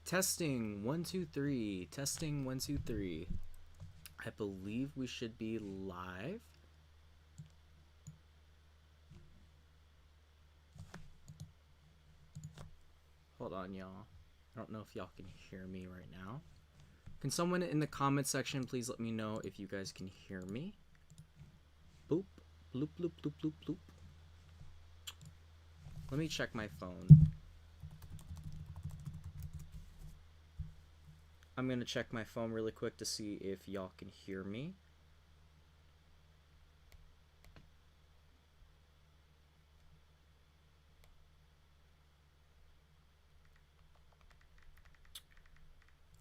Testing 1 2 3. Testing 1 2 3. I believe we should be live. Hold on, y'all. I don't know if y'all can hear me right now. Can someone in the comment section please let me know if you guys can hear me? Boop, bloop, bloop, bloop, bloop, bloop. Let me check my phone. I'm gonna check my phone really quick to see if y'all can hear me.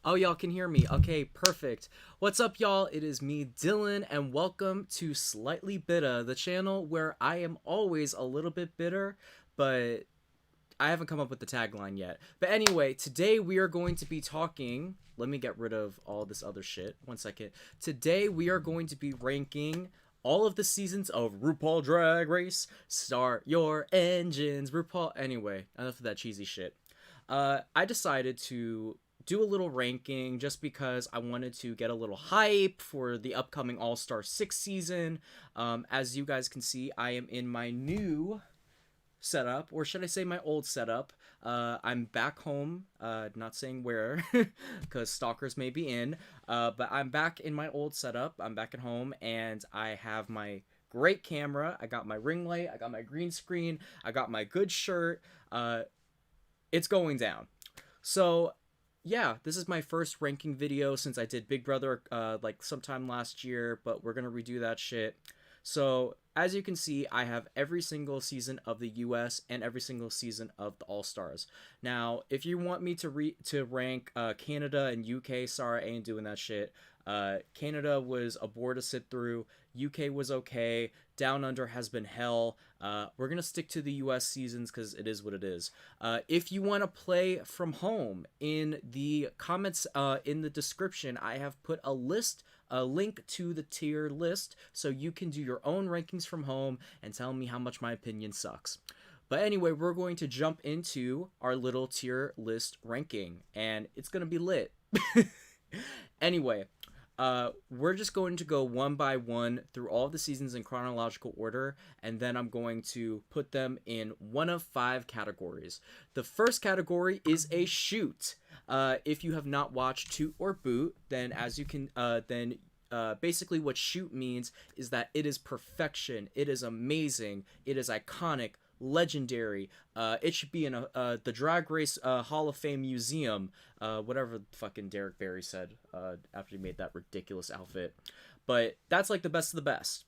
Oh, y'all can hear me. Okay, perfect. What's up, y'all? It is me, Dylan, and welcome to Slightly Bitter, the channel where I am always a little bit bitter, but I haven't come up with the tagline yet. But anyway, today we are going to be talking... Let me get rid of all this other shit. 1 second. Today we are going to be ranking all of the seasons of RuPaul Drag Race. Start your engines, RuPaul. Anyway, enough of that cheesy shit. I decided to do a little ranking just because I wanted to get a little hype for the upcoming All-Star 6 season. As you guys can see, I am in my new setup, or should I say my old setup. I'm back home, not saying where, because stalkers may be in, but I'm back in my old setup. I'm back at home, and I have my great camera. I got my ring light, I got my green screen, I got my good shirt. It's going down. So yeah, this is my first ranking video since I did Big Brother like sometime last year, but we're gonna redo that shit. So as you can see, I have every single season of the US and every single season of the All-Stars. Now, if you want me to rank Canada and UK, sorry, I ain't doing that shit. Canada was a bore to sit through. UK was okay. Down Under has been hell. We're going to stick to the US seasons because it is what it is. If you want to play from home, in the comments in the description, I have put a link to the tier list so you can do your own rankings from home and tell me how much my opinion sucks. But anyway, we're going to jump into our little tier list ranking, and it's going to be lit. Anyway, we're just going to go one by one through all of the seasons in chronological order, and then I'm going to put them in one of 5 categories. The first category is a shoot. If you have not watched Toot or Boot, then as you can, basically what shoot means is that it is perfection, it is amazing, it is iconic, legendary. It should be in the Drag Race Hall of Fame museum, whatever fucking Derek Barry said after he made that ridiculous outfit. But that's like the best of the best.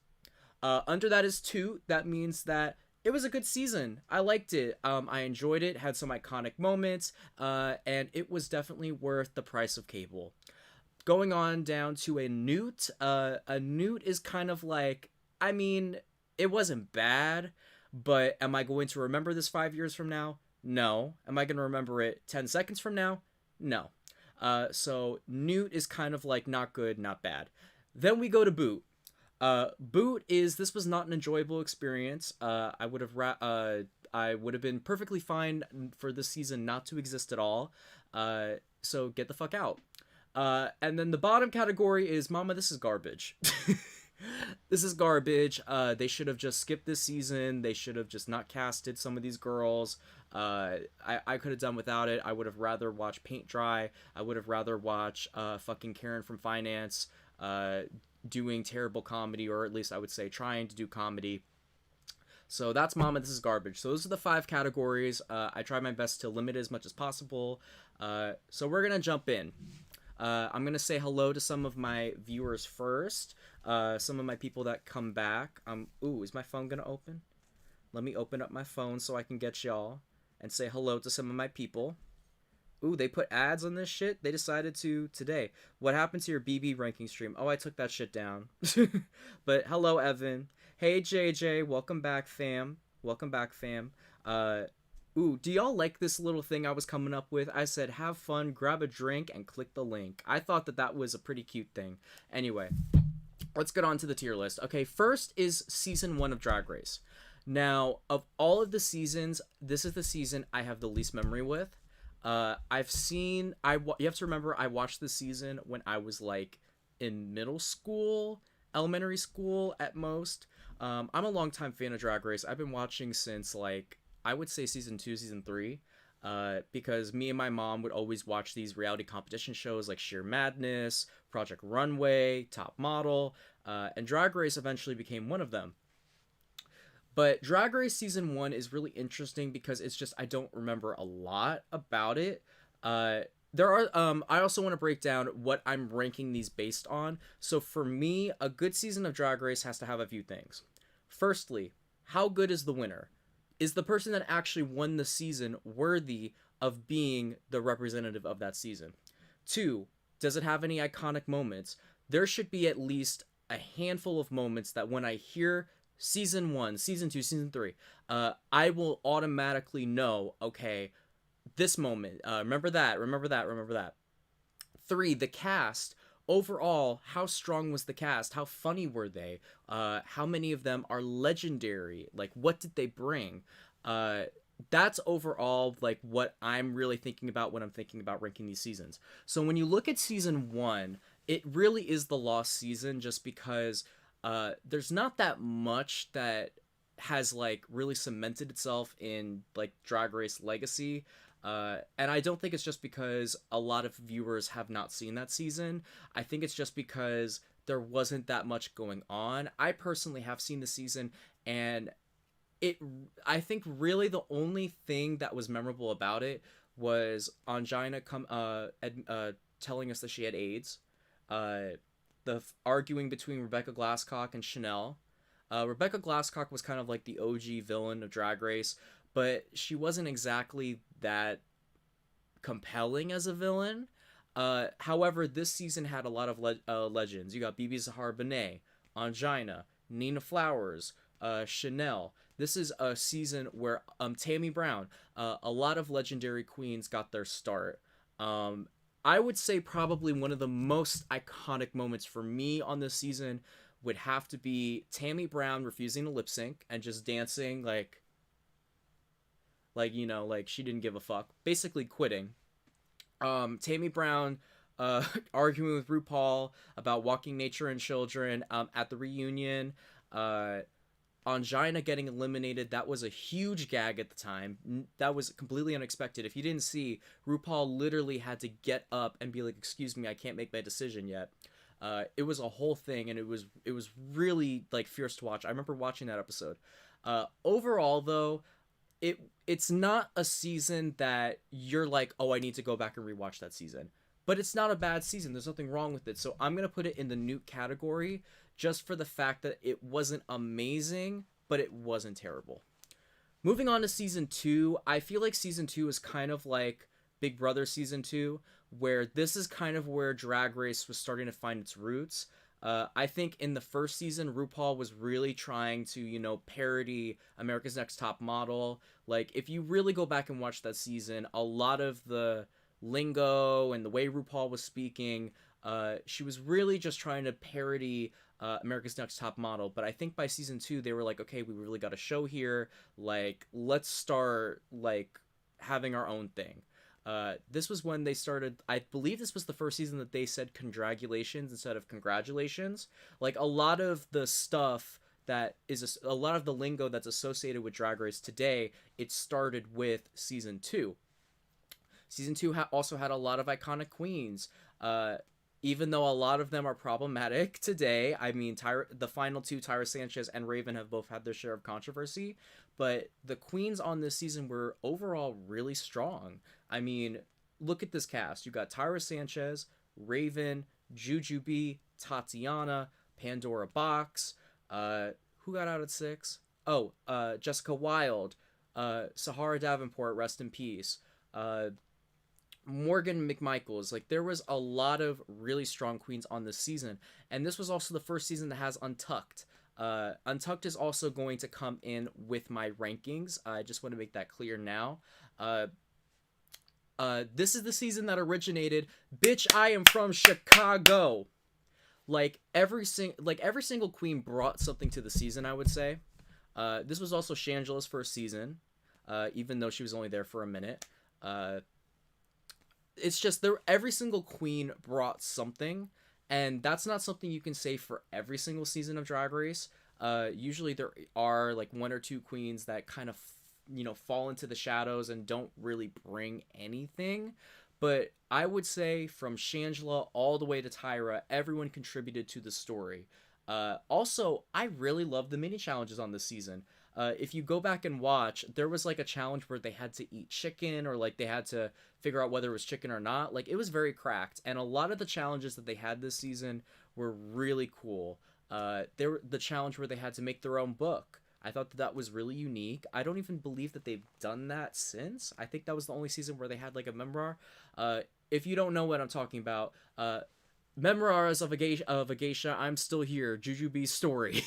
Under that is Toot. That means that it was a good season. I liked it. I enjoyed it, had some iconic moments, and it was definitely worth the price of cable. Going on down to a Newt. A Newt is kind of like, I mean, it wasn't bad, but am I going to remember this 5 years from now? No. Am I going to remember it 10 seconds from now? No. So Newt is kind of like not good, not bad. Then we go to Boot. Boot is, this was not an enjoyable experience. I would have been perfectly fine for this season not to exist at all. So get the fuck out. And then the bottom category is Mama, this is garbage. This is garbage. They should have just skipped this season. They should have just not casted some of these girls. I could have done without it. I would have rather watched paint dry. I would have rather watch fucking Karen from Finance doing terrible comedy, or at least I would say trying to do comedy. So that's Mama, this is garbage. So those are the 5 categories. I tried my best to limit it as much as possible. So we're gonna jump in. I'm going to say hello to some of my viewers first. Some of my people that come back. Ooh, is my phone going to open? Let me open up my phone so I can get y'all and say hello to some of my people. Ooh, they put ads on this shit? They decided to today. What happened to your BB ranking stream? Oh, I took that shit down. But hello, Evan. Hey, JJ. Welcome back, fam. Welcome back, fam. Ooh, do y'all like this little thing I was coming up with? I said, have fun, grab a drink, and click the link. I thought that was a pretty cute thing. Anyway, let's get on to the tier list. Okay, first is Season 1 of Drag Race. Now, of all of the seasons, this is the season I have the least memory with. You have to remember, I watched this season when I was like in middle school, elementary school at most. I'm a longtime fan of Drag Race. I've been watching since like I would say season 2, season 3. Because me and my mom would always watch these reality competition shows like Sheer Madness, Project Runway, Top Model, and Drag Race eventually became one of them. But Drag Race season 1 is really interesting because it's just I don't remember a lot about it. Uh, there are I also want to break down what I'm ranking these based on. So for me, a good season of Drag Race has to have a few things. Firstly, how good is the winner? Is the person that actually won the season worthy of being the representative of that season? Two, does it have any iconic moments? There should be at least a handful of moments that when I hear season 1, season 2, season 3, I will automatically know, okay, this moment, remember that, remember that, remember that. Three, the cast. Overall, how strong was the cast? How funny were they? How many of them are legendary? Like, what did they bring? Uh, that's overall like what I'm really thinking about when I'm thinking about ranking these seasons. So when you look at season 1, it really is the lost season just because there's not that much that has like really cemented itself in like Drag Race legacy. And I don't think it's just because a lot of viewers have not seen that season. I think it's just because there wasn't that much going on. I personally have seen the season, and it I think really the only thing that was memorable about it was Angina telling us that she had AIDS, arguing between Rebecca Glasscock and Chanel. Rebecca Glasscock was kind of like the OG villain of Drag Race, but she wasn't exactly that compelling as a villain. However, this season had a lot of legends. You got Bibi Zahara Benet, Angina, Nina Flowers, Chanel. This is a season where Tammy Brown, a lot of legendary queens got their start. I would say probably one of the most iconic moments for me on this season would have to be Tammy Brown refusing to lip sync and just dancing like you know, like she didn't give a fuck, basically quitting. Tammy Brown arguing with RuPaul about walking nature and children at the reunion. uh Angina getting eliminated, that was a huge gag at the time. That was completely unexpected. If you didn't see, RuPaul literally had to get up and be like, excuse me, I can't make my decision yet. It was a whole thing, and it was really like fierce to watch. I remember watching that episode. Overall though, it's not a season that you're like, oh, I need to go back and rewatch that season. But it's not a bad season. There's nothing wrong with it. So I'm gonna put it in the Newt category just for the fact that it wasn't amazing, but it wasn't terrible. Moving on to season 2, I feel like season 2 is kind of like Big Brother season 2, where this is kind of where Drag Race was starting to find its roots. I think in the first season, RuPaul was really trying to, parody America's Next Top Model. Like, if you really go back and watch that season, a lot of the lingo and the way RuPaul was speaking, she was really just trying to parody America's Next Top Model. But I think by season 2, they were like, okay, we really got a show here. Like, let's start, like, having our own thing. This was when they started, I believe this was the first season that they said congratulations instead of congratulations. Like, a lot of the stuff that is a lot of the lingo that's associated with Drag Race today, it started with season 2. Season 2 also had a lot of iconic queens. Even though a lot of them are problematic today. I mean, the final two, Tyra Sanchez and Raven, have both had their share of controversy, but the queens on this season were overall really strong. I mean, look at this cast. You got Tyra Sanchez, Raven, Jujubee, Tatiana, Pandora Box. Who got out at 6? Oh, Jessica Wilde, Sahara Davenport, rest in peace. Morgan McMichaels. Like, there was a lot of really strong queens on this season, and this was also the first season that has Untucked. Untucked is also going to come in with my rankings. I just want to make that clear now. This is the season that originated "Bitch, I am from Chicago." Like every single queen brought something to the season, I would say. This was also Shangela's first season, even though she was only there for a minute. it's just there, every single queen brought something, and that's not something you can say for every single season of Drag Race. Usually there are like one or two queens that kind of fall into the shadows and don't really bring anything. But I would say from Shangela all the way to Tyra, everyone contributed to the story. Also, I really love the mini challenges on this season. If you go back and watch, there was like a challenge where they had to eat chicken, or like they had to figure out whether it was chicken or not. Like it was very cracked, and a lot of the challenges that they had this season were really cool. There were the challenge where they had to make their own book. I thought that was really unique. I don't even believe that they've done that since. I think that was the only season where they had like a memoir. If you don't know what I'm talking about, Memoirs of a Geisha, I'm Still Here, Jujubee's story.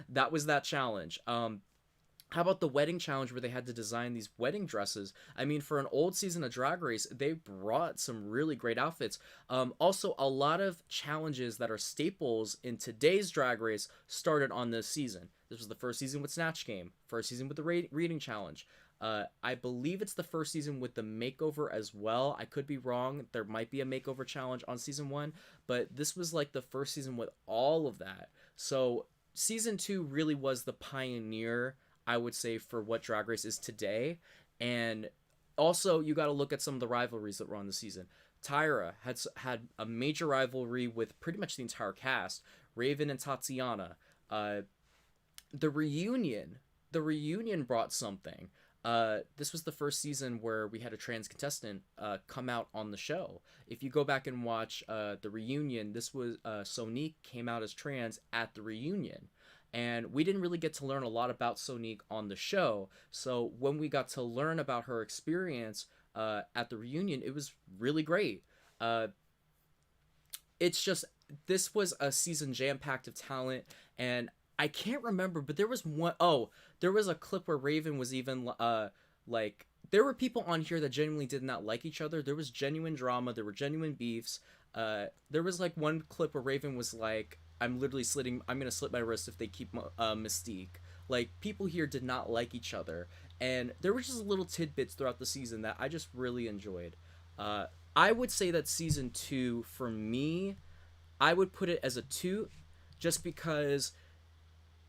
That was that challenge. How about the wedding challenge where they had to design these wedding dresses? I mean, for an old season of Drag Race, they brought some really great outfits. Also, a lot of challenges that are staples in today's Drag Race started on this season. This was the first season with Snatch Game, first season with the reading challenge. I believe it's the first season with the makeover as well. I could be wrong. There might be a makeover challenge on season 1, but this was like the first season with all of that. So season 2 really was the pioneer, I would say, for what Drag Race is today. And also, you got to look at some of the rivalries that were on the season. Tyra had a major rivalry with pretty much the entire cast, Raven and Tatiana. The reunion brought something. This was the first season where we had a trans contestant come out on the show. If you go back and watch the reunion, this was Sonique came out as trans at the reunion. And we didn't really get to learn a lot about Sonique on the show. So when we got to learn about her experience at the reunion, it was really great. It's just, this was a season jam-packed of talent, and I can't remember, but there was one, oh, there was a clip where Raven was even like, there were people on here that genuinely did not like each other. There was genuine drama, there were genuine beefs. There was like one clip where Raven was like, I'm gonna slit my wrist if they keep Mystique. Like, people here did not like each other, and there were just little tidbits throughout the season that I just really enjoyed. I would say that season 2 for me, I would put it as a 2, just because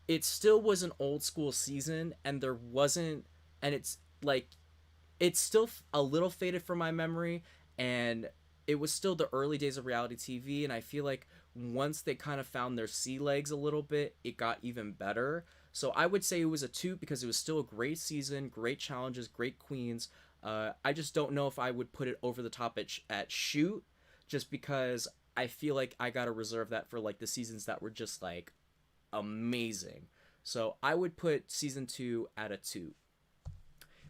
it still was an old school season, and there wasn't, and it's like, it's still a little faded from my memory, and it was still the early days of reality TV, and I feel like once they kind of found their sea legs a little bit, it got even better. So I would say it was a 2 because it was still a great season, great challenges, great queens. I just don't know if I would put it over the top at shoot, just because I feel like I gotta reserve that for like the seasons that were just like amazing. So I would put season 2 at a 2.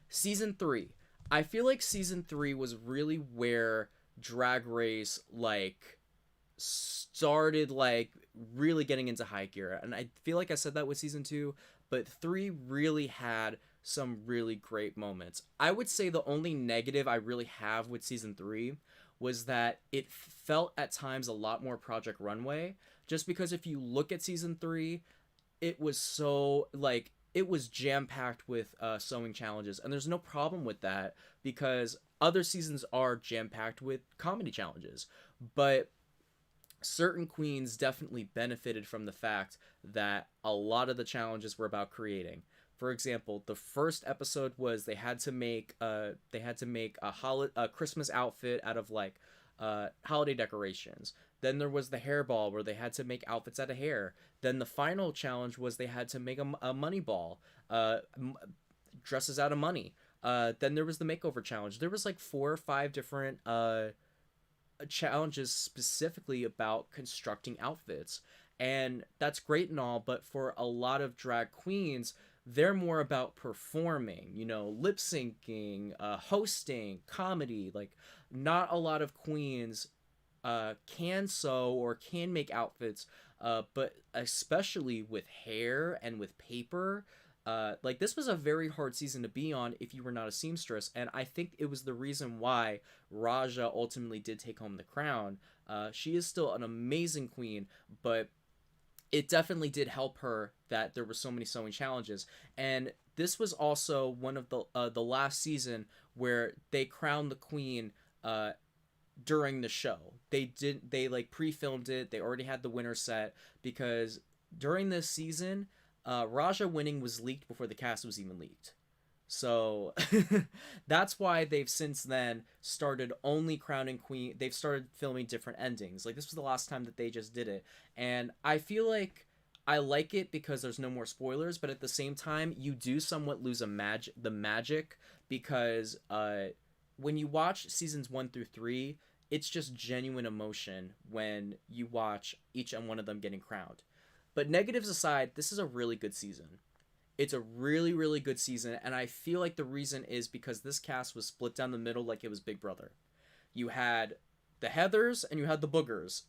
Season 3. I feel like season 3 was really where Drag Race like started like really getting into high gear. And I feel like I said that with season 2, but 3 really had some really great moments. I would say the only negative I really have with season 3 was that it felt at times a lot more Project Runway, just because if you look at season 3, it was so like, it was jam-packed with sewing challenges, and there's no problem with that because other seasons are jam-packed with comedy challenges. But certain queens definitely benefited from the fact that a lot of the challenges were about creating. For example, the first episode was they had to make a Christmas outfit out of like holiday decorations. Then there was the hairball where they had to make outfits out of hair. Then the final challenge was they had to make a money ball, dresses out of money. Then there was the makeover challenge. There was like 4 or 5 different challenges specifically about constructing outfits. And that's great and all, but for a lot of drag queens, they're more about performing, lip syncing, hosting, comedy. Like, not a lot of queens can sew or can make outfits, but especially with hair and with paper. Like, this was a very hard season to be on if you were not a seamstress, and I think it was the reason why Raja ultimately did take home the crown. She is still an amazing queen, but it definitely did help her that there were so many sewing challenges. And this was also one of the last season where they crowned the queen during the show. They like pre-filmed it. They already had the winner set because during this season, Raja winning was leaked before the cast was even leaked. So that's why they've since then started only crowning queen. They've started filming different endings. Like this was the last time that they just did it, and I feel like I like it because there's no more spoilers. But at the same time, you do somewhat lose the magic because when you watch seasons 1 through 3, it's just genuine emotion when you watch each and one of them getting crowned. But negatives aside, this is a really good season. It's a really, really good season, and I feel like the reason is because this cast was split down the middle like it was Big Brother. You had the Heathers and you had the Boogers.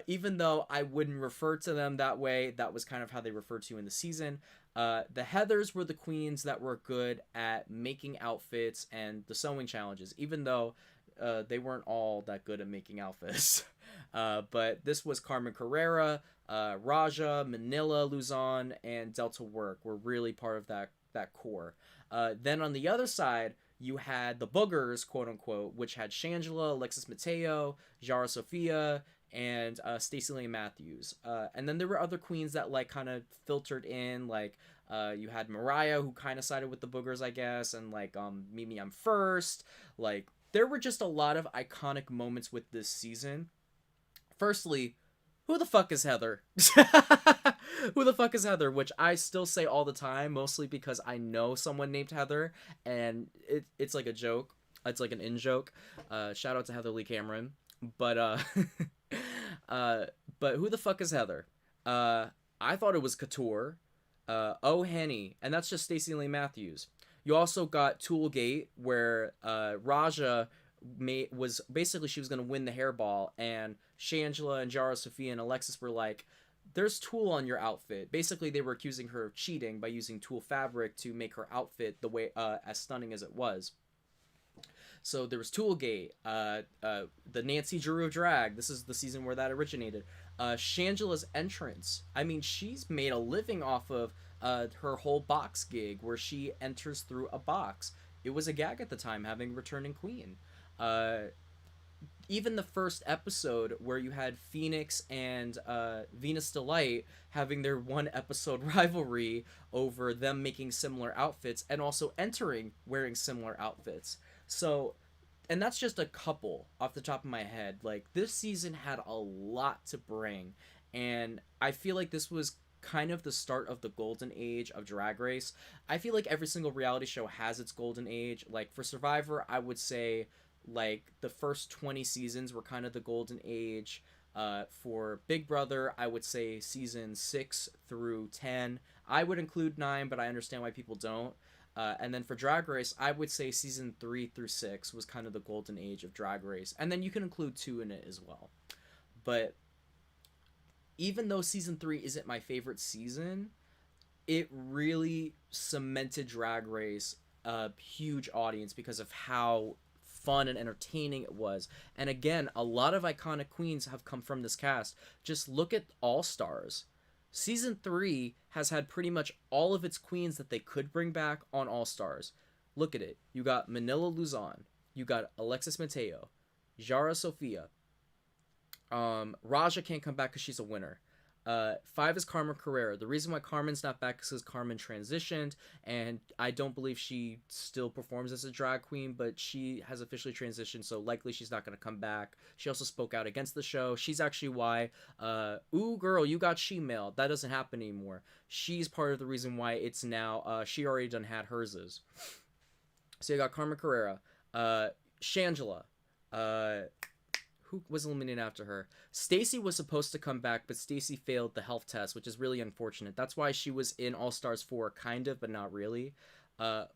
Even though I wouldn't refer to them that way, that was kind of how they referred to in the season. The Heathers were the queens that were good at making outfits and the sewing challenges, even though they weren't all that good at making outfits. But this was Carmen Carrera, Raja, Manila, Luzon, and Delta Work were really part of that core. Then on the other side, you had the Boogers, quote unquote, which had Shangela, Alexis Mateo, Jara Sofia, and Stacey Lane Matthews. And then there were other queens that like kind of filtered in, like you had Mariah, who kind of sided with the Boogers, I guess, and like Mimi I'm First. Like there were just a lot of iconic moments with this season. Firstly, who the fuck is Heather? Who the fuck is Heather? Which I still say all the time, mostly because I know someone named Heather, and it's like a joke. It's like an in joke. Shout out to Heather Lee Cameron. But but who the fuck is Heather? I thought it was Couture. Oh Henny, and that's just Stacey Lane Matthews. You also got Toolgate, where Raja was basically she was going to win the hairball, and Shangela and Jara Sofia and Alexis were like, there's tulle on your outfit. Basically they were accusing her of cheating by using tulle fabric to make her outfit the way as stunning as it was. So there was Toolgate, the Nancy Drew of drag. This is the season where that originated. Shangela's entrance. I mean, she's made a living off of her whole box gig where she enters through a box. It was a gag at the time, having returning queen. Even the first episode where you had Phoenix and Venus Delight having their one episode rivalry over them making similar outfits and also entering wearing similar outfits. So, and that's just a couple off the top of my head. Like, this season had a lot to bring, and I feel like this was kind of the start of the golden age of Drag Race. I feel like every single reality show has its golden age. Like, for Survivor, I would say like the first 20 seasons were kind of the golden age. For Big Brother, I would say season 6 through 10. I would include 9, but I understand why people don't. And then for Drag Race, I would say season 3 through 6 was kind of the golden age of Drag Race. And then you can include 2 in it as well. But even though season 3 isn't my favorite season, it really cemented Drag Race a huge audience because of how fun and entertaining it was. And again, a lot of iconic queens have come from this cast. Just look at All Stars. Season 3 has had pretty much all of its queens that they could bring back on All Stars. Look at it. You got Manila Luzon. You got Alexis Mateo. Jara Sofia. Raja can't come back because she's a winner. 5 is Carmen Carrera. The reason why Carmen's not back is because Carmen transitioned, and I don't believe she still performs as a drag queen, but she has officially transitioned, so likely she's not going to come back. She also spoke out against the show. She's actually why, ooh, girl, you got she-mailed. That doesn't happen anymore. She's part of the reason why it's now, she already done had herses. So you got Carmen Carrera. Shangela. Who was eliminated after her? Stacey was supposed to come back, but Stacey failed the health test, which is really unfortunate. That's why she was in All Stars 4, kind of, but not really.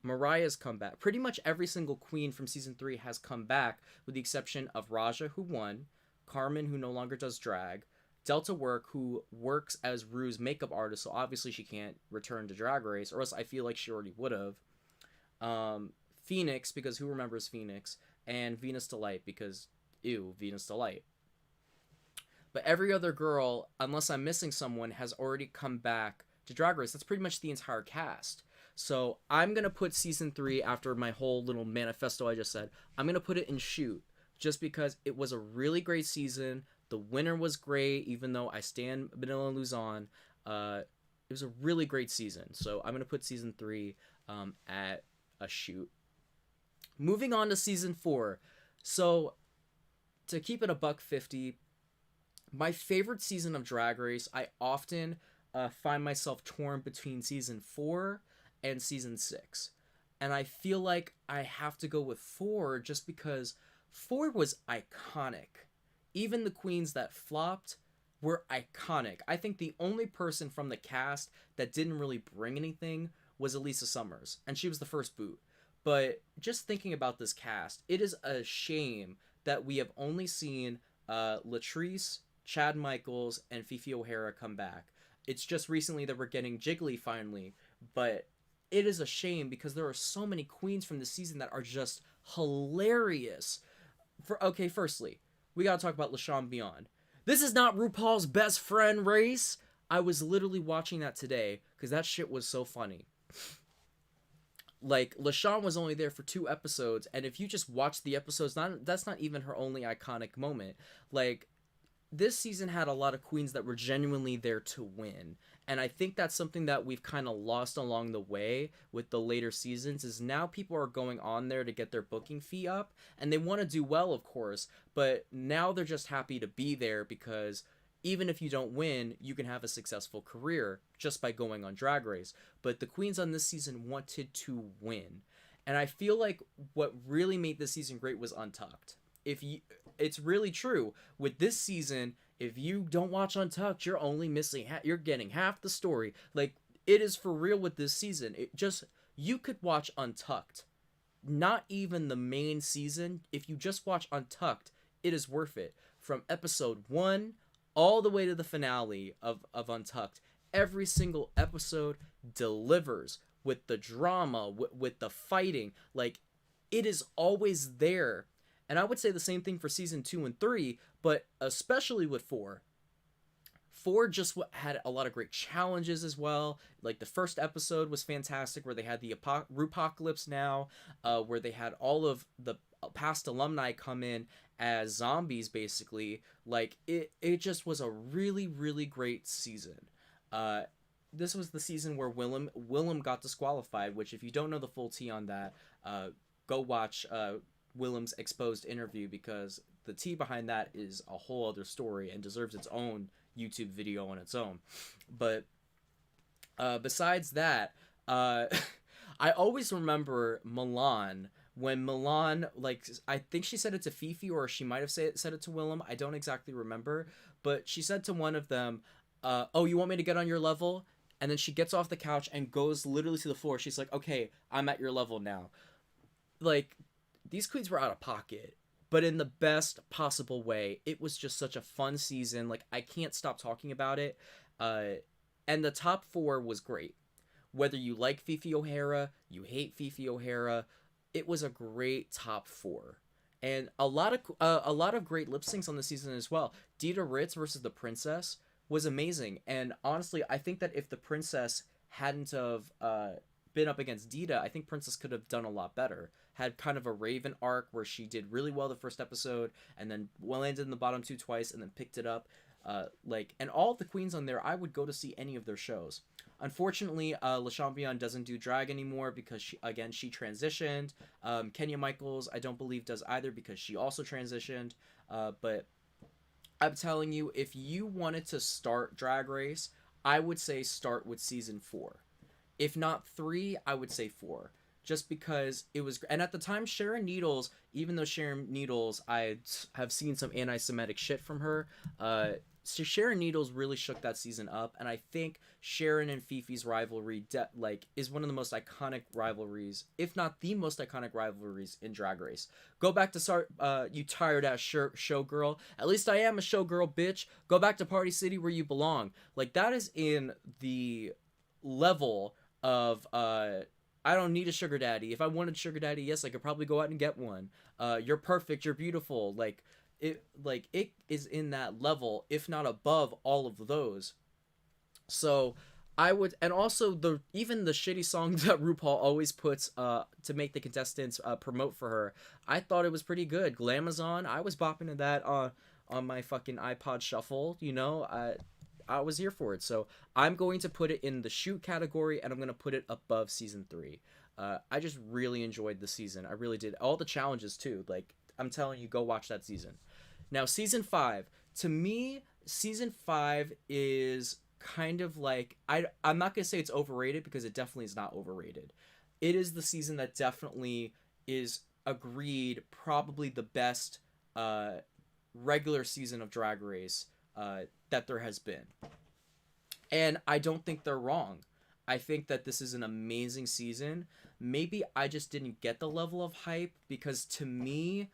Mariah's come back. Pretty much every single queen from season 3 has come back, with the exception of Raja, who won, Carmen, who no longer does drag, Delta Work, who works as Rue's makeup artist, so obviously she can't return to Drag Race, or else I feel like she already would have. Phoenix, because who remembers Phoenix, and Venus Delight, because ew, Venus Delight. But every other girl, unless I'm missing someone, has already come back to Drag Race. That's pretty much the entire cast. So I'm going to put season 3, after my whole little manifesto I just said, I'm going to put it in shoot. just because it was a really great season. The winner was great, even though I stand Manila Luzon. It was a really great season. So I'm gonna put season three at a shoot. Moving on to season four. So to keep it a buck 50, my favorite season of Drag Race, I often find myself torn between season four and season six. And I feel like I have to go with four just because four was iconic. Even the queens that flopped were iconic. I think the only person from the cast that didn't really bring anything was Elisa Summers, and she was the first boot. But just thinking about this cast, it is a shame that we have only seen Latrice, Chad Michaels, and Fifi O'Hara come back. It's just recently that we're getting Jiggly finally, but it is a shame because there are so many queens from the season that are just hilarious. Firstly, we gotta talk about LaShawn Beyond. This is not RuPaul's best friend race. I was literally watching that today because that shit was so funny. Like, LaShawn was only there for 2 episodes, and if you just watch the episodes, that's not even her only iconic moment. Like, this season had a lot of queens that were genuinely there to win, and I think that's something that we've kind of lost along the way with the later seasons. Is now people are going on there to get their booking fee up, and they want to do well, of course, but now they're just happy to be there because even if you don't win, you can have a successful career just by going on Drag Race. But the queens on this season wanted to win, and I feel like what really made this season great was Untucked. If you It's really true with this season. If you don't watch Untucked, you're only missing you're getting half the story. Like, it is for real with this season. It just You could watch Untucked, not even the main season. If you just watch Untucked, it is worth it. From episode 1 all the way to the finale of Untucked, every single episode delivers with the drama, with the fighting. Like, it is always there. And I would say the same thing for season 2 and 3, but especially with 4. 4 just had a lot of great challenges as well. Like, the first episode was fantastic, where they had the Rupocalypse now, where they had all of the past alumni come in as zombies, basically. Like, it just was a really, really great season. This was the season where Willem got disqualified, which, if you don't know the full tea on that, go watch Willem's exposed interview, because the tea behind that is a whole other story and deserves its own YouTube video on its own. But besides that, I always remember Milan. When Milan, like, I think she said it to Fifi, or she might have said it to Willem. I don't exactly remember, but she said to one of them, "Oh, you want me to get on your level?" And then she gets off the couch and goes literally to the floor. She's like, "Okay, I'm at your level now." Like, these queens were out of pocket, but in the best possible way. It was just such a fun season. Like, I can't stop talking about it. And the top 4 was great. Whether you like Fifi O'Hara, you hate Fifi O'Hara, it was a great top 4. And a lot of great lip syncs on the season as well. Dita Ritz versus the Princess was amazing. And honestly, I think that if the Princess hadn't have been up against Dita, I think Princess could have done a lot better. Had kind of a Raven arc where she did really well the first episode, and then landed in the bottom 2 twice, and then picked it up. And all of the queens on there, I would go to see any of their shows. Unfortunately, LaShawn Beyond doesn't do drag anymore because she transitioned. Kenya Michaels, I don't believe, does either, because she also transitioned. But I'm telling you, if you wanted to start Drag Race, I would say start with season 4. If not 3, I would say 4. Just because it was... And at the time, Sharon Needles, even though Sharon Needles, I have seen some anti-Semitic shit from her, so Sharon Needles really shook that season up, and I think Sharon and Fifi's rivalry is one of the most iconic rivalries, if not the most iconic rivalries in Drag Race. Go back to you tired ass showgirl. At least I am a showgirl, bitch. Go back to Party City where you belong. Like, that is in the level of I don't need a sugar daddy. If I wanted a sugar daddy, yes, I could probably go out and get one. You're perfect. You're beautiful. It is in that level, if not above all of those. So I would, and also the even the shitty song that RuPaul always puts to make the contestants promote for her. I thought it was pretty good. Glamazon, I was bopping to that on my fucking iPod shuffle. I was here for it. So I'm going to put it in the shoot category, and I'm going to put it above season 3. I just really enjoyed the season. I really did. All the challenges too. Like, I'm telling you, go watch that season. Now, season 5. To me, season 5 is kind of like, I'm not going to say it's overrated, because it definitely is not overrated. It is the season that definitely is agreed probably the best regular season of Drag Race that there has been. And I don't think they're wrong. I think that this is an amazing season. Maybe I just didn't get the level of hype, because to me,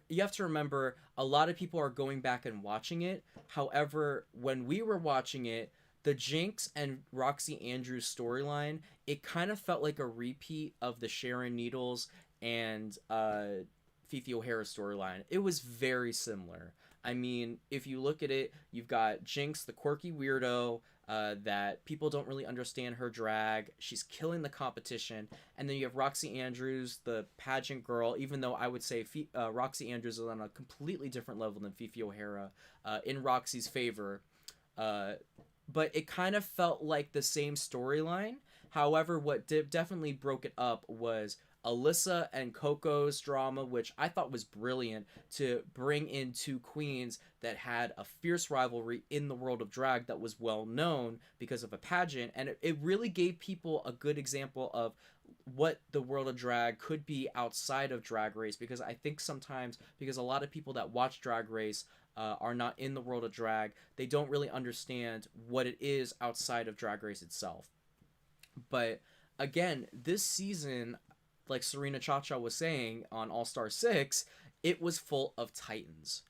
you have to remember, a lot of people are going back and watching it. However, when we were watching it, the Jinx and Roxy Andrews storyline, it kind of felt like a repeat of the Sharon Needles and Fifi O'Hara storyline. It was very similar. I mean, if you look at it, you've got Jinx, the quirky weirdo, that people don't really understand her drag. She's killing the competition. And then you have Roxy Andrews, the pageant girl, even though I would say Roxy Andrews is on a completely different level than Fifi O'Hara, in Roxy's favor. But it kind of felt like the same storyline. However, what definitely broke it up was Alyssa and Coco's drama, which I thought was brilliant, to bring in two queens that had a fierce rivalry in the world of drag that was well known because of a pageant. And it really gave people a good example of what the world of drag could be outside of Drag Race, because I think sometimes, because a lot of people that watch Drag Race are not in the world of drag, they don't really understand what it is outside of Drag Race itself. But again, this season, like Serena Chacha was saying on All Star 6, it was full of titans.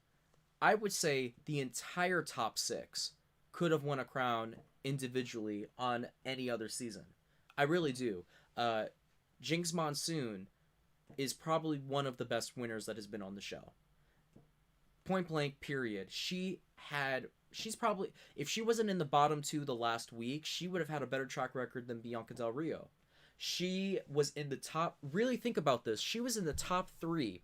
I would say the entire top 6 could have won a crown individually on any other season. I really do. Jinx Monsoon is probably one of the best winners that has been on the show. Point blank, period. She's probably, if she wasn't in the bottom 2 the last week, she would have had a better track record than Bianca Del Rio. She was in the top, really think about this, she was in the top 3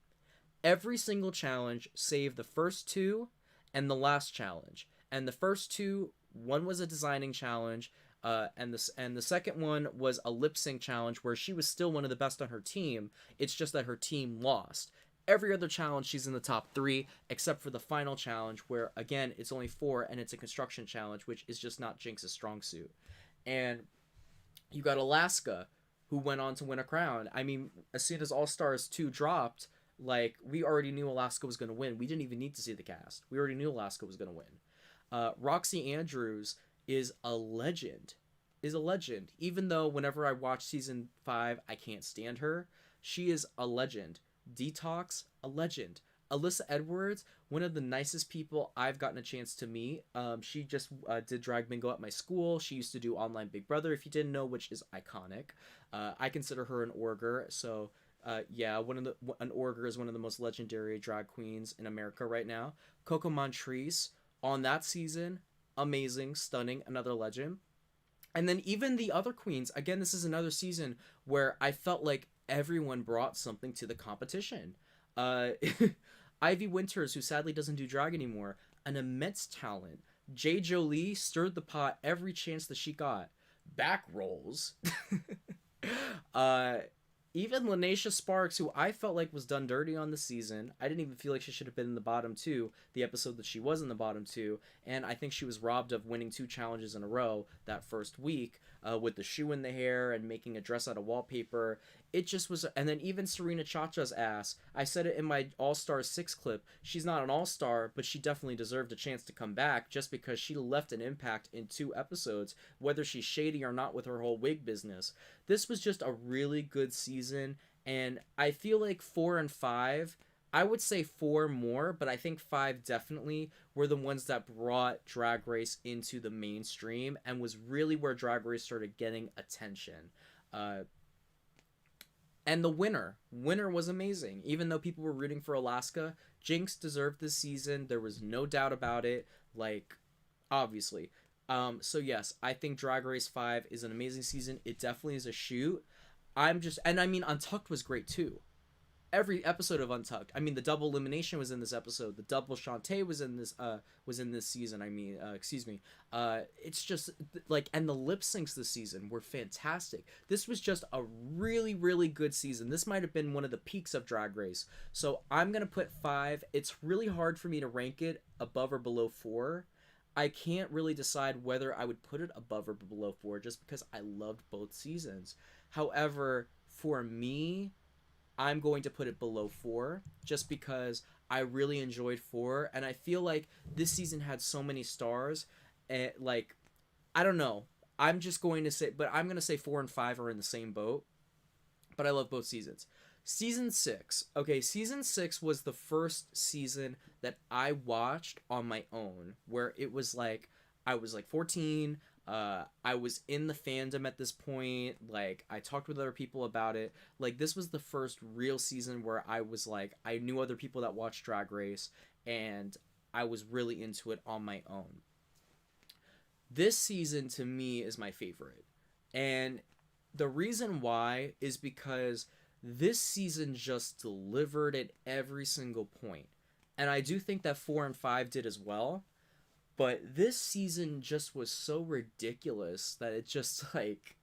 every single challenge save the first 2 and the last challenge. And the first 2, one was a designing challenge, and the second one was a lip sync challenge where she was still one of the best on her team. It's just that her team lost. Every other challenge she's in the top 3, except for the final challenge where, again, it's only 4 and it's a construction challenge, which is just not Jinx's strong suit. And you got Alaska, who went on to win a crown. I mean, as soon as All Stars 2 dropped, like, we already knew Alaska was going to win. We didn't even need to see the cast. We already knew Alaska was going to win. Roxy Andrews is a legend. Even though whenever I watch season 5, I can't stand her, she is a legend. Detox, a legend. Alyssa Edwards, one of the nicest people I've gotten a chance to meet. She just did drag bingo at my school. She used to do online Big Brother, if you didn't know, which is iconic. I consider her an Orger, so yeah, an Orger is one of the most legendary drag queens in America right now. Coco Montrese on that season, amazing, stunning, another legend. And then even the other queens, again, this is another season where I felt like everyone brought something to the competition. Ivy Winters, who sadly doesn't do drag anymore, an immense talent. Jay Jolie stirred the pot every chance that she got. Back rolls. Even Lanacia Sparks, who I felt like was done dirty on the season. I didn't even feel like she should have been in the bottom 2, the episode that she was in the bottom 2, and I think she was robbed of winning 2 challenges in a row that first week, with the shoe in the hair and making a dress out of wallpaper. It just was, and then even Serena Chacha's ass. I said it in my All-Star 6 clip. She's not an all-star, but she definitely deserved a chance to come back just because she left an impact in 2 episodes, whether she's shady or not with her whole wig business. This was just a really good season, and I feel like 4 and 5, I would say 4 more, but I think 5 definitely were the ones that brought Drag Race into the mainstream and was really where Drag Race started getting attention. And the winner was amazing. Even though people were rooting for Alaska, Jinx deserved this season. There was no doubt about it. Like, obviously. So yes, I think Drag Race 5 is an amazing season. It definitely is a shoot. I'm just, and I mean, Untucked was great too. Every episode of Untucked. I mean, the double elimination was in this episode. The double Shantae was in this season. I mean, excuse me. It's just like, and the lip syncs this season were fantastic. This was just a really really good season. This might have been one of the peaks of Drag Race. So I'm gonna put 5. It's really hard for me to rank it above or below 4. I can't really decide whether I would put it above or below 4 just because I loved both seasons. However, for me, I'm going to put it below 4 just because I really enjoyed 4 and I feel like this season had so many stars and like I don't know. I'm just going to say but I'm going to say 4 and 5 are in the same boat, but I love both seasons. Season 6. Okay, season 6 was the first season that I watched on my own where it was like I was like 14. I was in the fandom at this point. Like I talked with other people about it. Like this was the first real season where I was like I knew other people that watched Drag Race and I was really into it on my own. This season to me is my favorite. And the reason why is because this season just delivered at every single point. And I do think that 4 and 5 did as well. But this season just was so ridiculous that it just like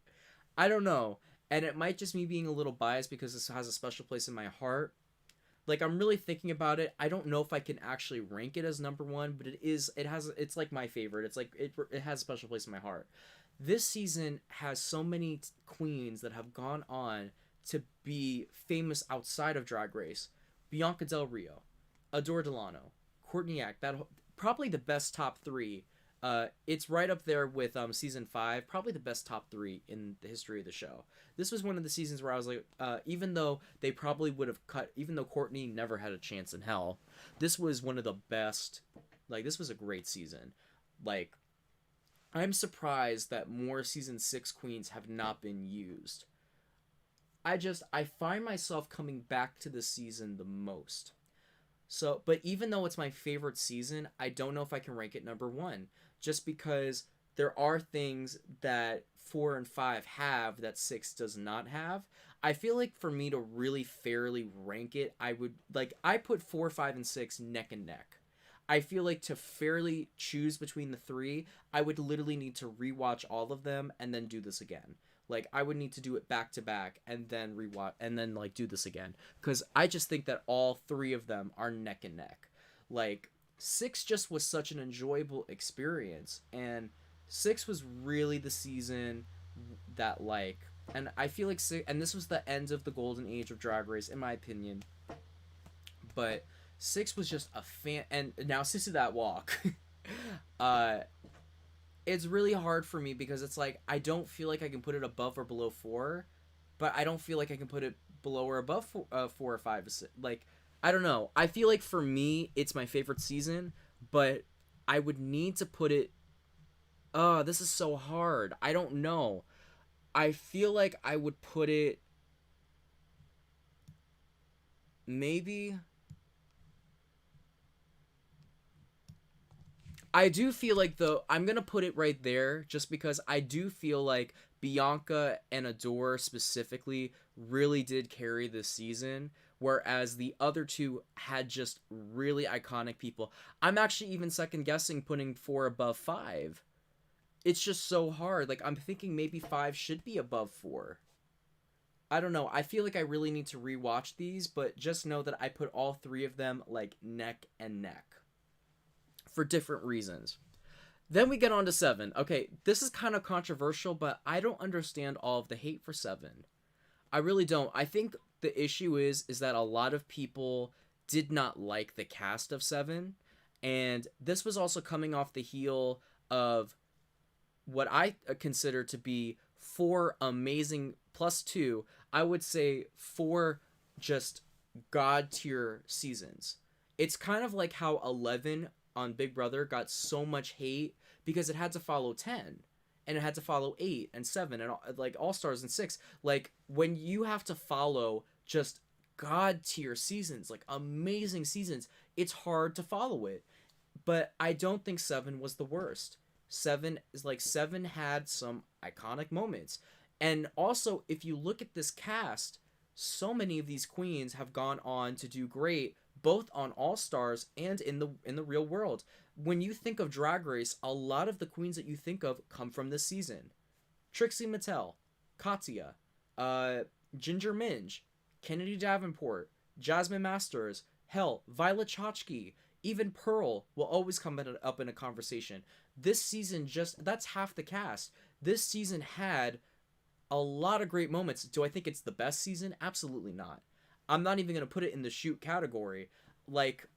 I don't know. And it might just me being a little biased because this has a special place in my heart. Like I'm really thinking about it. I don't know if I can actually rank it as number 1, but it's like my favorite. It's like it has a special place in my heart. This season has so many queens that have gone on to be famous outside of Drag Race. Bianca Del Rio, Adore Delano, Courtney Act, that probably the best top 3. It's right up there with season 5, probably the best top 3 in the history of the show. This was one of the seasons where I was like, even though they probably would have cut, even though Courtney never had a chance in hell, this was one of the best. Like this was a great season. Like I'm surprised that more season 6 queens have not been used. I find myself coming back to this season the most. So, but even though it's my favorite season, I don't know if I can rank it number 1 just because there are things that 4 and 5 have that 6 does not have. I feel like for me to really fairly rank it, I put 4, 5 and 6 neck and neck. I feel like to fairly choose between the 3, I would literally need to rewatch all of them and then do this again. Like I would need to do it back to back and then rewatch and then like do this again because I just think that all 3 of them are neck and neck. Like 6 just was such an enjoyable experience and 6 was really the season that like and I feel like 6 and this was the end of the golden age of Drag Race in my opinion. But 6 was just a fan and now Sissy That Walk. uh it's really hard for me because it's like I don't feel like I can put it above or below 4, but I don't feel like I can put it below or above 4 or 5. Like I don't know. I feel like for me it's my favorite season, but I would need to put it. Oh, this is so hard. I don't know. I feel like I would put it maybe. I do feel like though I'm gonna put it right there just because I do feel like Bianca and Adore specifically really did carry this season, whereas the other two had just really iconic people. I'm actually even second guessing putting 4 above 5. It's just so hard. Like I'm thinking maybe 5 should be above 4. I don't know. I feel like I really need to rewatch these, but just know that I put all 3 of them like neck and neck for different reasons. Then we get on to 7. Okay, this is kind of controversial, but I don't understand all of the hate for 7. I really don't. I think the issue is that a lot of people did not like the cast of 7, and this was also coming off the heel of what I consider to be 4 amazing plus 2. I would say 4 just god tier seasons. It's kind of like how 11 on Big Brother got so much hate because it had to follow 10 and it had to follow 8 and 7 and like All Stars and 6. Like when you have to follow just god tier seasons, like amazing seasons, it's hard to follow it. But I don't think 7 was the worst. Seven is like Seven had some iconic moments. And also, if you look at this cast, so many of these queens have gone on to do great both on All Stars and in the real world. When you think of Drag Race, a lot of the queens that you think of come from this season. Trixie Mattel, Katya, uh, Ginger Minj, Kennedy Davenport, Jasmine Masters, hell, Violet Chachki, even Pearl will always come up in a conversation. This season, just that's half the cast. This season had a lot of great moments. Do I think it's the best season? Absolutely not. I'm not even going to put it in the shoot category. Like,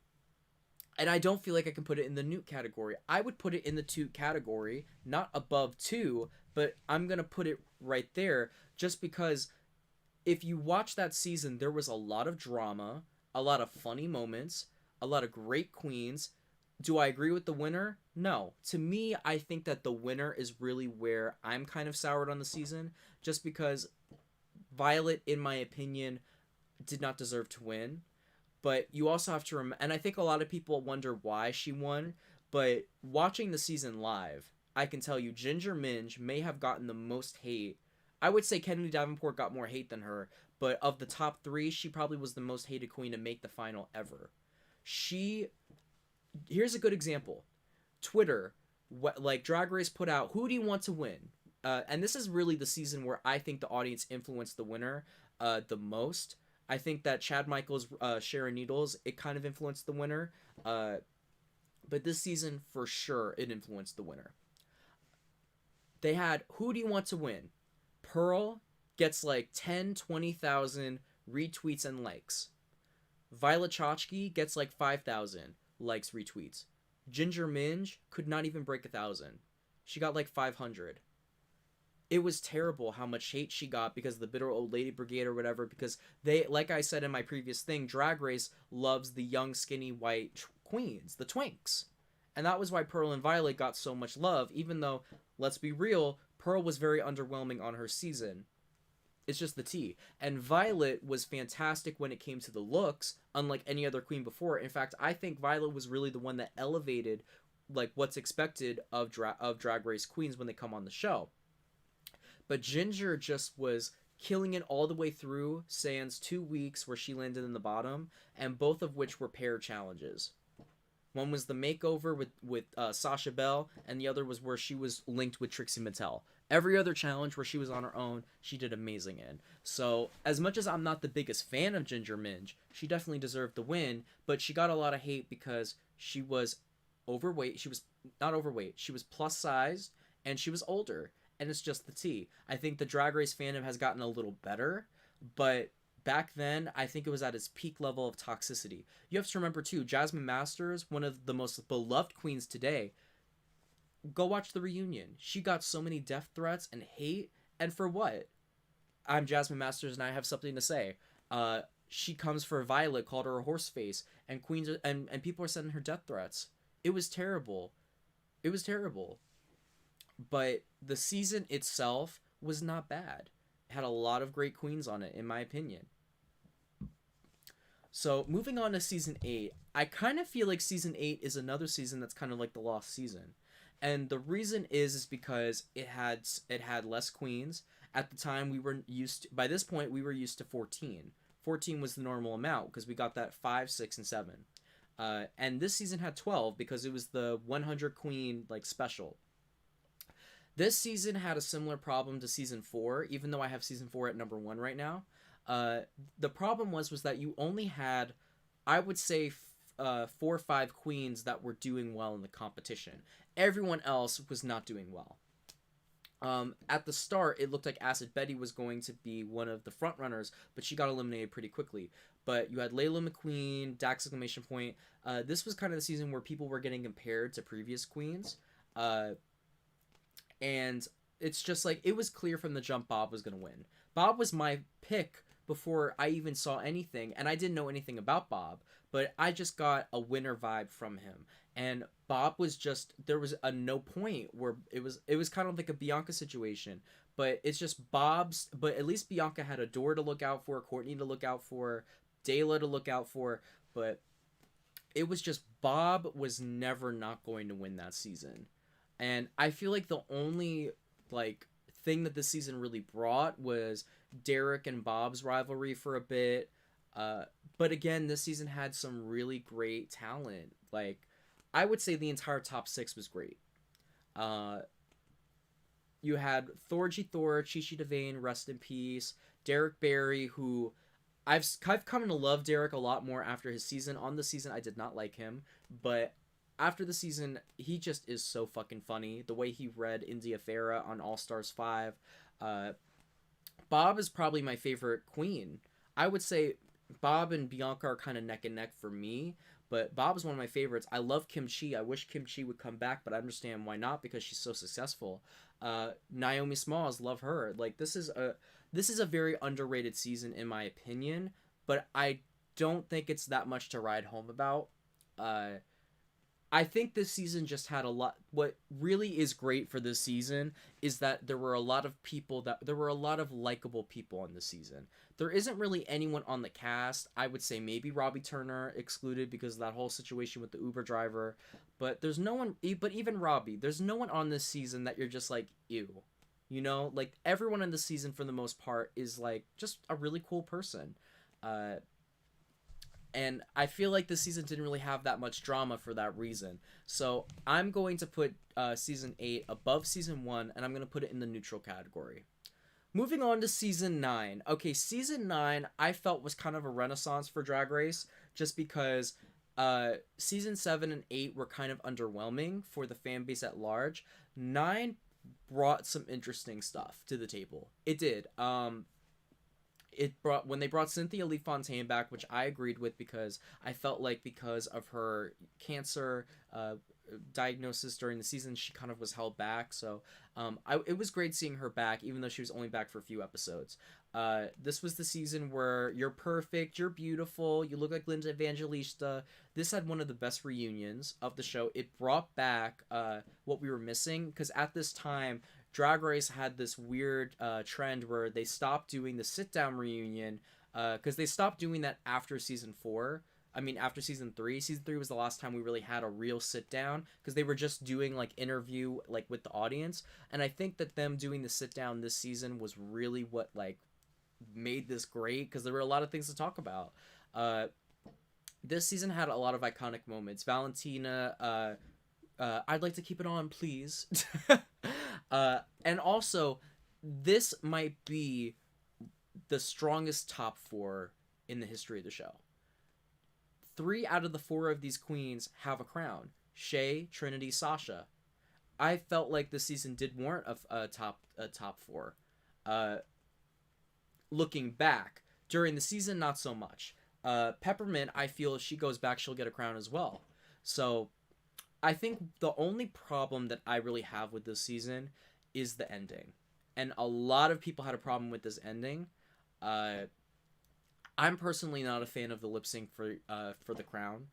and I don't feel like I can put it in the newt category. I would put it in the toot category, not above two, but I'm going to put it right there just because if you watch that season, there was a lot of drama, a lot of funny moments, a lot of great queens. Do I agree with the winner? No. To me, I think that the winner is really where I'm kind of soured on the season, just because Violet, in my opinion, did not deserve to win. But you also have to remember, and I think a lot of people wonder why she won, but watching the season live, I can tell you Ginger Minj may have gotten the most hate. I would say Kennedy Davenport got more hate than her, but of the top three, she probably was the most hated queen to make the final ever. She, here's a good example. Twitter, what like Drag Race put out, who do you want to win? And this is really the season where I think the audience influenced the winner the most. I think that Chad Michaels, Sharon Needles, it kind of influenced the winner. But this season, for sure, it influenced the winner. They had, who do you want to win? Pearl gets like 10, 20,000 retweets and likes. Violet Chachki gets like 5,000 likes, retweets. Ginger Minj could not even break 1,000. She got like 500. It was terrible how much hate she got because of the bitter old lady brigade or whatever, because they, like I said in my previous thing, Drag Race loves the young skinny white queens, the twinks, and that was why Pearl and Violet got so much love, even though, let's be real, Pearl was very underwhelming on her season. It's just the tea. And Violet was fantastic when it came to the looks, unlike any other queen before. In fact, I think Violet was really the one that elevated like what's expected of Drag Race queens when they come on the show. But Ginger just was killing it all the way through sans 2 weeks where she landed in the bottom, and both of which were pair challenges. One was the makeover with Sasha Bell, and the other was where she was linked with Trixie Mattel. Every other challenge where she was on her own, she did amazing in. So, as much as I'm not the biggest fan of Ginger Minj, she definitely deserved the win, but she got a lot of hate because she was overweight. She was not overweight. She was plus sized, and she was older. And it's just the tea. I think the Drag Race fandom has gotten a little better, but back then, I think it was at its peak level of toxicity. You have to remember, too, Jasmine Masters, one of the most beloved queens today, go watch the reunion. She got so many death threats and hate, and for what? I'm Jasmine Masters, and I have something to say. She comes for Violet, called her a horse face, and queens are, and people are sending her death threats. It was terrible. It was terrible. But the season itself was not bad. It had a lot of great queens on it, in my opinion. So moving on to season 8, I kind of feel like season 8 is another season that's kind of like the lost season, and the reason is because it had less queens. At the time, we were used to, by this point we were used to 14. 14 was the normal amount because we got that 5, 6, and 7. And this season had 12 because it was the 100 queen like special. This season had a similar problem to season 4, even though I have season 4 at number 1 right now. The problem was that you only had, I would say, 4 or 5 queens that were doing well in the competition. Everyone else was not doing well. At the start, it looked like Acid Betty was going to be one of the front runners, but she got eliminated pretty quickly. But you had Layla McQueen, Dax exclamation point. This was kind of the season where people were getting compared to previous queens. And it's just like, it was clear from the jump Bob was going to win. Bob was my pick before I even saw anything, and I didn't know anything about Bob, but I just got a winner vibe from him. And Bob was just, there was a no point where it was kind of like a Bianca situation, but it's just Bob's, but at least Bianca had Adore to look out for, Courtney to look out for, Dayla to look out for, but it was just Bob was never not going to win that season. And I feel like the only like thing that this season really brought was Derek and Bob's rivalry for a bit. Uh, but again, this season had some really great talent. Like, I would say the entire top six was great. Uh, you had Thorgy Thor, Chi Devane, rest in peace. Derek Barry, who I've come to love Derek a lot more after his season. On the season, I did not like him, but after the season, he just is so fucking funny. The way he read India Farah on All Stars 5. Uh, Bob is probably my favorite queen. I would say Bob and Bianca are kind of neck and neck for me, but Bob is one of my favorites. I love Kim Chi. I wish Kim Chi would come back, but I understand why not because she's so successful. Naomi Smalls, love her. Like this is a very underrated season in my opinion, but I don't think it's that much to ride home about. Uh, I think this season just had a lot. What really is great for this season is that there were a lot of likable people on this season. There isn't really anyone on the cast. I would say maybe Robbie Turner excluded because of that whole situation with the Uber driver. But there's no one. But even Robbie, there's no one on this season that you're just like ew. You know, like everyone in the season for the most part is like just a really cool person. Uh, and I feel like this season didn't really have that much drama for that reason. So I'm going to put season 8 above season 1, and I'm going to put it in the neutral category. Moving on to season 9. Okay, season 9 I felt was kind of a renaissance for Drag Race, just because season 7 and 8 were kind of underwhelming for the fan base at large. 9 brought some interesting stuff to the table. It did. It brought when they brought Cynthia Lee Fontaine back, which I agreed with because I felt like because of her cancer diagnosis during the season, she kind of was held back. So it was great seeing her back, even though she was only back for a few episodes. This was the season where you're perfect, you're beautiful, you look like Linda Evangelista. This had one of the best reunions of the show. It brought back what we were missing, because at this time, Drag Race had this weird trend where they stopped doing the sit-down reunion because they stopped doing that after season 4. I mean, after season 3. Season 3 was the last time we really had a real sit-down because they were just doing, like, interview, like, with the audience. And I think that them doing the sit-down this season was really what, like, made this great because there were a lot of things to talk about. This season had a lot of iconic moments. Valentina, I'd like to keep it on, please. And also, this might be the strongest top 4 in the history of the show. 3 out of the 4 of these queens have a crown. Shea, Trinity, Sasha. I felt like this season did warrant a top 4. Looking back, during the season, not so much. Peppermint, I feel if she goes back, she'll get a crown as well. So I think the only problem that I really have with this season is the ending. And a lot of people had a problem with this ending. I'm personally not a fan of the lip sync for the crown.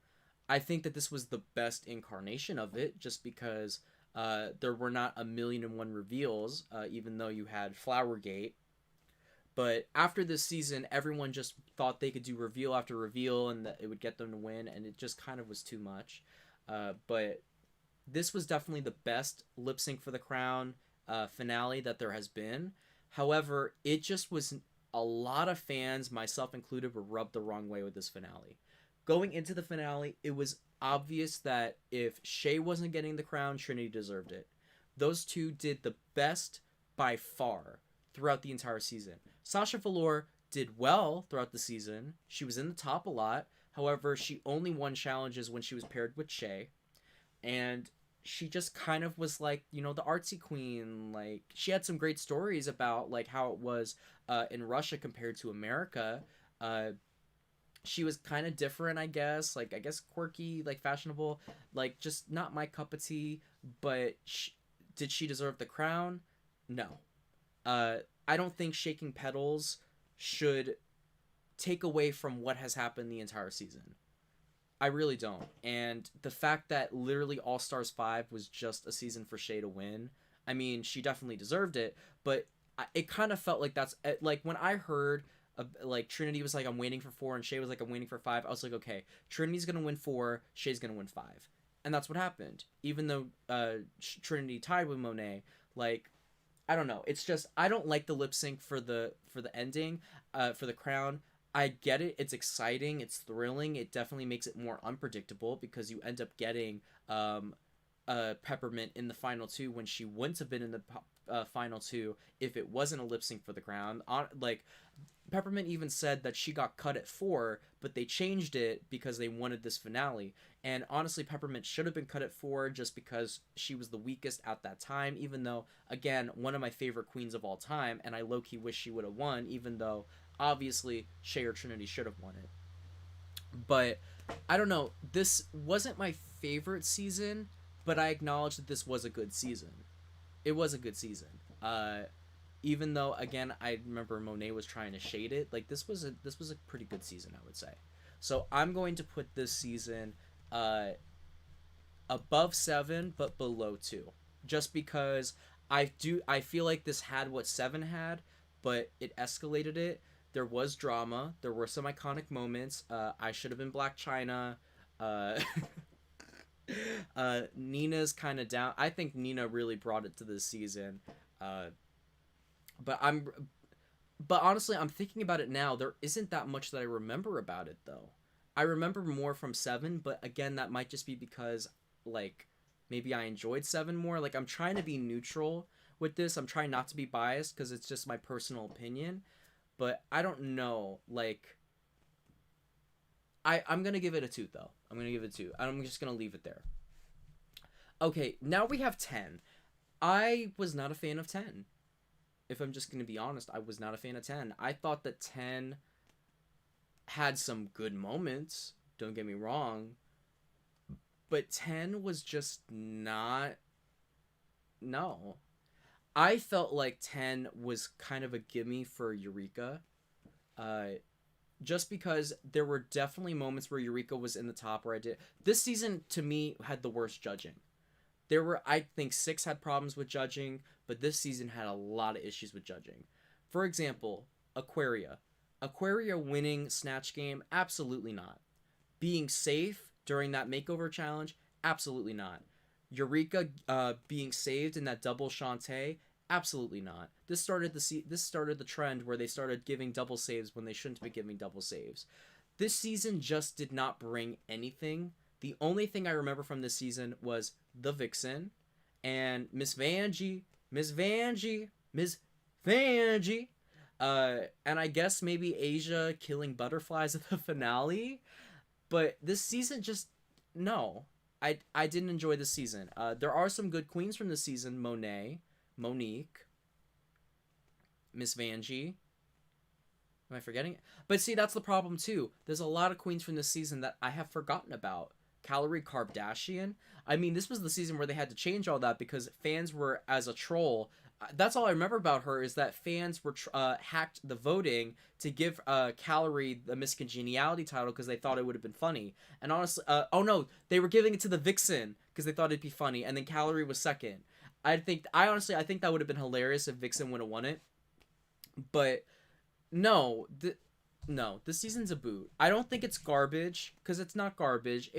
I think that this was the best incarnation of it, just because there were not 1,000,001 reveals, even though you had Flowergate. But after this season, everyone just thought they could do reveal after reveal and that it would get them to win, and it just kind of was too much. But this was definitely the best lip sync for the crown finale that there has been. However, it just was a lot of fans, myself included, were rubbed the wrong way with this finale. Going into the finale, it was obvious that if Shea wasn't getting the crown, Trinity deserved it. Those two did the best by far throughout the entire season. Sasha Velour did well throughout the season. She was in the top a lot. However, she only won challenges when she was paired with Shea. And she just kind of was like, you know, the artsy queen. Like, she had some great stories about, like, how it was in Russia compared to America. She was kind of different, I guess. Like, I guess quirky, like, fashionable. Like, just not my cup of tea. But did she deserve the crown? No. I don't think Shaking Petals should take away from what has happened the entire season. I really don't. And the fact that literally All Stars 5 was just a season for Shea to win, I mean, she definitely deserved it, but it kind of felt like that's, like, when I heard, like, Trinity was like, I'm waiting for 4, and Shea was like, I'm waiting for 5, I was like, okay, Trinity's gonna win 4, Shea's gonna win 5. and that's what happened. Even though Trinity tied with Monet, like I don't know. It's just I don't like the lip sync for the ending, for the crown. I get it. It's exciting. It's thrilling. It definitely makes it more unpredictable because you end up getting um, Peppermint in the final two when she wouldn't have been in the final two if it wasn't a lip sync for the crown. Like Peppermint even said that she got cut at 4, but they changed it because they wanted this finale. And honestly, Peppermint should have been cut at 4 just because she was the weakest at that time, even though, again, one of my favorite queens of all time, and I low key wish she would have won, even though obviously Shay or Trinity should have won it. But I don't know, this wasn't my favorite season, but I acknowledge that this was a good season. It was a good season. Even though again I remember Monet was trying to shade it, like this was a pretty good season, I would say. So I'm going to put this season uh above 7 but below 2, just because I feel like this had what 7 had, but it escalated it. There was drama, there were some iconic moments. I should have been Black China. uh Nina's kind of down. I think Nina really brought it to this season. uh but I'm but honestly, I'm thinking about it now. There isn't that much that I remember about it, though. I remember more from 7, but again, that might just be because, like, maybe I enjoyed 7 more. Like, I'm trying to be neutral with this. I'm trying not to be biased because it's just my personal opinion. But I don't know. Like, I'm going to give it a 2, though. I'm going to give it a 2. I'm just going to leave it there. Okay, now we have 10. I was not a fan of 10. If I'm just going to be honest, I was not a fan of 10. I thought that 10 had some good moments, don't get me wrong, but 10 was just not. No. I felt like 10 was kind of a gimme for Eureka. Uh, just because there were definitely moments where Eureka was in the top where I did. This season, to me, had the worst judging. There were, I think, 6 had problems with judging, but this season had a lot of issues with judging. For example, Aquaria. Aquaria winning Snatch Game? Absolutely not. Being safe during that makeover challenge? Absolutely not. Eureka being saved in that double Shantae? Absolutely not. This started the trend where they started giving double saves when they shouldn't be giving double saves. This season just did not bring anything. The only thing I remember from this season was the Vixen and Miss Vanjie, Miss Vanjie, Miss Vanjie. And I guess maybe Asia killing butterflies at the finale. But this season just no. I didn't enjoy this season. There are some good queens from this season: Monet, Monique, Miss Vanjie. Am I forgetting? But see, that's the problem too. There's a lot of queens from this season that I have forgotten about. Calorie Kardashian. I mean, this was the season where they had to change all that because fans were as a troll. That's all I remember about her is that fans were hacked the voting to give Calorie the Miss Congeniality title because they thought it would have been funny. And honestly, oh no, they were giving it to the Vixen because they thought it'd be funny, and then Calorie was second. I think that would have been hilarious if Vixen would have won it. But no, no, this season's a boot. I don't think it's garbage because it's not garbage.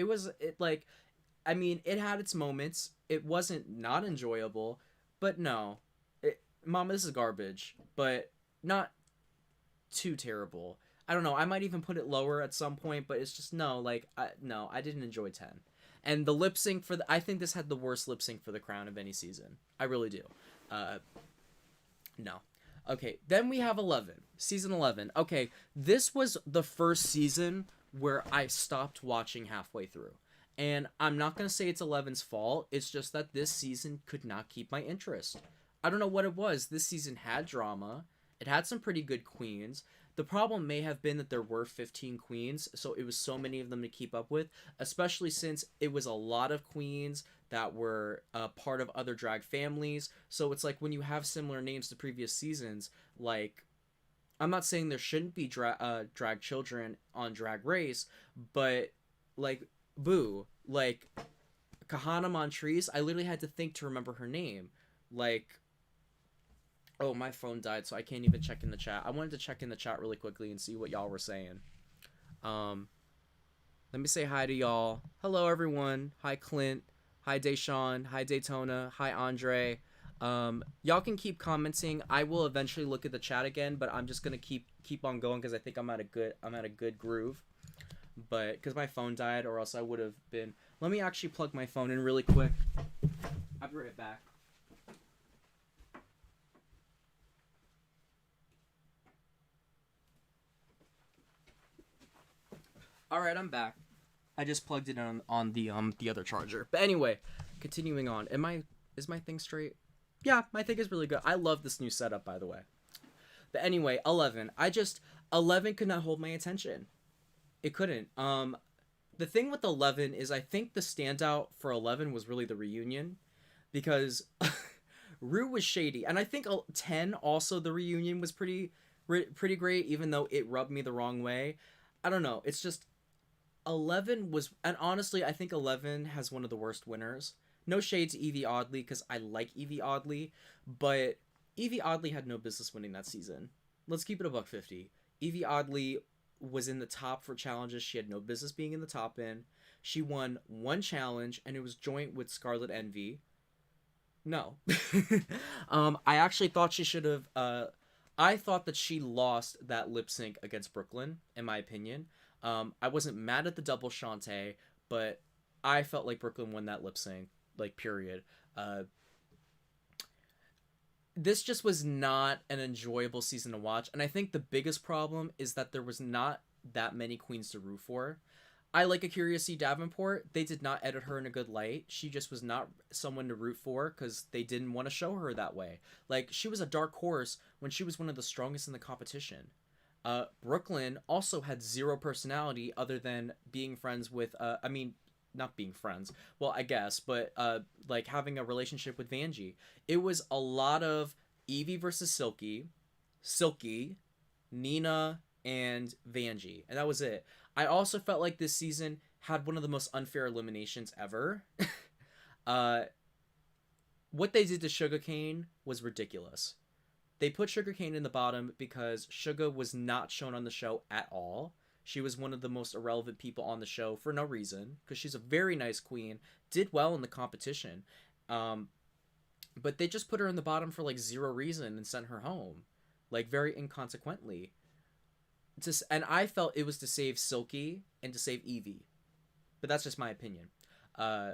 I mean, it had its moments. It wasn't not enjoyable, but no, Mama, this is garbage, but not too terrible. I don't know. I might even put it lower at some point, but it's just no. No, I didn't enjoy 10. And the lip sync I think this had the worst lip sync for the crown of any season. I really do. No. Okay, then we have 11. Season 11. Okay, this was the first season where I stopped watching halfway through. And I'm not going to say it's 11's fault. It's just that this season could not keep my interest. I don't know what it was. This season had drama. It had some pretty good queens. The problem may have been that there were 15 queens, so it was so many of them to keep up with, especially since it was a lot of queens that were part of other drag families. So it's like when you have similar names to previous seasons, like, I'm not saying there shouldn't be drag children on Drag Race, but, like, boo. Like, Kahana Montrese, I literally had to think to remember her name. Like, oh, my phone died, so I can't even check in the chat. I wanted to check in the chat really quickly and see what y'all were saying. Let me say hi to y'all. Hello, everyone. Hi, Clint. Hi, Deshawn. Hi, Daytona. Hi, Andre. Y'all can keep commenting. I will eventually look at the chat again, but I'm just gonna keep on going because I think I'm at a good groove. But because my phone died, or else I would have been. Let me actually plug my phone in really quick. I'll be right back. All right, I'm back. I just plugged it on the other charger. But anyway, continuing on. Is my thing straight? Yeah, my thing is really good. I love this new setup, by the way. But anyway, 11. 11 could not hold my attention. It couldn't. The thing with 11 is I think the standout for 11 was really the reunion because Rue was shady, and I think 10 also the reunion was pretty great, even though it rubbed me the wrong way. I don't know. It's just 11 was, and honestly, I think 11 has one of the worst winners. No shade to Evie Oddly because I like Evie Oddly, but Evie Oddly had no business winning that season. Let's keep it a buck 50. Evie Oddly was in the top for challenges she had no business being in the top in. She won one challenge and it was joint with Scarlet Envy. No. I actually thought she should have I thought that she lost that lip sync against Brooklyn, in my opinion. I wasn't mad at the double Shantae, but I felt like Brooklyn won that lip sync, like, period. Uh, this just was not an enjoyable season to watch, and I think the biggest problem is that there was not that many queens to root for. I like Akira C. Davenport. They did not edit her in a good light. She just was not someone to root for because they didn't want to show her that way. Like, she was a dark horse when she was one of the strongest in the competition. Brooklyn also had zero personality other than being friends with, I mean, not being friends, well, I guess, but like having a relationship with Vanjie. It was a lot of Evie versus Silky, Nina, and Vanjie, and that was it. I also felt like this season had one of the most unfair eliminations ever. uh, what they did to Sugarcane was ridiculous. They put Sugarcane in the bottom because Sugar was not shown on the show at all. She was one of the most irrelevant people on the show for no reason because she's a very nice queen, did well in the competition. Um, but they just put her in the bottom for like zero reason and sent her home, like very inconsequently. And I felt it was to save Silky and to save Evie, but that's just my opinion. Uh,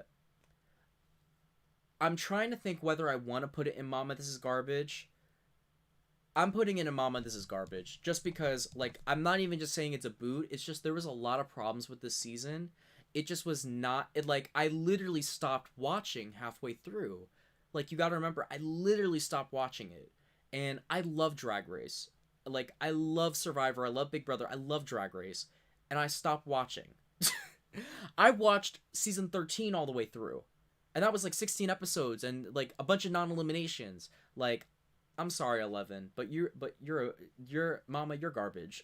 I'm trying to think whether I want to put it in Mama This Is Garbage. I'm putting in a Mama This Is Garbage just because, like, I'm not even just saying it's a boot. It's just there was a lot of problems with this season. It just was not it. Like, I literally stopped watching halfway through. Like, you got to remember, I literally stopped watching it, and I love Drag Race. Like, I love Survivor. I love Big Brother. I love Drag Race, and I stopped watching. I watched season 13 all the way through, and that was like 16 episodes and like a bunch of non-eliminations. Like, I'm sorry, 11, but you're Mama, you're garbage.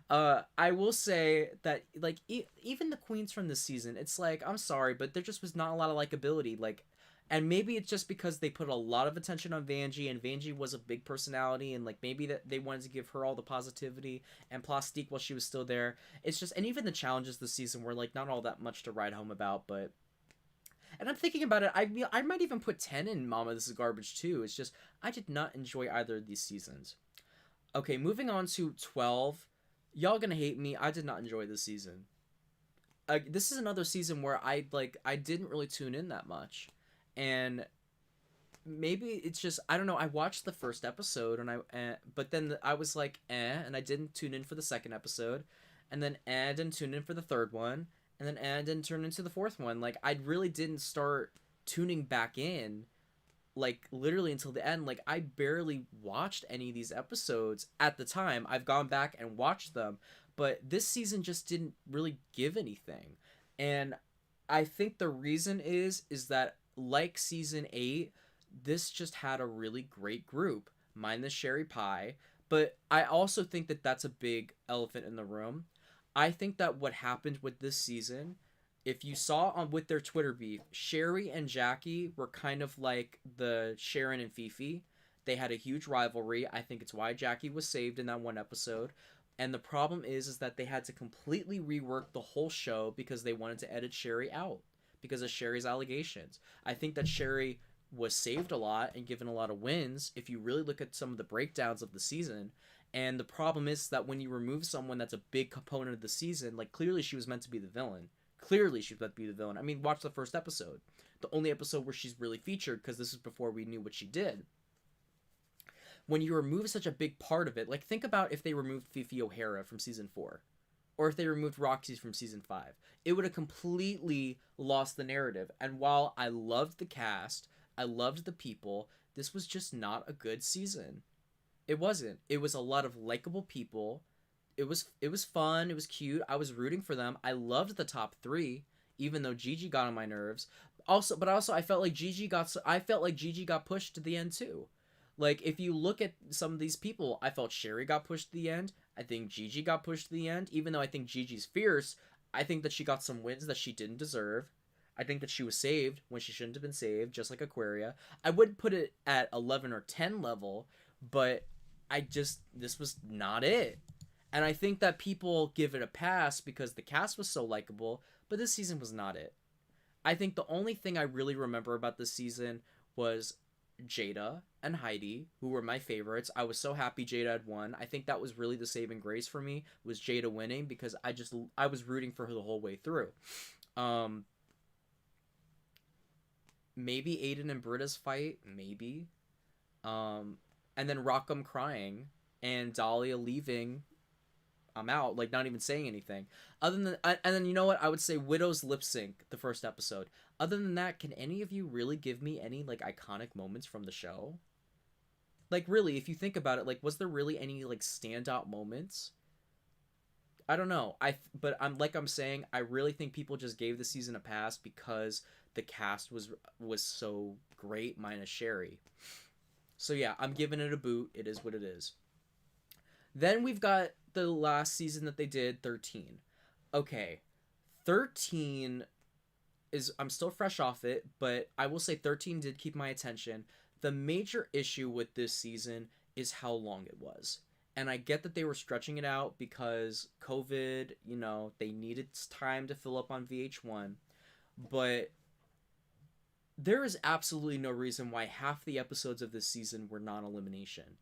I will say that, like, even the queens from this season, it's like, I'm sorry, but there just was not a lot of likability. Like, and maybe it's just because they put a lot of attention on Vanjie, and Vanjie was a big personality, and like maybe that they wanted to give her all the positivity and plastique while she was still there. It's just, and even the challenges this season were like not all that much to write home about, but. And I'm thinking about it. I might even put 10 in Mama This Is Garbage too. It's just I did not enjoy either of these seasons. Okay, moving on to 12. Y'all gonna hate me. I did not enjoy this season. This is another season where I didn't really tune in that much, and maybe it's just I don't know. I watched the first episode and but then I was like and I didn't tune in for the second episode, and then I didn't tune in for the third one, and then I didn't turn into the fourth one. Like, I really didn't start tuning back in, like, literally until the end. Like, I barely watched any of these episodes at the time. I've gone back and watched them, but this season just didn't really give anything. And I think the reason is that, like season 8, this just had a really great group, minus Sherry Pie. But I also think that that's a big elephant in the room. I think that what happened with this season, if you saw on with their Twitter beef, Sherry and Jackie were kind of like the Sharon and Fifi. They had a huge rivalry. I think it's why Jackie was saved in that one episode. And the problem is that they had to completely rework the whole show because they wanted to edit Sherry out because of Sherry's allegations. I think that Sherry was saved a lot and given a lot of wins if you really look at some of the breakdowns of the season. And the problem is that when you remove someone that's a big component of the season, like clearly she was meant to be the villain. Clearly she was meant to be the villain. I mean, watch the first episode. The only episode where she's really featured, because this is before we knew what she did. When you remove such a big part of it, like think about if they removed Fifi O'Hara from season 4, or if they removed Roxy from season 5. It would have completely lost the narrative. And while I loved the cast, I loved the people, this was just not a good season. It wasn't. It was a lot of likable people. It was fun, it was cute. I was rooting for them. I loved the top 3, even though Gigi got on my nerves. But also I felt like Gigi got pushed to the end too. Like, if you look at some of these people, I felt Sherry got pushed to the end. I think Gigi got pushed to the end. Even though I think Gigi's fierce, I think that she got some wins that she didn't deserve. I think that she was saved when she shouldn't have been saved, just like Aquaria. I would put it at 11 or 10 level, but this was not it. And I think that people give it a pass because the cast was so likable, but this season was not it. I think the only thing I really remember about this season was Jada and Heidi, who were my favorites. I was so happy Jada had won. I think that was really the saving grace for me, was Jada winning, because I was rooting for her the whole way through. Maybe Aiden and Britta's fight, maybe. And then Rockham crying and Dahlia leaving. I'm out, like not even saying anything. Other than and then you know what? I would say Widow's lip sync, the first episode. Other than that, can any of you really give me any like iconic moments from the show? Like really, if you think about it, like was there really any like standout moments? I don't know. But I'm saying, I really think people just gave the season a pass because the cast was so great, minus Sherry. So yeah, I'm giving it a boot. It is what it is. Then we've got the last season that they did, 13. Okay, 13 is, I'm still fresh off it, but I will say 13 did keep my attention. The major issue with this season is how long it was. And I get that they were stretching it out because COVID, they needed time to fill up on VH1. But there is absolutely no reason why half the episodes of this season were non-elimination.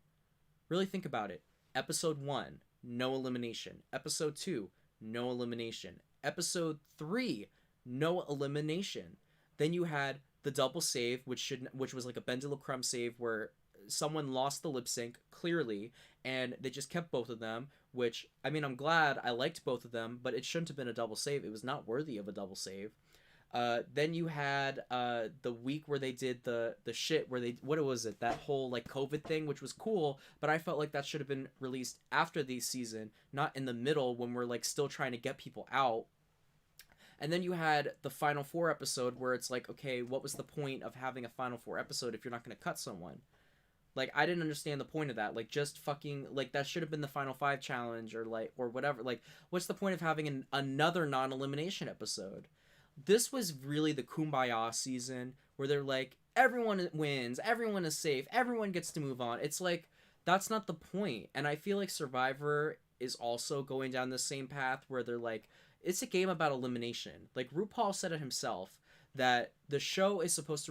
Really think about it. Episode 1, no elimination. Episode 2, no elimination. Episode 3, no elimination. Then you had the double save, which was like a Ben de la Creme save where someone lost the lip sync clearly, and they just kept both of them. Which, I mean, I'm glad. I liked both of them, but it shouldn't have been a double save. It was not worthy of a double save. Then you had the week where they did the shit where they, what was it, that whole like COVID thing, which was cool, but I felt like that should have been released after the season, not in the middle when we're like still trying to get people out. And then you had the Final Four episode where it's like, okay, what was the point of having a Final Four episode if you're not going to cut someone? Like, I didn't understand the point of that. Like, just fucking, like, that should have been the Final Five challenge or whatever. Like, what's the point of having another non-elimination episode? This was really the Kumbaya season where they're like, everyone wins, everyone is safe, everyone gets to move on. It's like, that's not the point. And I feel like Survivor is also going down the same path where they're like, it's a game about elimination. Like RuPaul said it himself, that the show is supposed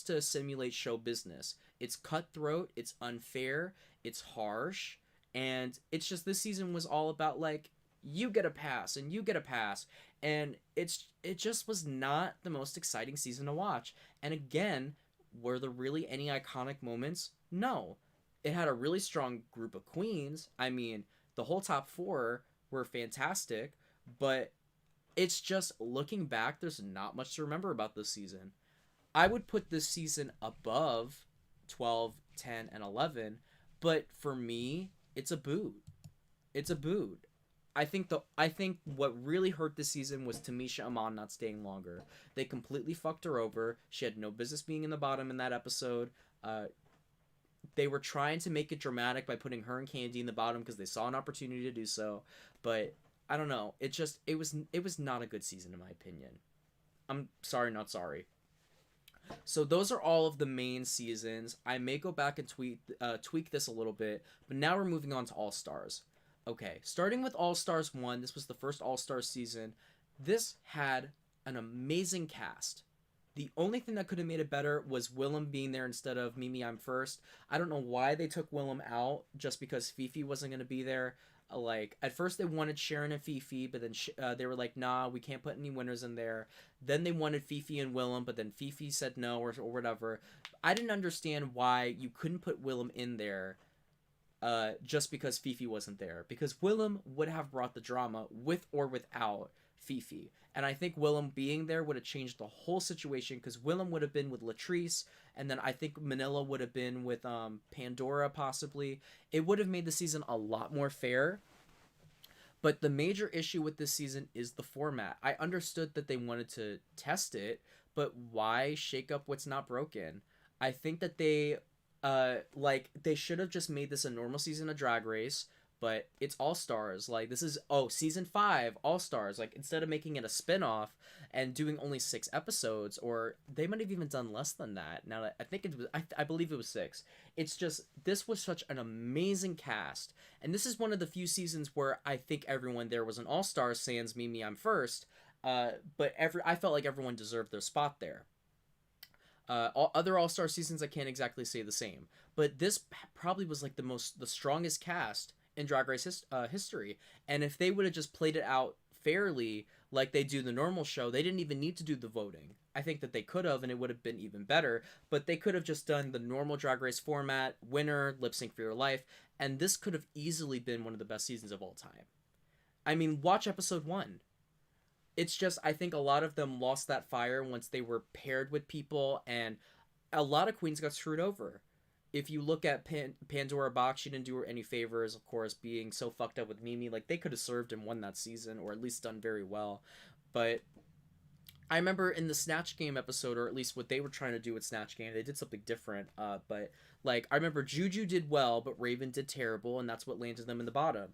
to simulate show business. It's cutthroat, it's unfair, it's harsh, and it's just, this season was all about like, you get a pass and you get a pass, and it just was not the most exciting season to watch. And again, were there really any iconic moments? No. It had a really strong group of queens. I mean, the whole top 4 were fantastic, but it's just, looking back, there's not much to remember about this season. I would put this season above 12, 10, and 11, but for me, it's a boot. It's a boot. I think what really hurt this season was Tamisha Iman not staying longer. They completely fucked her over. She had no business being in the bottom in that episode. They were trying to make it dramatic by putting her and Candy in the bottom because they saw an opportunity to do so, but I don't know. It was not a good season in my opinion. I'm sorry, not sorry. So those are all of the main seasons. I may go back and tweak this a little bit, but now we're moving on to All Stars. Okay, starting with All Stars 1, this was the first All Stars season. This had an amazing cast. The only thing that could have made it better was Willem being there instead of Mimi I'm First. I don't know why they took Willem out just because Fifi wasn't going to be there. Like, at first they wanted Sharon and Fifi, but then they were like, nah, we can't put any winners in there. Then they wanted Fifi and Willem, but then Fifi said no or whatever. I didn't understand why you couldn't put Willem in there just because Fifi wasn't there. Because Willem would have brought the drama with or without Fifi. And I think Willem being there would have changed the whole situation because Willem would have been with Latrice, and then I think Manila would have been with Pandora possibly. It would have made the season a lot more fair. But the major issue with this season is the format. I understood that they wanted to test it, but why shake up what's not broken? I think that they should have just made this a normal season of Drag Race, but it's All Stars. Like, this is season 5 All Stars. Like, instead of making it a spin-off and doing only 6 episodes, or they might have even done less than that. Now that I think it was, I believe it was 6. It's just, this was such an amazing cast, and this is one of the few seasons where I think everyone there was an All Stars, sans Mimi I'm First. But I felt like everyone deserved their spot there. Other All-Star seasons, I can't exactly say the same, but this probably was like the strongest cast in Drag Race history. And if they would have just played it out fairly, like they do the normal show, they didn't even need to do the voting. I think that they could have, and it would have been even better. But they could have just done the normal Drag Race format, winner, lip sync for your life, and this could have easily been one of the best seasons of all time. I mean, watch episode 1. It's just, I think a lot of them lost that fire once they were paired with people, and a lot of queens got screwed over. If you look at Pandora Box, she didn't do her any favors, of course, being so fucked up with Mimi. Like, they could have served and won that season, or at least done very well. But I remember in the Snatch Game episode, or at least what they were trying to do with Snatch Game, they did something different. But, like, I remember Juju did well, but Raven did terrible, and that's what landed them in the bottom.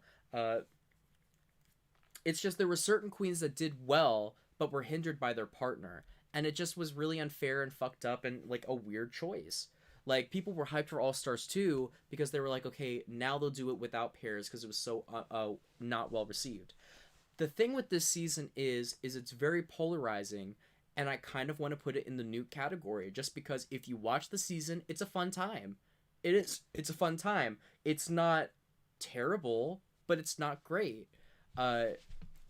It's just there were certain queens that did well, but were hindered by their partner. And it just was really unfair and fucked up and, like, a weird choice. Like, people were hyped for All Stars 2 because they were like, okay, now they'll do it without pairs because it was so not well received. The thing with this season is it's very polarizing, and I kind of want to put it in the new category just because if you watch the season, it's a fun time. It is. It's a fun time. It's not terrible, but it's not great.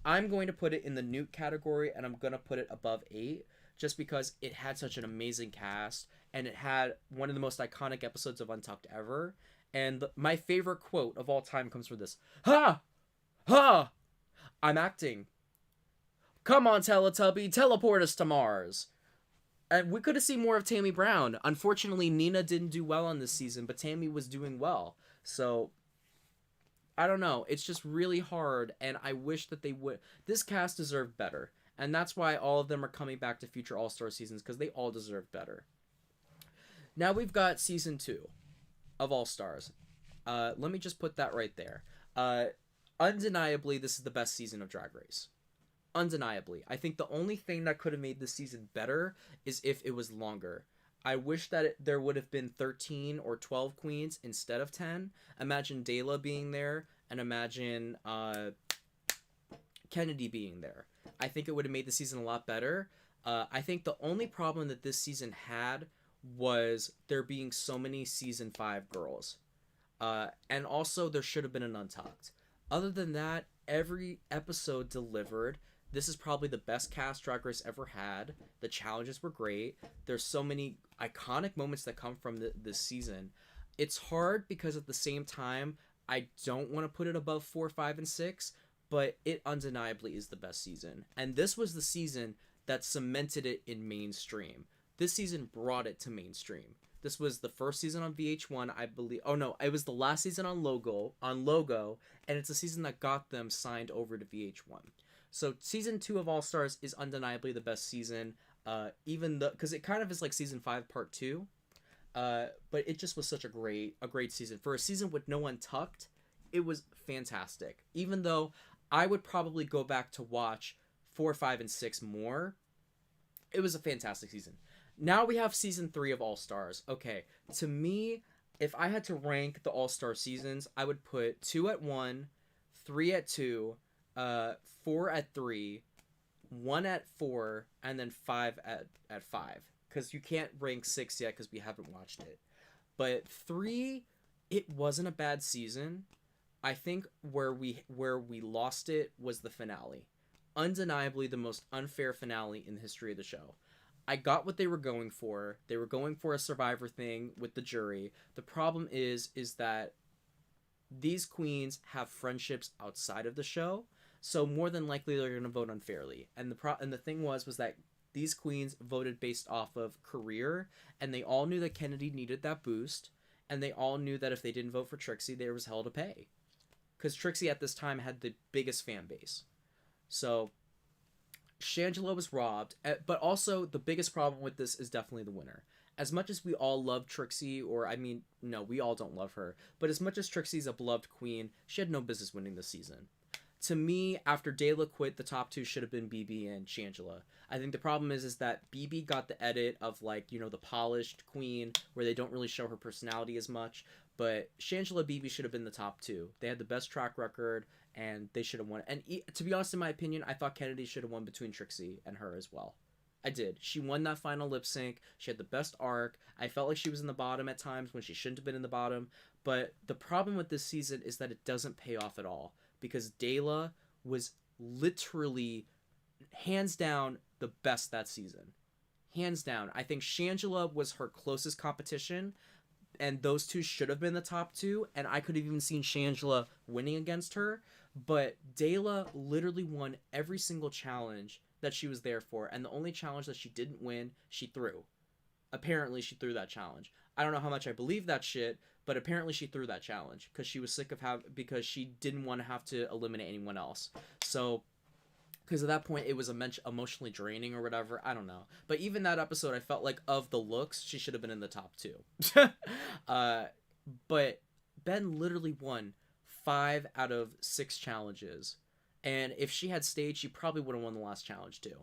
I'm going to put it in the Newt category, and I'm going to put it above 8 just because it had such an amazing cast, and it had one of the most iconic episodes of Untucked ever. And my favorite quote of all time comes from this. Ha! Ha! I'm acting. Come on, Teletubby, teleport us to Mars. And we could have seen more of Tammy Brown. Unfortunately, Nina didn't do well on this season, but Tammy was doing well. So I don't know. It's just really hard, and I wish that they would. This cast deserved better, and that's why all of them are coming back to future All-Star seasons, because they all deserve better. Now we've got Season 2 of All-Stars. Let me just put that right there. Undeniably, this is the best season of Drag Race. Undeniably. I think the only thing that could have made this season better is if it was longer. I wish that there would have been 13 or 12 queens instead of 10. Imagine Dayla being there, and imagine Kennedy being there. I think it would have made the season a lot better. I think the only problem that this season had was there being so many Season 5 girls. And also, there should have been an Untucked. Other than that, every episode delivered. This is probably the best cast Drag Race ever had. The challenges were great. There's so many iconic moments that come from this season. It's hard because at the same time, I don't want to put it above 4, 5, and 6, but it undeniably is the best season. And this was the season that cemented it in mainstream. This season brought it to mainstream. This was the first season on VH1, I believe. Oh no, it was the last season on Logo, and it's a season that got them signed over to VH1. So Season 2 of All Stars is undeniably the best season, even though, because it kind of is like Season 5 Part 2, but it just was such a great season. For a season with no Untucked, it was fantastic. Even though I would probably go back to watch 4, 5, and 6 more, it was a fantastic season. Now we have Season 3 of All Stars. Okay, to me, if I had to rank the All Star seasons, I would put 2 at 1, 3 at 2, 4 at 3, 1 at 4, and then 5 at 5. Because you can't rank 6 yet because we haven't watched it. But 3, it wasn't a bad season. I think where we lost it was the finale. Undeniably the most unfair finale in the history of the show. I got what they were going for. They were going for a survivor thing with the jury. The problem is that these queens have friendships outside of the show, so more than likely they're going to vote unfairly. And the thing was that these queens voted based off of career, and they all knew that Kennedy needed that boost, and they all knew that if they didn't vote for Trixie, there was hell to pay. Because Trixie at this time had the biggest fan base. So Shangela was robbed, but also the biggest problem with this is definitely the winner. As much as we all love Trixie, or I mean, no, we all don't love her, but as much as Trixie's a beloved queen, she had no business winning this season. To me, after Dayla quit, the top two should have been BB and Shangela. I think the problem is that BB got the edit of, like, you know, the polished queen where they don't really show her personality as much, but Shangela BB should have been the top two. They had the best track record, and they should have won. And to be honest, in my opinion, I thought Kennedy should have won between Trixie and her as well. I did. She won that final lip sync. She had the best arc. I felt like she was in the bottom at times when she shouldn't have been in the bottom. But the problem with this season is that it doesn't pay off at all. Because Dayla was literally, hands down, the best that season. Hands down. I think Shangela was her closest competition. And those two should have been the top two. And I could have even seen Shangela winning against her. But Dayla literally won every single challenge that she was there for, and the only challenge that she didn't win, she threw. Apparently, she threw that challenge. I don't know how much I believe that shit, but apparently she threw that challenge because she was sick of because she didn't want to have to eliminate anyone else. So, because at that point it was emotionally draining or whatever. I don't know. But even that episode, I felt like of the looks, she should have been in the top two. But Ben literally won 5 out of 6 challenges. And if she had stayed, she probably would have won the last challenge too.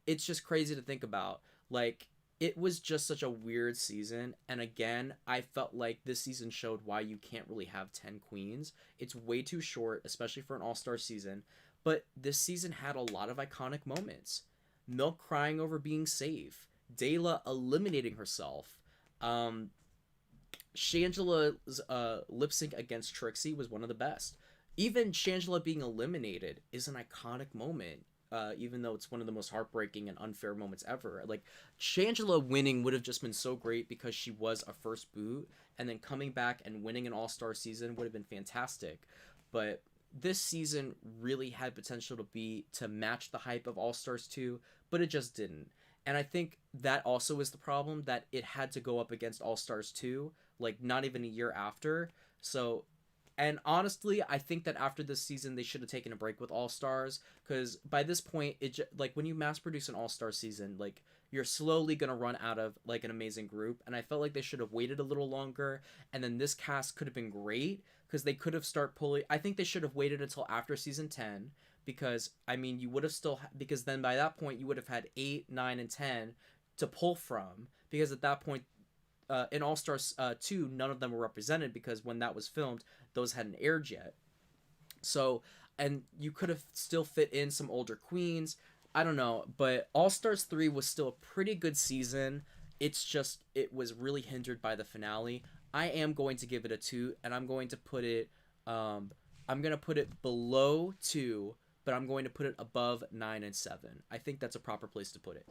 It's just crazy to think about. Like, it was just such a weird season. And again, I felt like this season showed why you can't really have 10 queens. It's way too short, especially for an all-star season. But this season had a lot of iconic moments. Milk crying over being safe. Dayla eliminating herself. Shangela's lip sync against Trixie was one of the best. Even Shangela being eliminated is an iconic moment, even though it's one of the most heartbreaking and unfair moments ever. Like, Shangela winning would have just been so great because she was a first boot, and then coming back and winning an all-star season would have been fantastic. But this season really had potential to match the hype of All-Stars 2, but it just didn't. And I think that also is the problem, that it had to go up against All-Stars 2, like, not even a year after. So... And honestly, I think that after this season, they should have taken a break with All-Stars, because by this point, like, when you mass produce an All-Star season, like, you're slowly gonna run out of, like, an amazing group. And I felt like they should have waited a little longer, and then this cast could have been great, because they could have I think they should have waited until after season 10, because I mean, you would have because then by that point you would have had 8, 9, and 10 to pull from, because at that point, in All Stars 2, none of them were represented because when that was filmed, those hadn't aired yet. So, and you could have still fit in some older queens. I don't know, but All Stars 3 was still a pretty good season. It's just, it was really hindered by the finale. I am going to give it a 2, and I'm going to put it, below 2, but I'm going to put it above 9 and 7. I think that's a proper place to put it.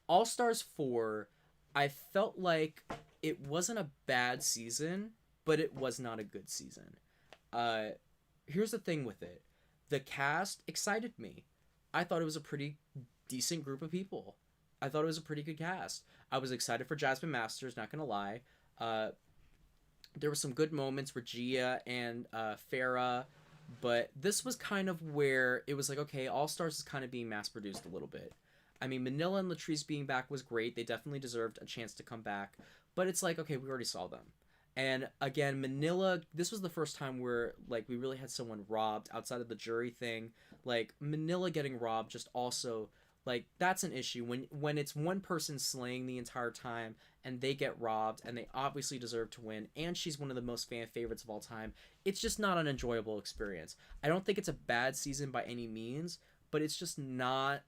All Stars 4, I felt like it wasn't a bad season, but it was not a good season. Here's the thing with it. The cast excited me. I thought it was a pretty decent group of people. I thought it was a pretty good cast. I was excited for Jasmine Masters, not gonna lie. There were some good moments for Gia and Farrah, but this was kind of where it was like, okay, All Stars is kind of being mass-produced a little bit. I mean, Manila and Latrice being back was great. They definitely deserved a chance to come back. But it's like, okay, we already saw them. And again, Manila, this was the first time where, like, we really had someone robbed outside of the jury thing. Like, Manila getting robbed just also, Like, that's an issue when it's one person slaying the entire time and they get robbed and they obviously deserve to win, and she's one of the most fan favorites of all time. It's just not an enjoyable experience. I don't think it's a bad season by any means, but it's just not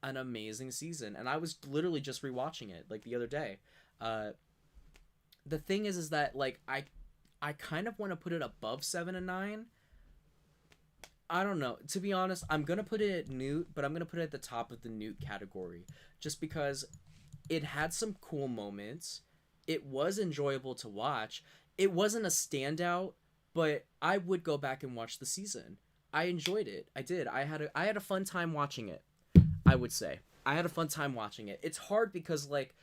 an amazing season. And I was literally just rewatching it like the other day. The thing is that like I kind of want to put it above 7 and 9. I don't know. To be honest, I'm going to put it at Newt, but I'm going to put it at the top of the Newt category. Just because it had some cool moments. It was enjoyable to watch. It wasn't a standout, but I would go back and watch the season. I enjoyed it. I did. I had a fun time watching it, I would say. I had a fun time watching it. It's hard because, like,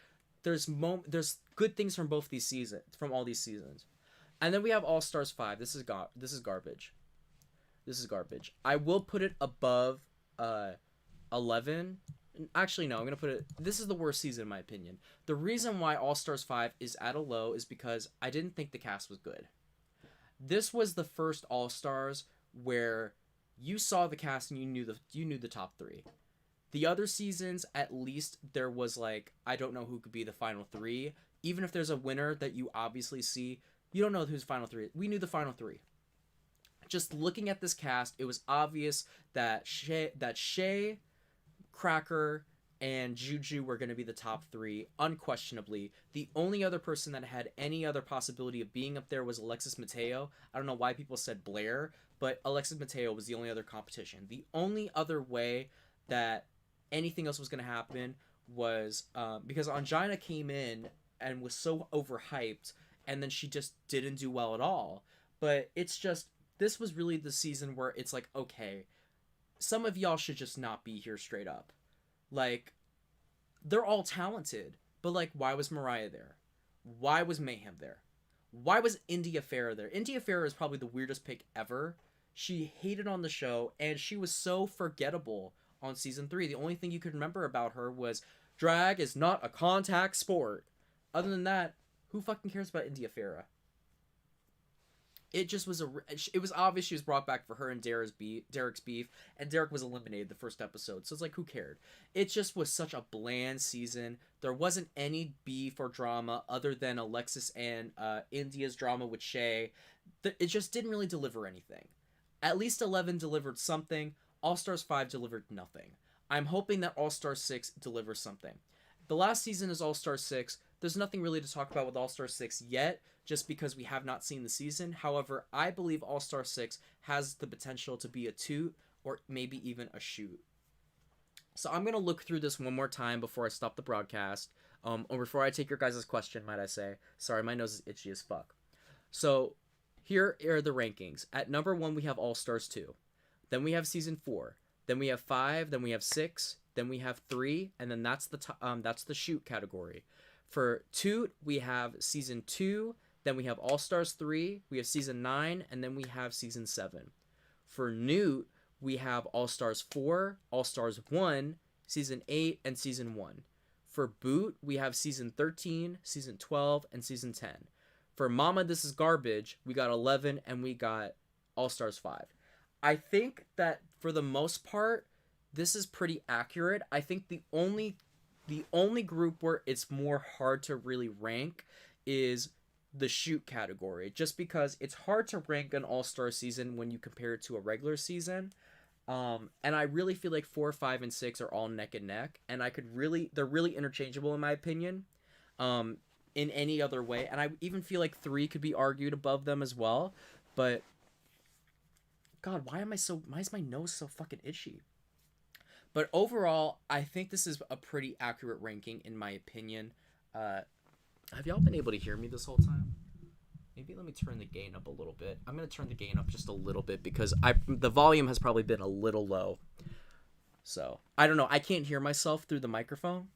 there's good things from both these seasons, from all these seasons. And then we have All Stars 5. This is garbage. This is garbage. I will put it above 11. Actually, no, I'm going to put it... This is the worst season, in my opinion. The reason why All Stars 5 is at a low is because I didn't think the cast was good. This was the first All Stars where you saw the cast and you knew the top 3. The other seasons, at least, there was, like, I don't know who could be the final 3. Even if there's a winner that you obviously see, you don't know who's final 3. We knew the final 3. Just looking at this cast, it was obvious that Shay, Cracker, and Juju were going to be the top 3, unquestionably. The only other person that had any other possibility of being up there was Alexis Mateo. I don't know why people said Blair, but Alexis Mateo was the only other competition. The only other way that anything else was going to happen was because Angina came in and was so overhyped, and then she just didn't do well at all. But it's just... This was really the season where it's like, okay, some of y'all should just not be here straight up. Like, they're all talented, but, like, why was Mariah there? Why was Mayhem there? Why was India Farah there? India Farah is probably the weirdest pick ever. She hated on the show, and she was so forgettable on season 3. The only thing you could remember about her was, drag is not a contact sport. Other than that, who fucking cares about India Farah? It just was it was obvious she was brought back for her and Derek's beef, and Derek was eliminated the first episode, so it's like, who cared? It just was such a bland season. There wasn't any beef or drama other than Alexis and India's drama with Shay. It just didn't really deliver anything. At least 11 delivered something. All Stars 5 delivered nothing. I'm hoping that All Stars 6 delivers something. The last season is All Stars 6. There's nothing really to talk about with All Stars 6 yet, just because we have not seen the season. However, I believe All Star 6 has the potential to be a toot or maybe even a shoot. So I'm going to look through this one more time before I stop the broadcast, or before I take your guys' question, might I say. Sorry, my nose is itchy as fuck. So here are the rankings. At number 1, we have All Stars 2. Then we have Season 4. Then we have 5. Then we have 6. Then we have 3. And then that's the shoot category. For Toot, we have Season 2. Then we have All Stars 3, we have Season 9, and then we have Season 7. For Newt, we have All Stars 4, All Stars 1, Season 8, and Season 1. For Boot, we have Season 13, Season 12, and Season 10. For Mama, This Is Garbage, we got 11, and we got All Stars 5. I think that, for the most part, this is pretty accurate. I think the only group where it's more hard to really rank is the shoot category, just because it's hard to rank an all-star season when you compare it to a regular season. And I really feel like 4, 5, and 6 are all neck and neck, and they're really interchangeable in my opinion, in any other way. And I even feel like 3 could be argued above them as well. But God, why is my nose so fucking itchy? But overall, I think this is a pretty accurate ranking in my opinion. Have y'all been able to hear me this whole time? Maybe let me turn the gain up a little bit. I'm going to turn the gain up just a little bit because the volume has probably been a little low. So, I don't know. I can't hear myself through the microphone.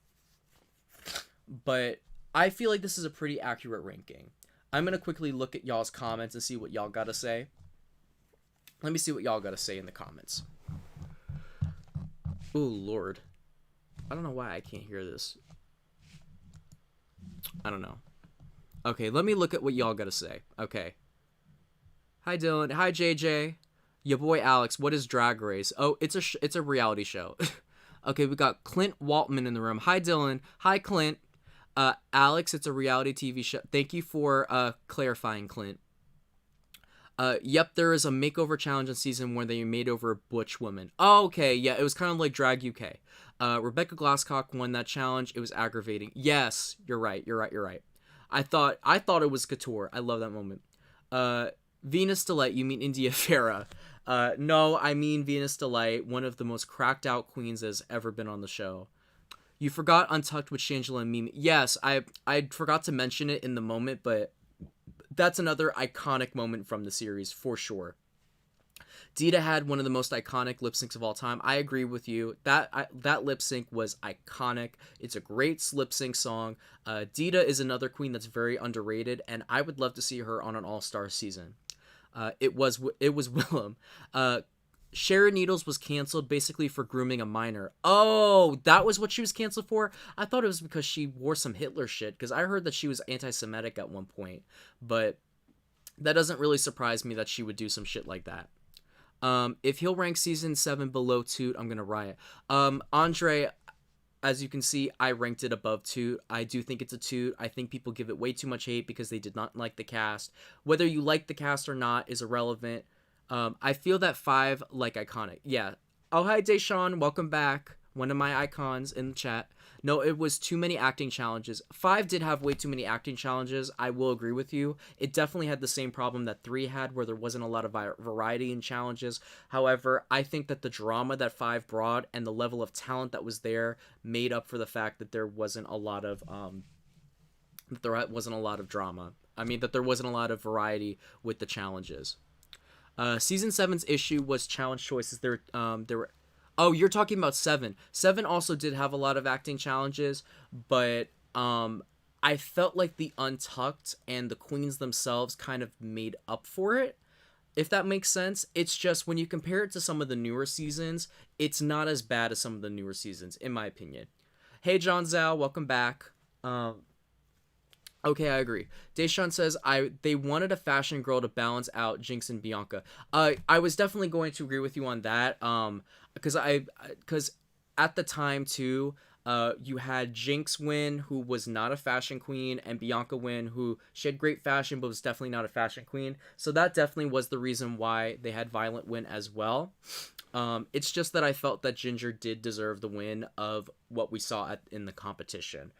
But I feel like this is a pretty accurate ranking. I'm going to quickly look at y'all's comments and see what y'all got to say. Let me see what y'all got to say in the comments. Ooh, Lord. I don't know why I can't hear this. I don't know. Okay, let me look at what y'all gotta say. Okay. Hi, Dylan. Hi, JJ. Your boy Alex. What is Drag Race? Oh, it's a reality show. Okay, we got Clint Waltman in the room. Hi, Dylan. Hi, Clint. Alex, it's a reality TV show. Thank you for clarifying, Clint. Yep, there is a makeover challenge in season where they made over a butch woman. Oh, okay, yeah, it was kind of like Drag UK. Rebecca Glasscock won that challenge. It was aggravating. Yes, you're right. You're right. You're right. I thought it was Couture. I love that moment. Uh, Venus Delight. You mean India Farah? No, I mean Venus Delight, one of the most cracked out queens that's ever been on the show. You forgot Untucked with Shangela and Mimi. Yes, I forgot to mention it in the moment, but that's another iconic moment from the series for sure. Dita had one of the most iconic lip syncs of all time. I agree with you. That lip sync was iconic. It's a great lip sync song. Dita is another queen that's very underrated, and I would love to see her on an All Star season. It was Willem. Sharon Needles was canceled basically for grooming a minor. Oh, that was what she was canceled for? I thought it was because she wore some Hitler shit, because I heard that she was anti-Semitic at one point. But that doesn't really surprise me that she would do some shit like that. If he'll rank season 7 below Toot, I'm gonna riot. Andre, as you can see, I ranked it above Toot. I do think it's a Toot. I think people give it way too much hate because they did not like the cast. Whether you like the cast or not is irrelevant. I feel that 5 like iconic. Yeah. Oh, hi, Deshaun. Welcome back. One of my icons in the chat. No, it was too many acting challenges. 5 did have way too many acting challenges. I will agree with you. It definitely had the same problem that 3 had, where there wasn't a lot of variety in challenges. However, I think that the drama that 5 brought and the level of talent that was there made up for the fact that there wasn't a lot of drama. I mean, that there wasn't a lot of variety with the challenges. Season 7's issue was challenge choices. There were. Oh, you're talking about 7. 7 also did have a lot of acting challenges, but I felt like the Untucked and the queens themselves kind of made up for it, if that makes sense. It's just when you compare it to some of the newer seasons, it's not as bad as some of the newer seasons, in my opinion. Hey, John Zhao, welcome back. Okay, I agree. Deshaun says they wanted a fashion girl to balance out Jinx and Bianca. I was definitely going to agree with you on that. Because at the time too, you had Jinx win, who was not a fashion queen, and Bianca win, who she had great fashion but was definitely not a fashion queen. So that definitely was the reason why they had Violet win as well. It's just that I felt that Ginger did deserve the win of what we saw in the competition.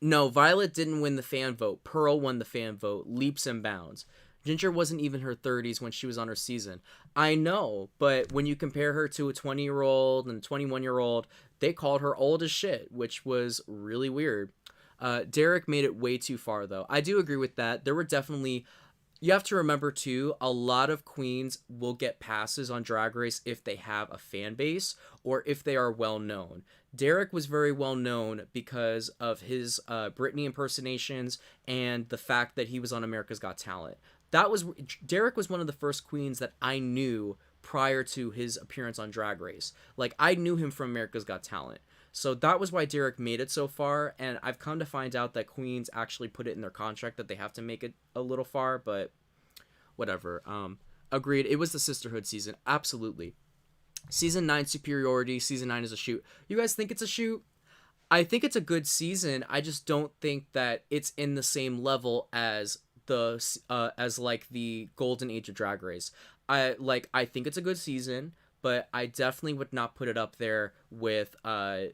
No, Violet didn't win the fan vote. Pearl won the fan vote, leaps and bounds. Ginger wasn't even her 30s when she was on her season. I know, but when you compare her to a 20-year-old and a 21-year-old, they called her old as shit, which was really weird. Derek made it way too far, though. I do agree with that. There were definitely... You have to remember, too, a lot of queens will get passes on Drag Race if they have a fan base or if they are well-known. Derek was very well-known because of his Britney impersonations and the fact that he was on America's Got Talent. Derek was one of the first queens that I knew prior to his appearance on Drag Race. Like, I knew him from America's Got Talent. So that was why Derek made it so far, and I've come to find out that queens actually put it in their contract that they have to make it a little far, but whatever. Agreed. It was the sisterhood season. Absolutely. Season 9 superiority. Season 9 is a shoot. You guys think it's a shoot? I think it's a good season. I just don't think that it's in the same level as the golden age of Drag Race. I think it's a good season, but I definitely would not put it up there with 4,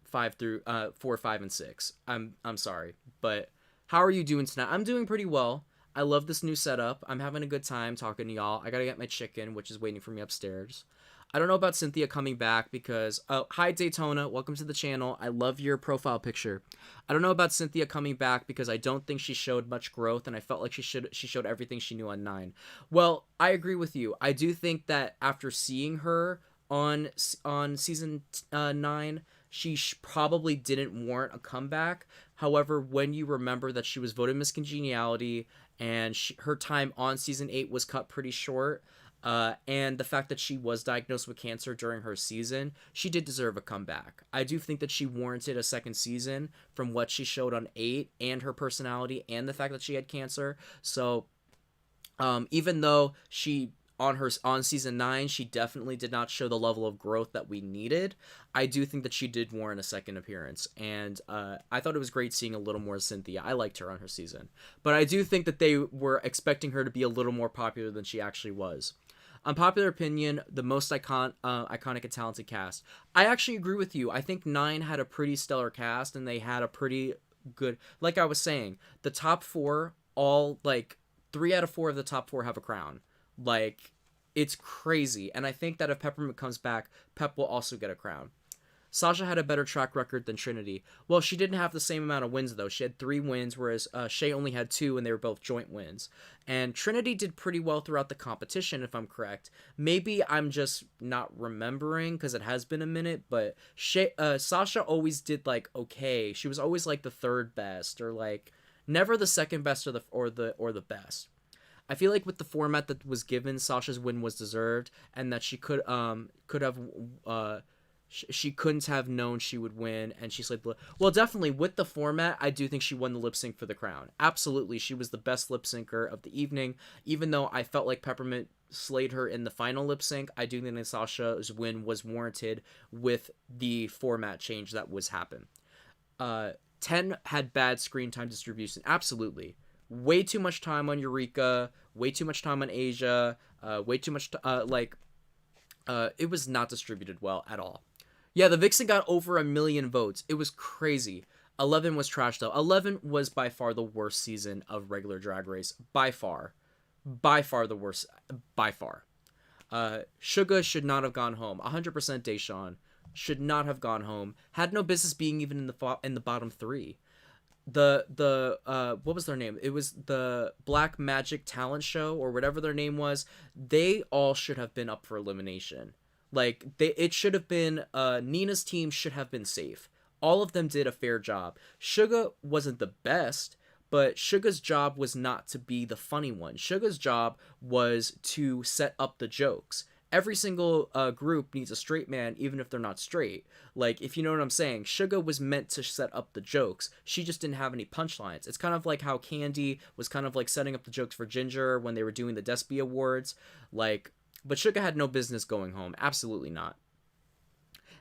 5, and 6. I'm sorry, but how are you doing tonight? I'm doing pretty well. I love this new setup. I'm having a good time talking to y'all. I gotta get my chicken, which is waiting for me upstairs. I don't know about Cynthia coming back because... Oh, hi, Daytona. Welcome to the channel. I love your profile picture. I don't know about Cynthia coming back because I don't think she showed much growth, and I felt like she showed everything she knew on 9. Well, I agree with you. I do think that after seeing her on season 9, she probably didn't warrant a comeback. However, when you remember that she was voted Miss Congeniality and her time on season 8 was cut pretty short... and the fact that she was diagnosed with cancer during her season, she did deserve a comeback. I do think that she warranted a second season from what she showed on 8 and her personality and the fact that she had cancer. So, even though she on season 9, she definitely did not show the level of growth that we needed. I do think that she did warrant a second appearance, and I thought it was great seeing a little more Cynthia. I liked her on her season, but I do think that they were expecting her to be a little more popular than she actually was. Unpopular opinion, the most iconic and talented cast. I actually agree with you. I think 9 had a pretty stellar cast, and they had a pretty good, like I was saying, the top 4, all, like, 3 out of 4 of the top 4 have a crown. Like, it's crazy. And I think that if Peppermint comes back, Pep will also get a crown. Sasha had a better track record than Trinity. Well, she didn't have the same amount of wins, though. She had 3 wins, whereas Shay only had 2, and they were both joint wins. And Trinity did pretty well throughout the competition, if I'm correct. Maybe I'm just not remembering, because it has been a minute, but Sasha always did, like, okay. She was always, like, the 3rd best, or, like, never the 2nd best or the best. I feel like with the format that was given, Sasha's win was deserved, and that she could have she couldn't have known she would win, and she slayed. Well, definitely with the format, I do think she won the lip sync for the crown. Absolutely, she was the best lip syncer of the evening. Even though I felt like Peppermint slayed her in the final lip sync, I do think that Sasha's win was warranted with the format change that was happened. 10 had bad screen time distribution. Absolutely. Way too much time on Eureka, way too much time on Asia, way too much, it was not distributed well at all. Yeah, the Vixen got over 1 million votes. It was crazy. 11 was trash, though. 11 was by far the worst season of regular Drag Race. By far. By far the worst. By far. Suga should not have gone home. 100% Deshawn. Should not have gone home. Had no business being even in the bottom 3. What was their name? It was the Black Magic Talent Show, or whatever their name was. They all should have been up for elimination. Like, it should have been, Nina's team should have been safe. All of them did a fair job. Suga wasn't the best, but Suga's job was not to be the funny one. Suga's job was to set up the jokes. Every single group needs a straight man, even if they're not straight. Like, if you know what I'm saying, Suga was meant to set up the jokes. She just didn't have any punchlines. It's kind of like how Candy was kind of like setting up the jokes for Ginger when they were doing the Despy Awards. Like, but Suga had no business going home. Absolutely not.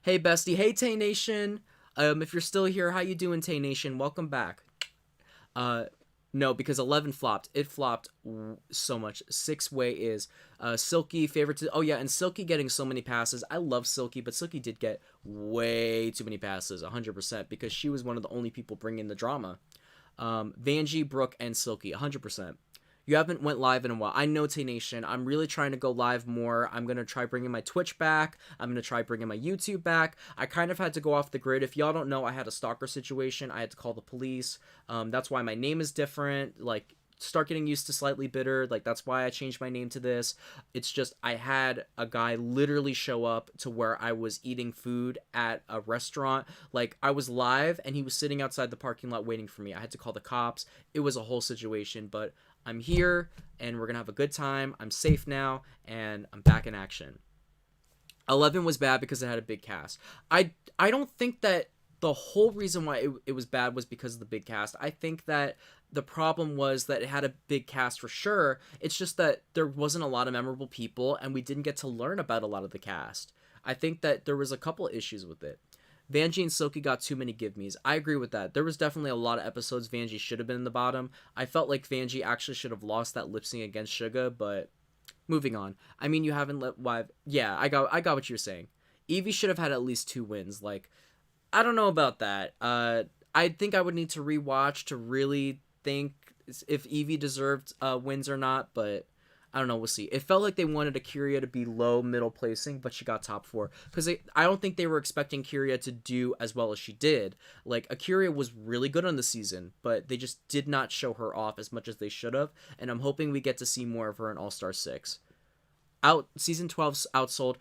Hey, bestie. Hey, Tay Nation. If you're still here, how you doing, Tay Nation? Welcome back. No, because 11 flopped. It flopped so much. 6-way is Silky favorite. Oh yeah, and Silky getting so many passes. I love Silky, but Silky did get way too many passes, 100%, because she was one of the only people bringing the drama. Vanjie, Brooke, and Silky, 100%. You haven't went live in a while. I know, Tay Nation. I'm really trying to go live more. I'm going to try bringing my Twitch back. I'm going to try bringing my YouTube back. I kind of had to go off the grid. If y'all don't know, I had a stalker situation. I had to call the police. That's why my name is different. Like, start getting used to Slightly Bitter. Like, that's why I changed my name to this. It's just, I had a guy literally show up to where I was eating food at a restaurant. Like, I was live, and he was sitting outside the parking lot waiting for me. I had to call the cops. It was a whole situation, but I'm here, and we're gonna have a good time. I'm safe now, and I'm back in action. 11 was bad because it had a big cast. I don't think that the whole reason why it was bad was because of the big cast. I think that the problem was that it had a big cast for sure. It's just that there wasn't a lot of memorable people, and we didn't get to learn about a lot of the cast. I think that there was a couple issues with it. Vanjie and Silky got too many give-me's. I agree with that. There was definitely a lot of episodes Vanjie should have been in the bottom. I felt like Vanjie actually should have lost that lip sync against Suga, but moving on. I mean, you haven't let live. Yeah, I got what you were saying. Evie should have had at least 2 wins. Like, I don't know about that. I think I would need to rewatch to really think if Evie deserved wins or not, but I don't know, we'll see. It felt like they wanted Akira to be low middle placing, but she got top 4. Because I don't think they were expecting Akira to do as well as she did. Like, Akira was really good on the season, but they just did not show her off as much as they should have. And I'm hoping we get to see more of her in All-Star 6. Season 12's outsold?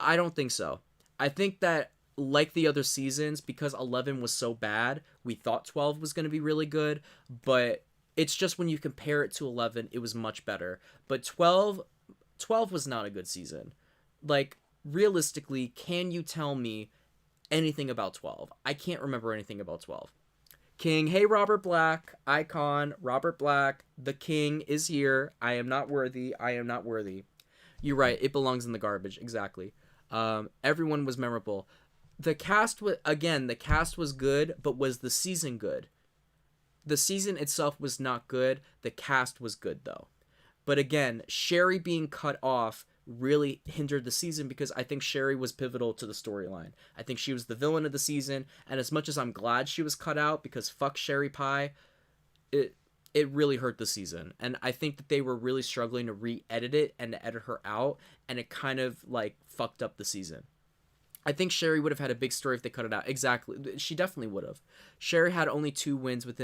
I don't think so. I think that, like the other seasons, because 11 was so bad, we thought 12 was going to be really good, but it's just when you compare it to 11, it was much better. But 12 was not a good season. Like, realistically, can you tell me anything about 12? I can't remember anything about 12. King, hey, Robert Black, Icon, Robert Black, the King is here. I am not worthy. I am not worthy. You're right. It belongs in the garbage. Exactly. Everyone was memorable. The cast was good, but was the season good? The season itself was not good. The cast was good though. But again, Sherry being cut off really hindered the season because I think Sherry was pivotal to the storyline. I think she was the villain of the season, and as much as I'm glad she was cut out because fuck Sherry Pie, it it really hurt the season. And I think that they were really struggling to re-edit it and to edit her out, and it kind of like fucked up the season. I think Sherry would have had a big story if they cut it out. Exactly, she definitely would have. Sherry had only 2 wins with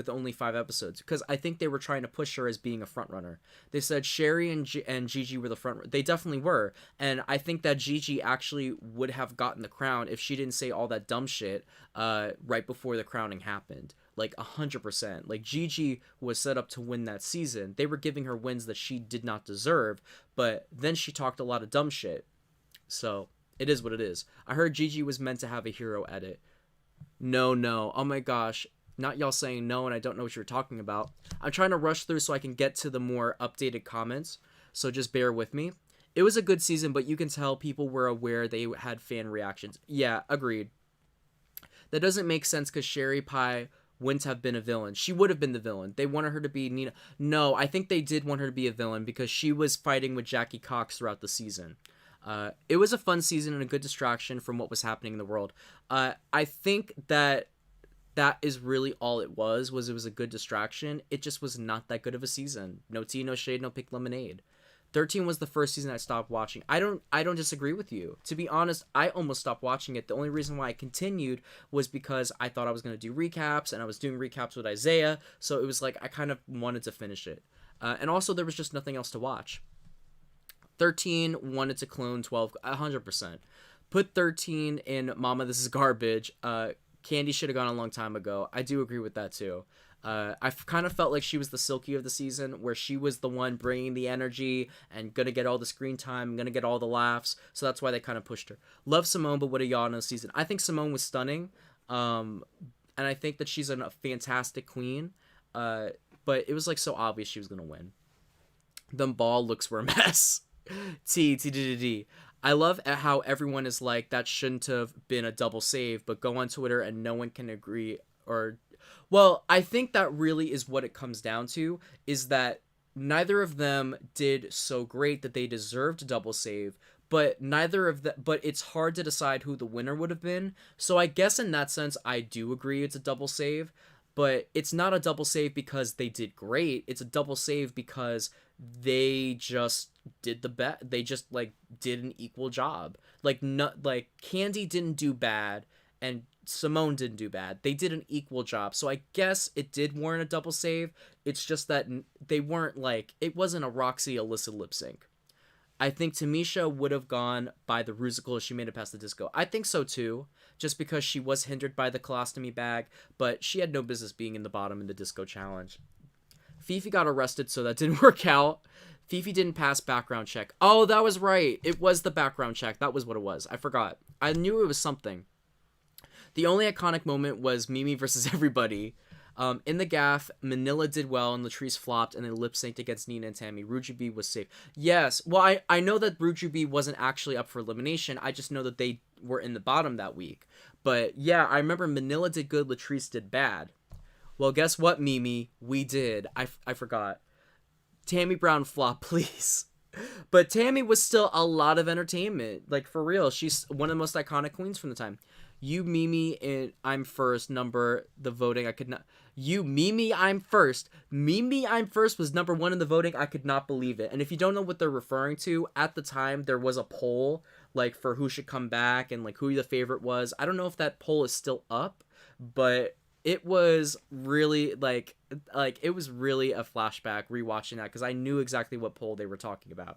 only 5 episodes because I think they were trying to push her as being a front runner. They said Sherry and Gigi were the front. They definitely were, and I think that Gigi actually would have gotten the crown if she didn't say all that dumb shit right before the crowning happened. Like 100%. Like Gigi was set up to win that season. They were giving her wins that she did not deserve, but then she talked a lot of dumb shit. So it is what it is. I heard Gigi was meant to have a hero edit. No. Oh my gosh. Not y'all saying no and I don't know what you're talking about. I'm trying to rush through so I can get to the more updated comments. So just bear with me. It was a good season, but you can tell people were aware they had fan reactions. Yeah, agreed. That doesn't make sense because Sherry Pie wouldn't have been a villain. She would have been the villain. They wanted her to be Nina. No, I think they did want her to be a villain because she was fighting with Jackie Cox throughout the season. It was a fun season and a good distraction from what was happening in the world. I think that is really all it was a good distraction. It just was not that good of a season. No tea, no shade, no pink lemonade. 13 was the first season I stopped watching. I don't disagree with you. To be honest, I almost stopped watching it. The only reason why I continued was because I thought I was going to do recaps, and I was doing recaps with Isaiah, so it was like I kind of wanted to finish it. And also there was just nothing else to watch. 13 wanted to clone 12 100%. Put 13 in Mama This Is Garbage. Candy should have gone a long time ago. I do agree with that too. I kind of felt like she was the Silky of the season, where she was the one bringing the energy and gonna get all the screen time, gonna get all the laughs, so that's why they kind of pushed her. Love Simone, but what a yawn in the season. I think Simone was stunning, and I think that she's a fantastic queen, but it was like so obvious she was gonna win. Them ball looks were a mess. T. I love how everyone is like, that shouldn't have been a double save, but go on Twitter and no one can agree. Or, well, I think that really is what it comes down to, is that neither of them did so great that they deserved a double save, but but it's hard to decide who the winner would have been. So I guess in that sense, I do agree it's a double save, but it's not a double save because they did great. It's a double save because they just did the best. They just like did an equal job. Like, not like Candy didn't do bad and Simone didn't do bad. They did an equal job. So I guess it did warrant a double save. It's just that they weren't like, it wasn't a Roxy Alyssa lip sync. I think Tamisha would have gone by the Rusical if she made it past the disco. I think so too, just because she was hindered by the colostomy bag, but she had no business being in the bottom in the disco challenge. Fifi got arrested, so that didn't work out. Fifi didn't pass background check. Oh, that was right. It was the background check. That was what it was. I forgot. I knew it was something. The only iconic moment was Mimi versus everybody. In the gaff, Manila did well and Latrice flopped and then lip synced against Nina and Tammy. Rujubi was safe. Yes, well, I know that Rujubi wasn't actually up for elimination. I just know that they were in the bottom that week. But yeah, I remember Manila did good, Latrice did bad. Well, guess what, Mimi? We did. I forgot. Tammy Brown flop, please. But Tammy was still a lot of entertainment. Like, for real. She's one of the most iconic queens from the time. You, Mimi, and I'm first number the voting. I could not. You, Mimi, I'm first. Mimi, I'm first was number 1 in the voting. I could not believe it. And if you don't know what they're referring to, at the time, there was a poll, like, for who should come back and, like, who the favorite was. I don't know if that poll is still up, but it was really like it was really a flashback rewatching that because I knew exactly what poll they were talking about.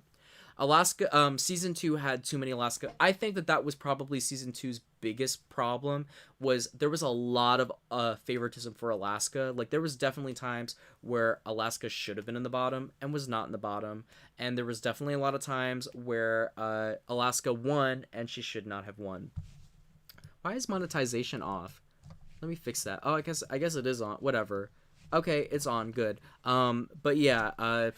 Alaska, season 2 had too many Alaska. I think that was probably season 2's biggest problem, was there was a lot of favoritism for Alaska. Like, there was definitely times where Alaska should have been in the bottom and was not in the bottom, and there was definitely a lot of times where Alaska won and she should not have won. Why is monetization off? Let me fix that. Oh, I guess it is on. Whatever. Okay, it's on. Good. But yeah.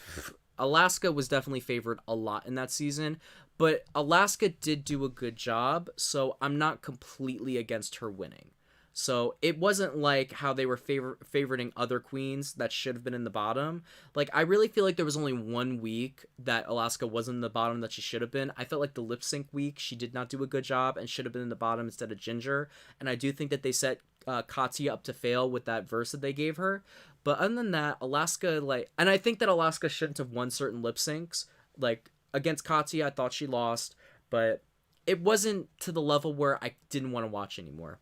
Alaska was definitely favored a lot in that season, but Alaska did do a good job, so I'm not completely against her winning. So it wasn't like how they were favoriting other queens that should have been in the bottom. Like, I really feel like there was only one week that Alaska wasn't in the bottom that she should have been. I felt like the lip sync week she did not do a good job and should have been in the bottom instead of Ginger. And I do think that they set Katya up to fail with that verse that they gave her. But other than that, Alaska, like, and I think that Alaska shouldn't have won certain lip syncs. Like, against Katya, I thought she lost, but it wasn't to the level where I didn't want to watch anymore.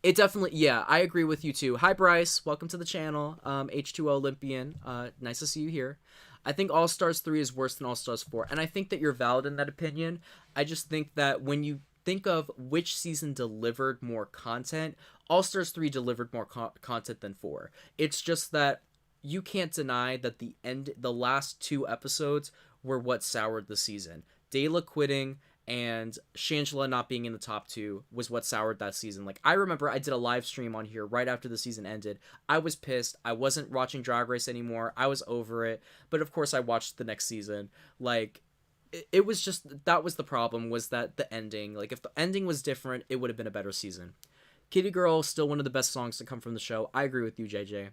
It definitely, yeah, I agree with you too. Hi, Bryce. Welcome to the channel. H2O Olympian. Nice to see you here. I think All Stars 3 is worse than All Stars 4, and I think that you're valid in that opinion. I just think that when you think of which season delivered more content, All Stars 3 delivered more content than 4. It's just that you can't deny that the last two episodes were what soured the season. Dayla quitting and Shangela not being in the top 2 was what soured that season. Like, I remember I did a live stream on here right after the season ended. I was pissed. I wasn't watching Drag Race anymore. I was over it. But of course I watched the next season. Like, it was just, that was the problem, was that the ending. Like, if the ending was different, it would have been a better season. Kitty Girl, still one of the best songs to come from the show. I agree with you, JJ.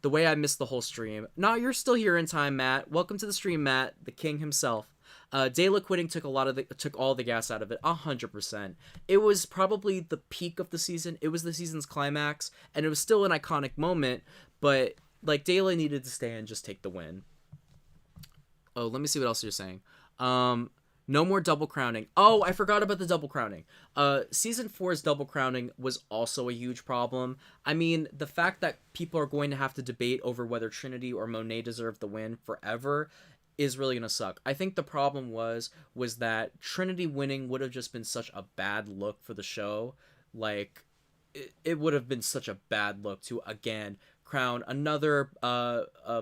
The way I missed the whole stream. No, you're still here in time, Matt. Welcome to the stream, Matt, the king himself. Dayla quitting took all the gas out of it, 100%. It was probably the peak of the season. It was the season's climax, and it was still an iconic moment. But like, Dayla needed to stay and just take the win. Oh, let me see what else you're saying. No more double crowning. Oh, I forgot about the double crowning. Season 4's double crowning was also a huge problem. I mean, the fact that people are going to have to debate over whether Trinity or Monet deserved the win forever is really gonna suck. I think the problem was that Trinity winning would have just been such a bad look for the show. Like, it would have been such a bad look to, again, crown another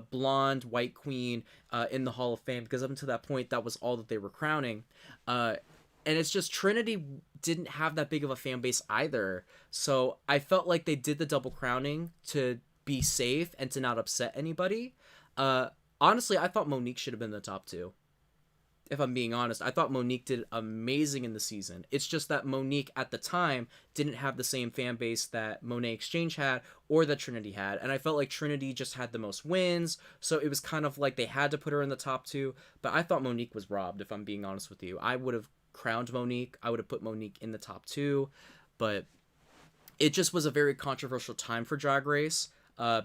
blonde white queen in the Hall of Fame, because up until that point, that was all that they were crowning. And it's just, Trinity didn't have that big of a fan base either. So I felt like they did the double crowning to be safe and to not upset anybody. Honestly, I thought Monique should have been in the top 2. If I'm being honest, I thought Monique did amazing in the season. It's just that Monique at the time didn't have the same fan base that Monet Exchange had or that Trinity had. And I felt like Trinity just had the most wins. So it was kind of like they had to put her in the top 2. But I thought Monique was robbed, if I'm being honest with you. I would have crowned Monique. I would have put Monique in the top 2. But it just was a very controversial time for Drag Race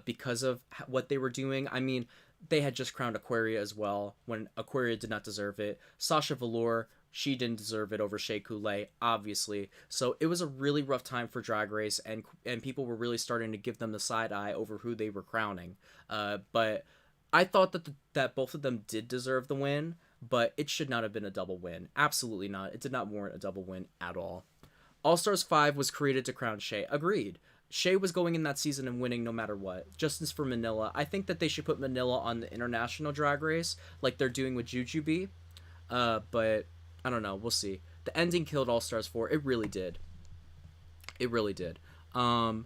because of what they were doing. I mean, they had just crowned Aquaria as well, when Aquaria did not deserve it. Sasha Velour, she didn't deserve it over Shea Coulee, obviously. So it was a really rough time for Drag Race, and people were really starting to give them the side eye over who they were crowning. But I thought that both of them did deserve the win, but it should not have been a double win. Absolutely not. It did not warrant a double win at all. All Stars 5 was created to crown Shea. Agreed. Shea was going in that season and winning no matter what. Justice for Manila. I think that they should put Manila on the international Drag Race, like they're doing with Jujubee. But I don't know. We'll see. The ending killed All Stars 4. It really did. It really did. All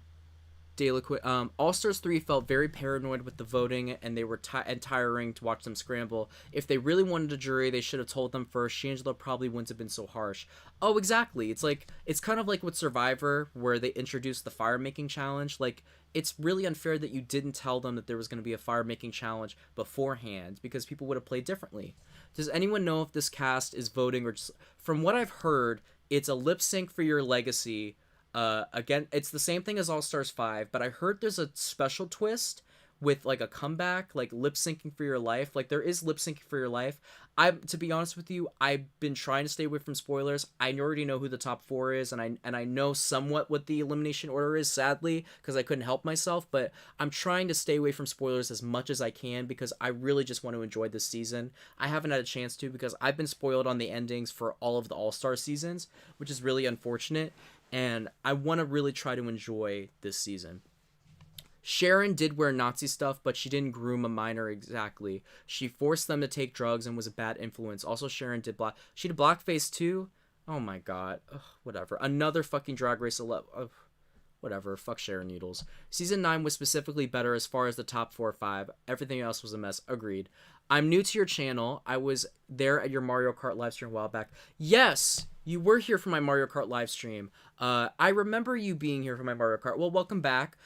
Stars 3 felt very paranoid with the voting, and they were tiring to watch them scramble. If they really wanted a jury, they should have told them first. Shangela probably wouldn't have been so harsh. Oh, exactly. It's kind of like with Survivor, where they introduced the fire making challenge. Like, it's really unfair that you didn't tell them that there was going to be a fire making challenge beforehand, because people would have played differently. Does anyone know if this cast is voting, or just, from what I've heard, it's a lip sync for your legacy. Again, it's the same thing as All Stars 5, but I heard there's a special twist with like a comeback, like lip syncing for your life. Like, there is lip syncing for your life. To be honest with you, I've been trying to stay away from spoilers. I already know who the top 4 is, and I know somewhat what the elimination order is, sadly, because I couldn't help myself, but I'm trying to stay away from spoilers as much as I can, because I really just want to enjoy this season. I haven't had a chance to, because I've been spoiled on the endings for all of the All-Star seasons, which is really unfortunate. And I want to really try to enjoy this season. Sharon did wear Nazi stuff, but she didn't groom a minor exactly. She forced them to take drugs and was a bad influence. Also, Sharon did she did blackface too? Oh my god. Ugh, whatever. Another fucking Drag Race 11. Whatever, fuck Sharon Needles. Season 9 was specifically better as far as the top 4 or 5. Everything else was a mess. Agreed. I'm new to your channel. I was there at your Mario Kart live stream a while back. Yes, you were here for my Mario Kart live stream. I remember you being here for my Mario Kart. Well, welcome back.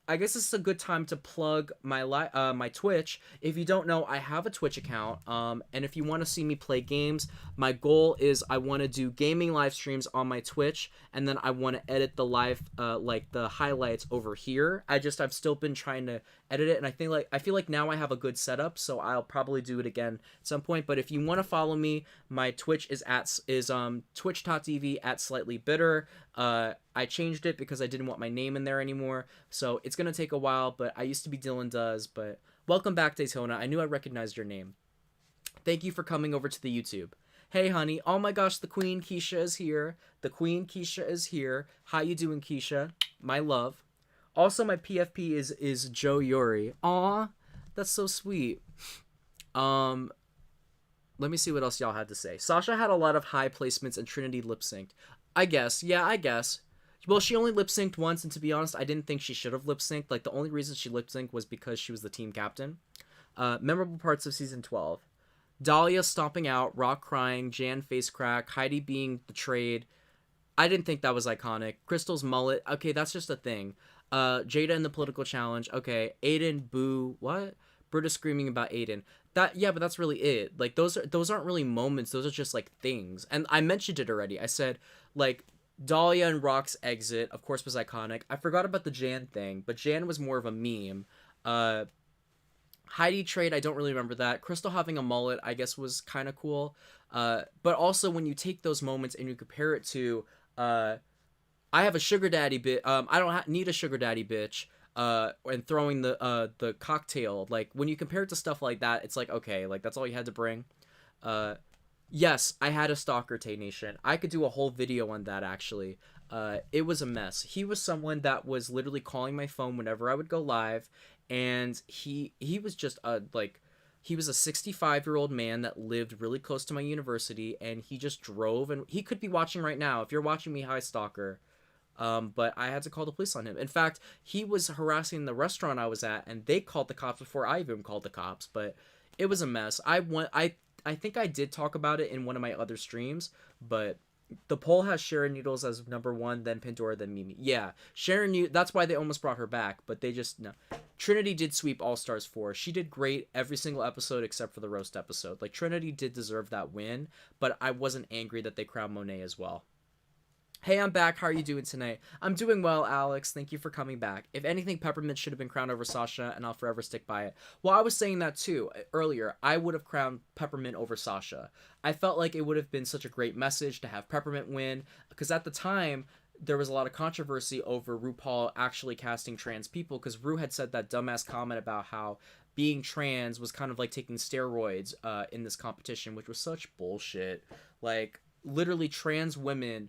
I guess this is a good time to plug my Twitch. If you don't know, I have a Twitch account. And if you want to see me play games, my goal is I want to do gaming live streams on my Twitch, and then I want to edit the live like the highlights over here. I've still been trying to edit it, and I feel like now I have a good setup, so I'll probably do it again at some point. But if you want to follow me, my Twitch is twitch.tv/slightlybitter. I changed it because I didn't want my name in there anymore, so it's gonna take a while, but I used to be Dylan Does. But welcome back, Daytona. I knew I recognized your name. Thank you for coming over to the YouTube. Hey honey, oh my gosh, the Queen Keisha is here. The Queen Keisha is here. How you doing, Keisha? My love. Also, my PFP is Joe Yuri. Aw, that's so sweet. Let me see what else y'all had to say. Sasha had a lot of high placements and Trinity lip synced. I guess. Well, she only lip synced once, and to be honest, I didn't think she should have lip synced. Like, the only reason she lip synced was because she was the team captain. Memorable parts of season 12. Dahlia stomping out, Rock crying, Jan face crack, Heidi being betrayed. I didn't think that was iconic. Crystal's mullet. Okay, that's just a thing. Jada in the political challenge. Okay. Aiden, boo. What? Britta screaming about Aiden. But that's really it. Like, those aren't really moments. Those are just, like, things. And I mentioned it already. I said, like, Dahlia and Rock's exit, of course, was iconic. I forgot about the Jan thing, but Jan was more of a meme. Heidi trade, I don't really remember that. Crystal having a mullet, I guess, was kind of cool. But also, when you take those moments and you compare it to, I have a sugar daddy I don't need a sugar daddy bitch. And throwing the cocktail, like, when you compare it to stuff like that, it's like, okay, like, that's all you had to bring. Yes, I had a stalker, Tay Nation. I could do a whole video on that, actually. It was a mess. He was someone that was literally calling my phone whenever I would go live, and he was just he was a 65-year-old man that lived really close to my university, and he just drove, and he could be watching right now. If you're watching me, hi, stalker. But I had to call the police on him. In fact, he was harassing the restaurant I was at, and they called the cops before I even called the cops. But it was a mess. I think I did talk about it in one of my other streams, but the poll has Sharon Needles as number 1, then Pandora, then Mimi. Yeah, that's why they almost brought her back, but they just, no. Trinity did sweep All Stars 4. She did great every single episode except for the roast episode. Like, Trinity did deserve that win, but I wasn't angry that they crowned Monet as well. Hey, I'm back. How are you doing tonight? I'm doing well, Alex. Thank you for coming back. If anything, Peppermint should have been crowned over Sasha, and I'll forever stick by it. Well, I was saying that too earlier. I would have crowned Peppermint over Sasha. I felt like it would have been such a great message to have Peppermint win, because at the time, there was a lot of controversy over RuPaul actually casting trans people, because Ru had said that dumbass comment about how being trans was kind of like taking steroids in this competition, which was such bullshit. Like, literally, trans women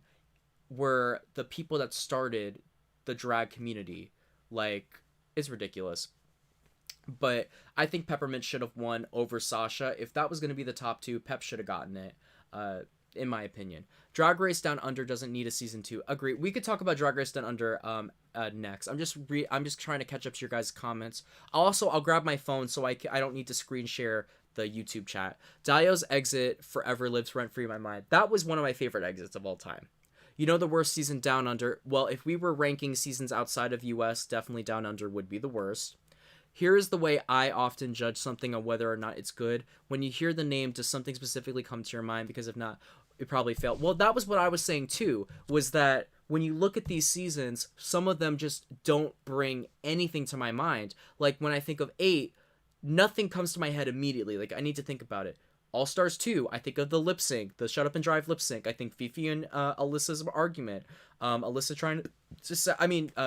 were the people that started the drag community. Like, it's ridiculous. But I think Peppermint should have won over Sasha. If that was going to be the top 2, Pep should have gotten it, in my opinion. Drag Race Down Under doesn't need a season 2. Agree. We could talk about Drag Race Down Under next. I'm just trying to catch up to your guys' comments. I'll grab my phone so I don't need to screen share the YouTube chat. Dio's exit forever lives rent-free in my mind. That was one of my favorite exits of all time. You know the worst season, Down Under? Well, if we were ranking seasons outside of US, definitely Down Under would be the worst. Here is the way I often judge something on whether or not it's good. When you hear the name, does something specifically come to your mind? Because if not, it probably failed. Well, that was what I was saying too, was that when you look at these seasons, some of them just don't bring anything to my mind. Like, when I think of 8, nothing comes to my head immediately. Like, I need to think about it. All Stars 2, I think of the lip sync, the Shut Up and Drive lip sync. I think Fifi and Alyssa's argument. Alyssa trying to,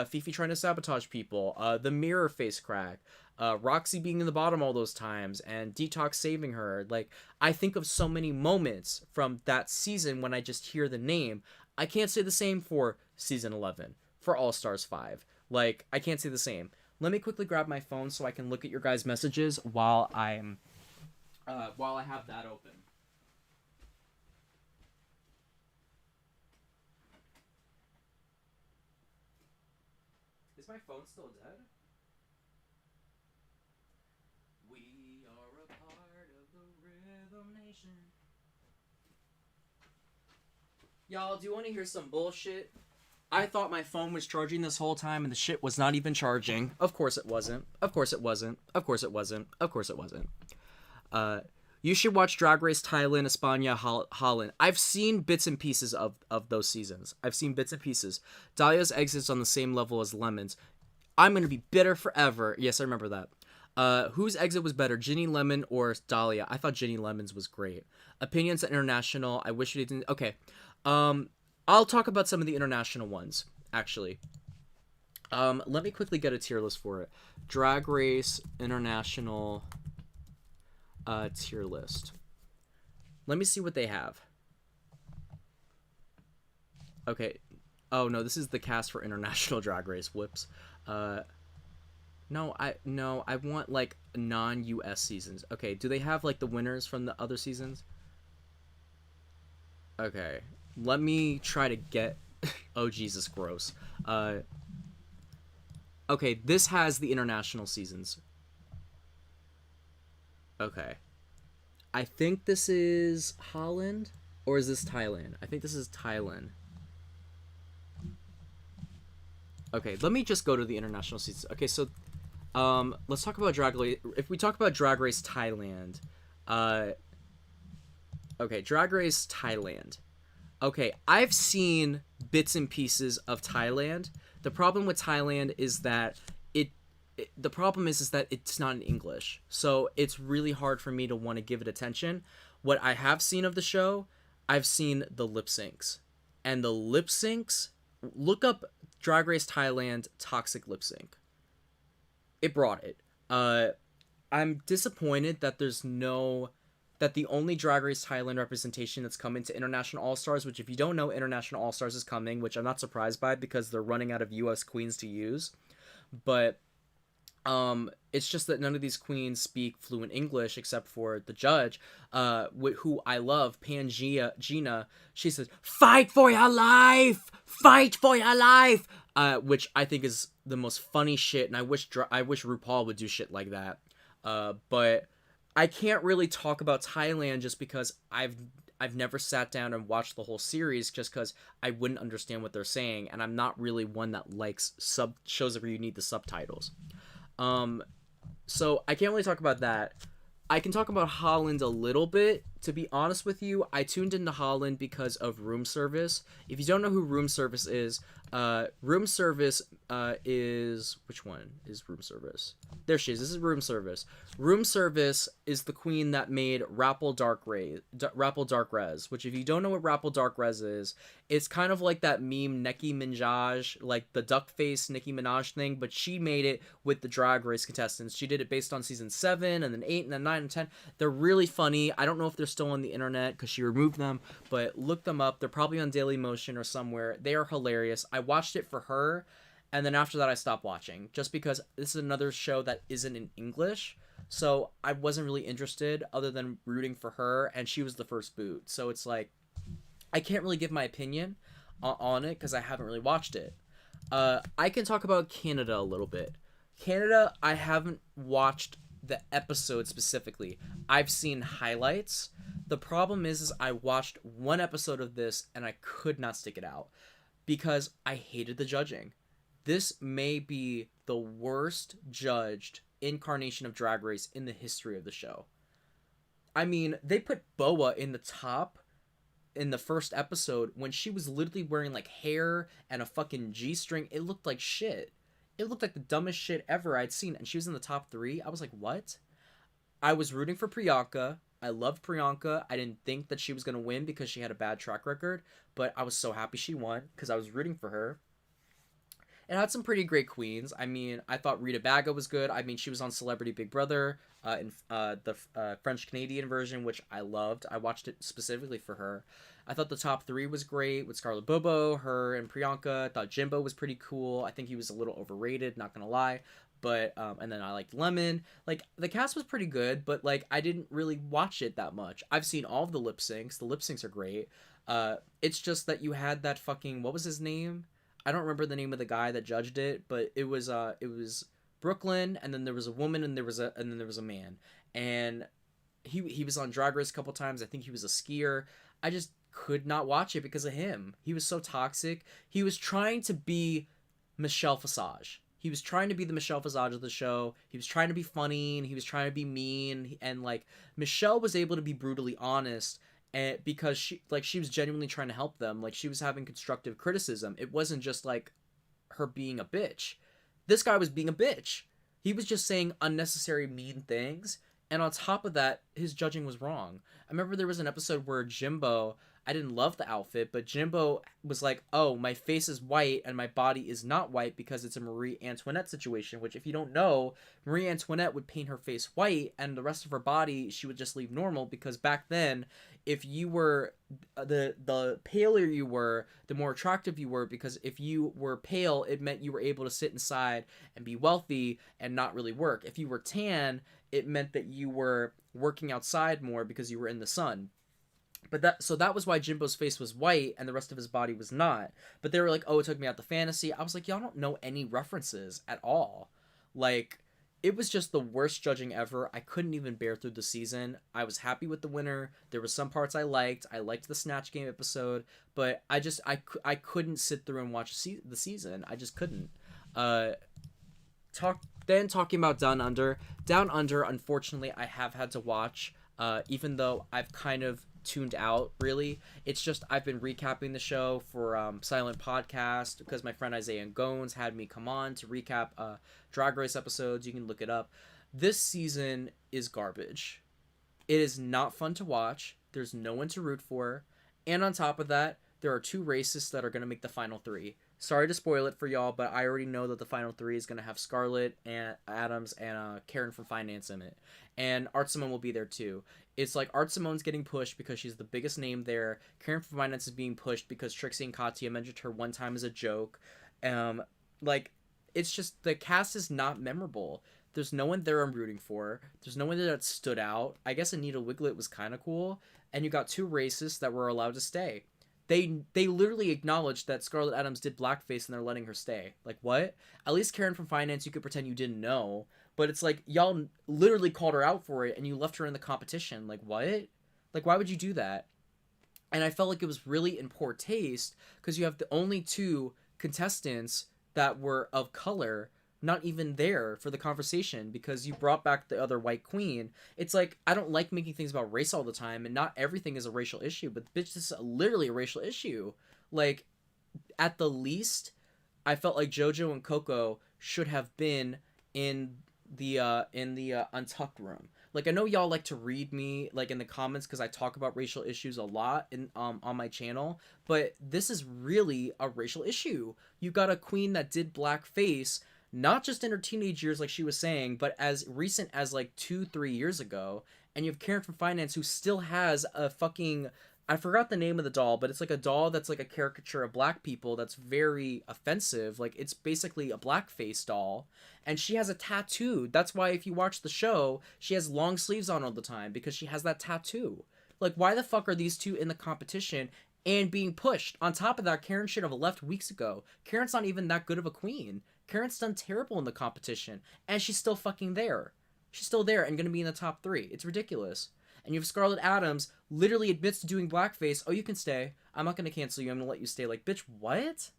Fifi trying to sabotage people. The mirror face crack. Roxy being in the bottom all those times, and Detox saving her. Like, I think of so many moments from that season when I just hear the name. I can't say the same for season 11, for All Stars 5. Like, I can't say the same. Let me quickly grab my phone so I can look at your guys' messages while I have that open. Is my phone still dead? We are a part of the Rhythm Nation. Y'all, do you want to hear some bullshit? I thought my phone was charging this whole time and the shit was not even charging. Of course it wasn't. Of course it wasn't. Of course it wasn't. Of course it wasn't. You should watch Drag Race Thailand, España, Holland. I've seen bits and pieces of those seasons. I've seen bits and pieces. Dahlia's exit's on the same level as Lemon's. I'm going to be bitter forever. Yes, I remember that. Whose exit was better, Ginny Lemon or Dahlia? I thought Ginny Lemon's was great. Opinions at International. I wish we didn't. Okay. I'll talk about some of the international ones, actually. Let me quickly get a tier list for it. Drag Race International tier list. Let me see what they have. Okay. Oh, no, this is the cast for International Drag Race. Whoops. No, I want, like, non-US seasons. Okay, do they have, like, the winners from the other seasons? Okay. Let me try to get... Oh, Jesus, gross. Okay, this has the international seasons. Okay. I think this is Holland, or is this Thailand? I think this is Thailand. Okay, let me just go to the international seasons. Okay, so, let's talk about Drag Race. If we talk about Drag Race Thailand, okay, Drag Race Thailand. Okay, I've seen bits and pieces of Thailand. The problem with Thailand is that the problem is that it's not in English. So it's really hard for me to want to give it attention. What I have seen of the show, I've seen the lip syncs. And the lip syncs, look up Drag Race Thailand toxic lip sync. It brought it. I'm disappointed that that the only Drag Race Thailand representation that's come into International All-Stars, which if you don't know, International All-Stars is coming, which I'm not surprised by because they're running out of US queens to use. But it's just that none of these queens speak fluent English except for the judge, who I love, Gina. She says, "Fight for your life! Fight for your life!" Which I think is the most funny shit, and I wish RuPaul would do shit like that. But I can't really talk about Thailand just because I've never sat down and watched the whole series, just because I wouldn't understand what they're saying, and I'm not really one that likes shows where you need the subtitles. So I can't really talk about that. I can talk about Holland a little bit. To be honest with you, I tuned into Holland because of Room Service. If you don't know who Room Service is, Room Service is... Which one is Room Service? There she is. This is Room Service. Room Service is the queen that made Rupaul Dark Res, which if you don't know what Rupaul Dark Res is, it's kind of like that meme Nicki Minaj, like the duck face Nicki Minaj thing, but she made it with the Drag Race contestants. She did it based on season 7 and then 8 and then 9 and 10. They're really funny. I don't know if they're still on the internet because she removed them, but look them up. They're probably on Dailymotion or somewhere. They are hilarious. I watched it for her, and then after that I stopped watching just because this is another show that isn't in English, so I wasn't really interested other than rooting for her, and she was the first boot, so it's like I can't really give my opinion on it because I haven't really watched it. I can talk about Canada a little bit. Canada, I haven't watched the episode specifically. I've seen highlights. The problem is I watched one episode of this and I could not stick it out because I hated the judging. This may be the worst judged incarnation of Drag Race in the history of the show. I mean, they put Boa in the top in the first episode when she was literally wearing like hair and a fucking G-string. It looked like shit. It looked like the dumbest shit ever I'd seen, and she was in the top 3. I was like, what? I was rooting for Priyanka. I loved Priyanka. I didn't think that she was going to win because she had a bad track record, but I was so happy she won because I was rooting for her. It had some pretty great queens. I mean, I thought Rita Baga was good. I mean, she was on Celebrity Big Brother in the French-Canadian version, which I loved. I watched it specifically for her. I thought the top 3 was great with Scarlett Bobo, her, and Priyanka. I thought Jimbo was pretty cool. I think he was a little overrated, not gonna lie. But, and then I liked Lemon. Like, the cast was pretty good, but, like, I didn't really watch it that much. I've seen all of the lip syncs. The lip syncs are great. It's just that you had that fucking, what was his name? I don't remember the name of the guy that judged it, but it was Brooklyn, and then there was a woman, and then there was a man, and he was on Drag Race a couple times. I think he was a skier. I just could not watch it because of him. He was so toxic. He was trying to be Michelle Visage. He was trying to be the Michelle Visage of the show. He was trying to be funny, and he was trying to be mean, and like Michelle was able to be brutally honest, and because she was genuinely trying to help them. Like she was having constructive criticism. It wasn't just like her being a bitch. This guy was being a bitch. He was just saying unnecessary mean things, and on top of that, his judging was wrong. I remember there was an episode where Jimbo, I didn't love the outfit, but Jimbo was like, "Oh, my face is white and my body is not white because it's a Marie Antoinette situation," which if you don't know, Marie Antoinette would paint her face white and the rest of her body she would just leave normal, because back then if you were the paler you were, the more attractive you were, because if you were pale, it meant you were able to sit inside and be wealthy and not really work. If you were tan, it meant that you were working outside more because you were in the sun. But that was why Jimbo's face was white and the rest of his body was not. But they were like, "Oh, it took me out the fantasy." I was like, "Y'all don't know any references at all." Like, it was just the worst judging ever. I couldn't even bear through the season. I was happy with the winner. There were some parts I liked. I liked the Snatch Game episode, but I couldn't sit through and watch the season. I just couldn't. Uh, talking about Down Under. Down Under, unfortunately, I have had to watch. Even though I've kind of tuned out, really. It's just I've been recapping the show for Silent Podcast because my friend Isaiah Gones had me come on to recap Drag Race episodes. You can look it up. This season is garbage. It is not fun to watch. There's no one to root for. And on top of that, there are two racists that are going to make the final three. Sorry to spoil it for y'all, but I already know that the final three is going to have Scarlett and Adams and Karen from Finance in it. And Art Simone will be there too. It's like Art Simone's getting pushed because she's the biggest name there. Karen from Finance is being pushed because Trixie and Katya mentioned her one time as a joke. Like, it's just, the cast is not memorable. There's no one there I'm rooting for. There's no one there that stood out. I guess Anita Wiglet was kind of cool. And you got two racists that were allowed to stay. They literally acknowledged that Scarlett Adams did blackface and they're letting her stay. Like, what? At least Karen from Finance, you could pretend you didn't know. But it's like, y'all literally called her out for it and you left her in the competition. Like, what? Like, why would you do that? And I felt like it was really in poor taste because you have the only two contestants that were of color not even there for the conversation because you brought back the other white queen. It's like, I don't like making things about race all the time, and not everything is a racial issue, but bitch, this is literally a racial issue. Like, at the least, I felt like JoJo and Coco should have been in the Untucked room. Like, I know y'all like to read me like in the comments because I talk about racial issues a lot in on my channel, but this is really a racial issue. You got a queen that did blackface, not just in her teenage years like she was saying, but as recent as like 2-3 years ago. And you have Karen from Finance who still has a fucking, I forgot the name of the doll, but it's like a doll that's like a caricature of black people that's very offensive. Like, it's basically a blackface doll. And she has a tattoo. That's why if you watch the show, she has long sleeves on all the time because she has that tattoo. Like, why the fuck are these two in the competition and being pushed? On top of that, Karen should have left weeks ago. Karen's not even that good of a queen. Karen's done terrible in the competition, and she's still fucking there. She's still there and gonna be in the top 3. It's ridiculous. And you have Scarlett Adams literally admits to doing blackface. "Oh, you can stay. I'm not gonna cancel you. I'm gonna let you stay." Like, bitch, what?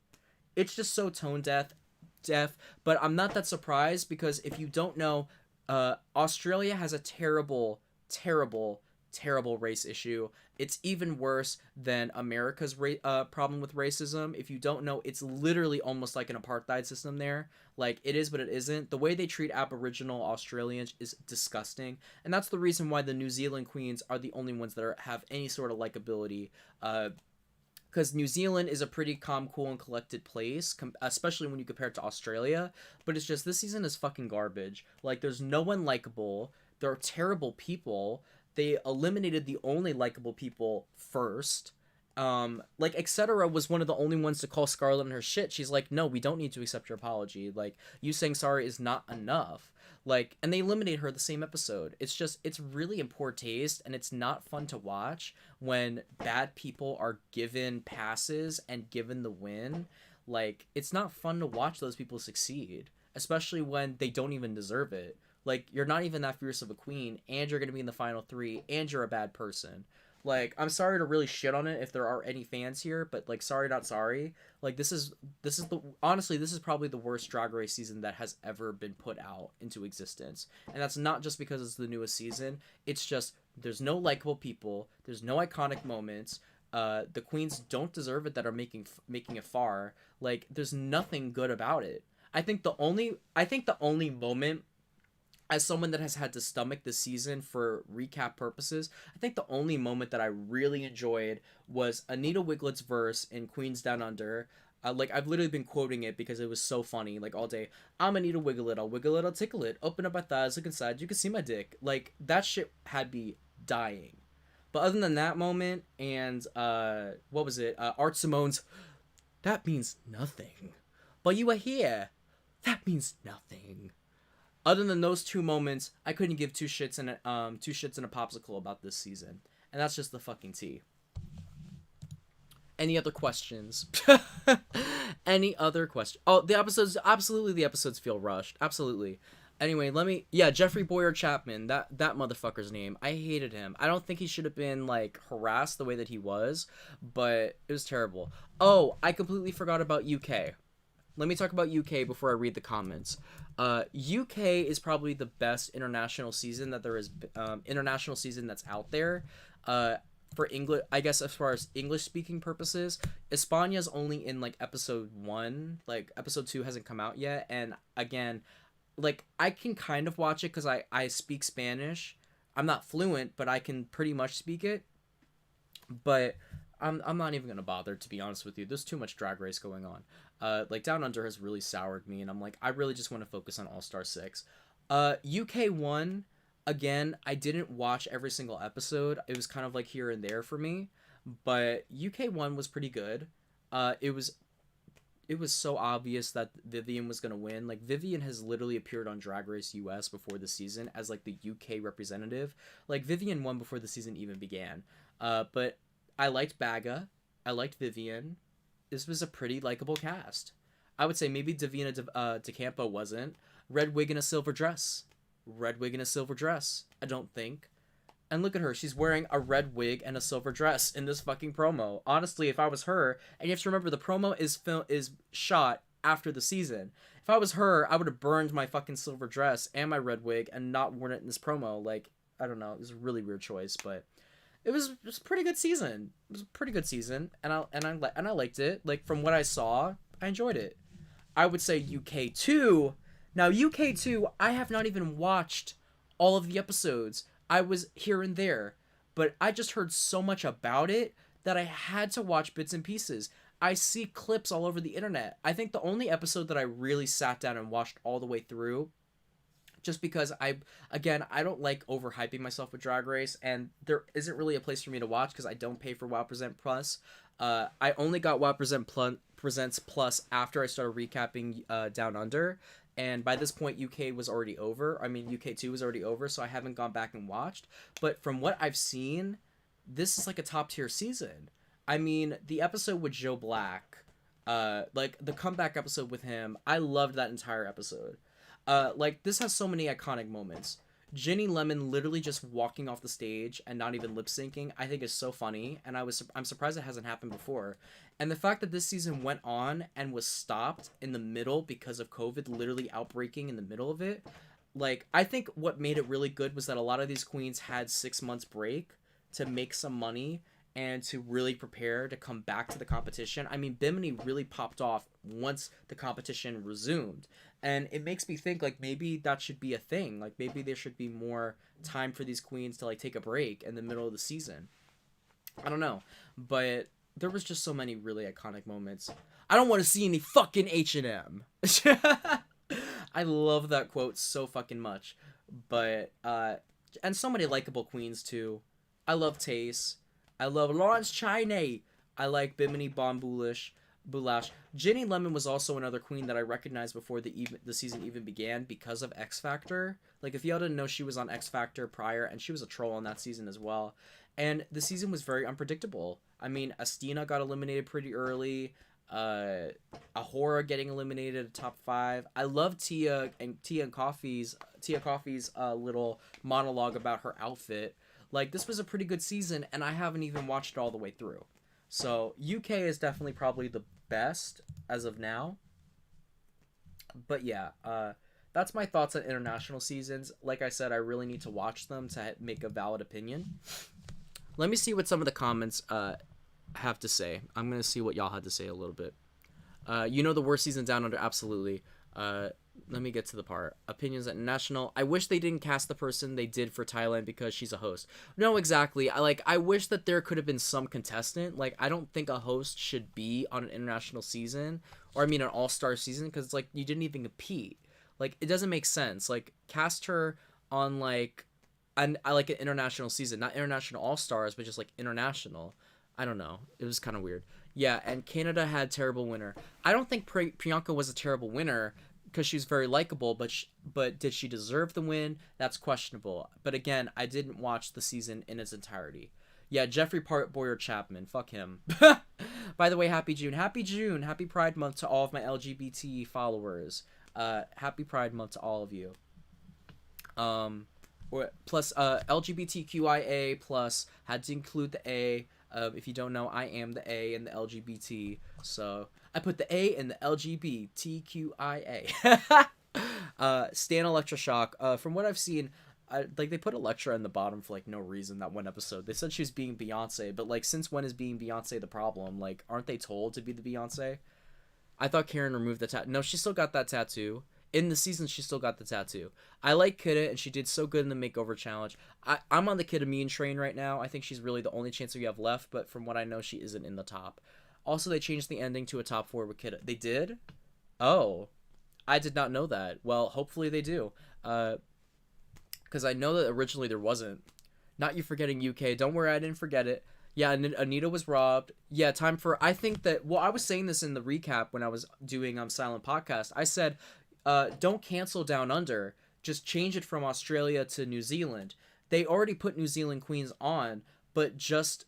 It's just so tone deaf. But I'm not that surprised because if you don't know, Australia has a terrible, terrible, terrible race issue. It's even worse than America's problem with racism. If you don't know, it's literally almost like an apartheid system there. Like, it is, but it isn't. The way they treat Aboriginal Australians is disgusting, and that's the reason why the New Zealand queens are the only ones that have any sort of likability. Because New Zealand is a pretty calm, cool, and collected place, especially when you compare it to Australia. But it's just, this season is fucking garbage. Like, there's no one likable. There are terrible people. They eliminated the only likable people first. Like, etc. was one of the only ones to call Scarlett on her shit. She's like, "No, we don't need to accept your apology. Like, you saying sorry is not enough." Like, and they eliminate her the same episode. It's just, it's really in poor taste, and it's not fun to watch when bad people are given passes and given the win. Like, it's not fun to watch those people succeed, especially when they don't even deserve it. Like, you're not even that fierce of a queen, and you're gonna be in the final three, and you're a bad person. Like, I'm sorry to really shit on it if there are any fans here, but like, sorry not sorry. Like, this is the honestly, this is probably the worst Drag Race season that has ever been put out into existence, and that's not just because it's the newest season. It's just there's no likable people, there's no iconic moments. The queens don't deserve it that are making it far. Like, there's nothing good about it. I think the only moment, as someone that has had to stomach the season for recap purposes, I think the only moment that I really enjoyed was Anita Wiglet's verse in Queens Down Under. Like, I've literally been quoting it because it was so funny, like, all day. I'm Anita Wiglet, I'll wiggle it, I'll tickle it. Open up my thighs, look inside, you can see my dick. Like, that shit had me dying. But other than that moment, and, what was it? Art Simone's, that means nothing. But you are here. That means nothing. Other than those two moments, I couldn't give two shits and a popsicle about this season, and that's just the fucking tea. Any other questions? Any other question? Oh, the episodes feel rushed. Absolutely. Anyway, Jeffrey Boyer Chapman, that motherfucker's name. I hated him. I don't think he should have been, like, harassed the way that he was, but it was terrible. Oh, I completely forgot about UK. Let me talk about UK before I read the comments. UK is probably the best international season that there is. International season that's out there. For English, I guess, as far as English speaking purposes, Espana's only in like episode 1. Like, episode 2 hasn't come out yet. And again, like, I can kind of watch it because I speak Spanish. I'm not fluent, but I can pretty much speak it. But I'm not even gonna bother, to be honest with you. There's too much Drag Race going on. Like, Down Under has really soured me, and I'm like, I really just want to focus on All Star 6. UK 1, again, I didn't watch every single episode. It was kind of like here and there for me, but UK 1 was pretty good. It was so obvious that Vivian was gonna win. Like, Vivian has literally appeared on Drag Race US before the season as like the UK representative. Like, Vivian won before the season even began. But I liked Baga. I liked Vivian. This was a pretty likable cast. I would say maybe Davina DeCampo wasn't. Red wig and a silver dress. Red wig and a silver dress. I don't think. And look at her. She's wearing a red wig and a silver dress in this fucking promo. Honestly, if I was her, and you have to remember, the promo is shot after the season. If I was her, I would have burned my fucking silver dress and my red wig and not worn it in this promo. Like, I don't know. It was a really weird choice, but it was a pretty good season. It was a pretty good season, and I liked it. Like, from what I saw, I enjoyed it. I would say UK 2. Now, UK 2, I have not even watched all of the episodes. I was here and there, but I just heard so much about it that I had to watch bits and pieces. I see clips all over the internet. I think the only episode that I really sat down and watched all the way through, just because I don't like overhyping myself with Drag Race, and there isn't really a place for me to watch because I don't pay for WoW Present Plus. I only got WoW Presents Plus after I started recapping Down Under, and by this point UK was already over. I mean, UK 2 was already over, so I haven't gone back and watched. But from what I've seen, this is like a top tier season. I mean, the episode with Joe Black, like the comeback episode with him, I loved that entire episode. Like, this has so many iconic moments. Ginny Lemon literally just walking off the stage and not even lip syncing, I think is so funny, and I'm surprised it hasn't happened before. And the fact that this season went on and was stopped in the middle because of COVID literally outbreaking in the middle of it, like, I think what made it really good was that a lot of these queens had 6 months break to make some money and to really prepare to come back to the competition. I mean, Bimini really popped off once the competition resumed. And it makes me think, like, maybe that should be a thing. Like, maybe there should be more time for these queens to, like, take a break in the middle of the season. I don't know. But there was just so many really iconic moments. I don't want to see any fucking H&M. I love that quote so fucking much. But, and so many likable queens, too. I love Tace. I love Lawrence Chiney. I like Bimini Boulash. Ginny Lemon was also another queen that I recognized before the season even began because of X Factor. Like, if y'all didn't know, she was on X Factor prior, and she was a troll on that season as well. And the season was very unpredictable. I mean, Astina got eliminated pretty early. Ahura getting eliminated at top 5. I love Tia Coffee's little monologue about her outfit. Like, this was a pretty good season, and I haven't even watched it all the way through. So UK is definitely probably the best as of now. But yeah, that's my thoughts on international seasons. Like I said, I really need to watch them to make a valid opinion. Let me see what some of the comments have to say. I'm gonna see what y'all had to say a little bit. You know the worst season down under, absolutely. Let me get to the part. Opinions at national. I wish they didn't cast the person they did for Thailand because she's a host. No, exactly. I wish that there could have been some contestant. Like, I don't think a host should be on an international season, or I mean an all-star season, because it's like you didn't even compete. Like, it doesn't make sense. Like, cast her on I like an international season, not international all-stars, but just like international. I don't know. It was kind of weird. Yeah, and Canada had terrible winner. I don't think Priyanka was a terrible winner because she's very likable, but did she deserve the win? That's questionable. But again, I didn't watch the season in its entirety. Yeah, Jeffrey Boyer Chapman. Fuck him. By the way, happy June. Happy June. Happy Pride Month to all of my LGBT followers. Happy Pride Month to all of you. Plus LGBTQIA plus had to include the A. If you don't know, I am the A in the LGBT, so I put the A in the LGBTQIA. Stan Electroshock. From what I've seen, they put Electra in the bottom for like no reason. That one episode, they said she was being Beyonce, but like, since when is being Beyonce the problem? Like, aren't they told to be the Beyonce? I thought Karen removed the tattoo. No, she still got that tattoo. In the season, she still got the tattoo. I like Kidda, and she did so good in the makeover challenge. I'm on the Kidda train right now. I think she's really the only chance we have left, but from what I know, she isn't in the top. Also, they changed the ending to a top 4 with Kidda. They did? Oh. I did not know that. Well, hopefully they do. Because I know that originally there wasn't. Not you forgetting UK. Don't worry, I didn't forget it. Yeah, Anita was robbed. Yeah, time for... I think that... Well, I was saying this in the recap when I was doing Silent Podcast. I said... don't cancel Down Under. Just change it from Australia to New Zealand. They already put New Zealand Queens on, but just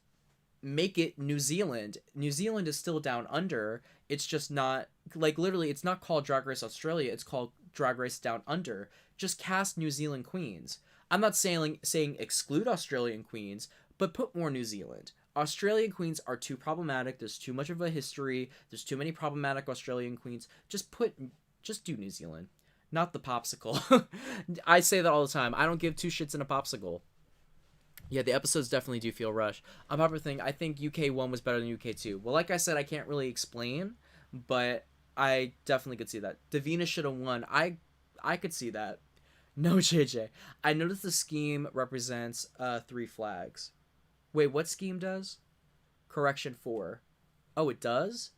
make it New Zealand. New Zealand is still Down Under. It's just not, like, literally, it's not called Drag Race Australia. It's called Drag Race Down Under. Just cast New Zealand Queens. I'm not saying exclude Australian Queens, but put more New Zealand. Australian Queens are too problematic. There's too much of a history. There's too many problematic Australian Queens. Just do New Zealand, not the popsicle. I say that all the time. I don't give two shits in a popsicle. Yeah, the episodes definitely do feel rushed. Unpopular thing, I think UK 1 was better than UK 2. Well, like I said, I can't really explain, but I definitely could see that. Davina should have won. I could see that. No, JJ. I noticed the scheme represents 3 flags. Wait, what scheme does? Correction 4. Oh, it does?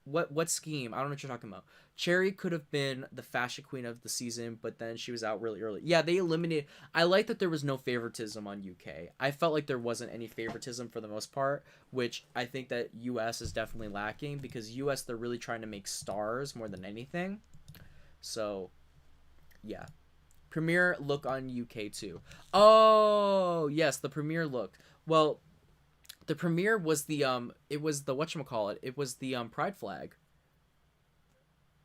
What scheme? I don't know what you're talking about. Cherry could have been the fashion queen of the season, but then she was out really early. Yeah, they eliminated... I like that there was no favoritism on UK. I felt like there wasn't any favoritism for the most part, which I think that US is definitely lacking, because US, they're really trying to make stars more than anything. So, yeah. Premiere look on UK too. Oh, yes, the premiere look. Well, the premiere was the it was the whatchamacallit. It was the pride flag.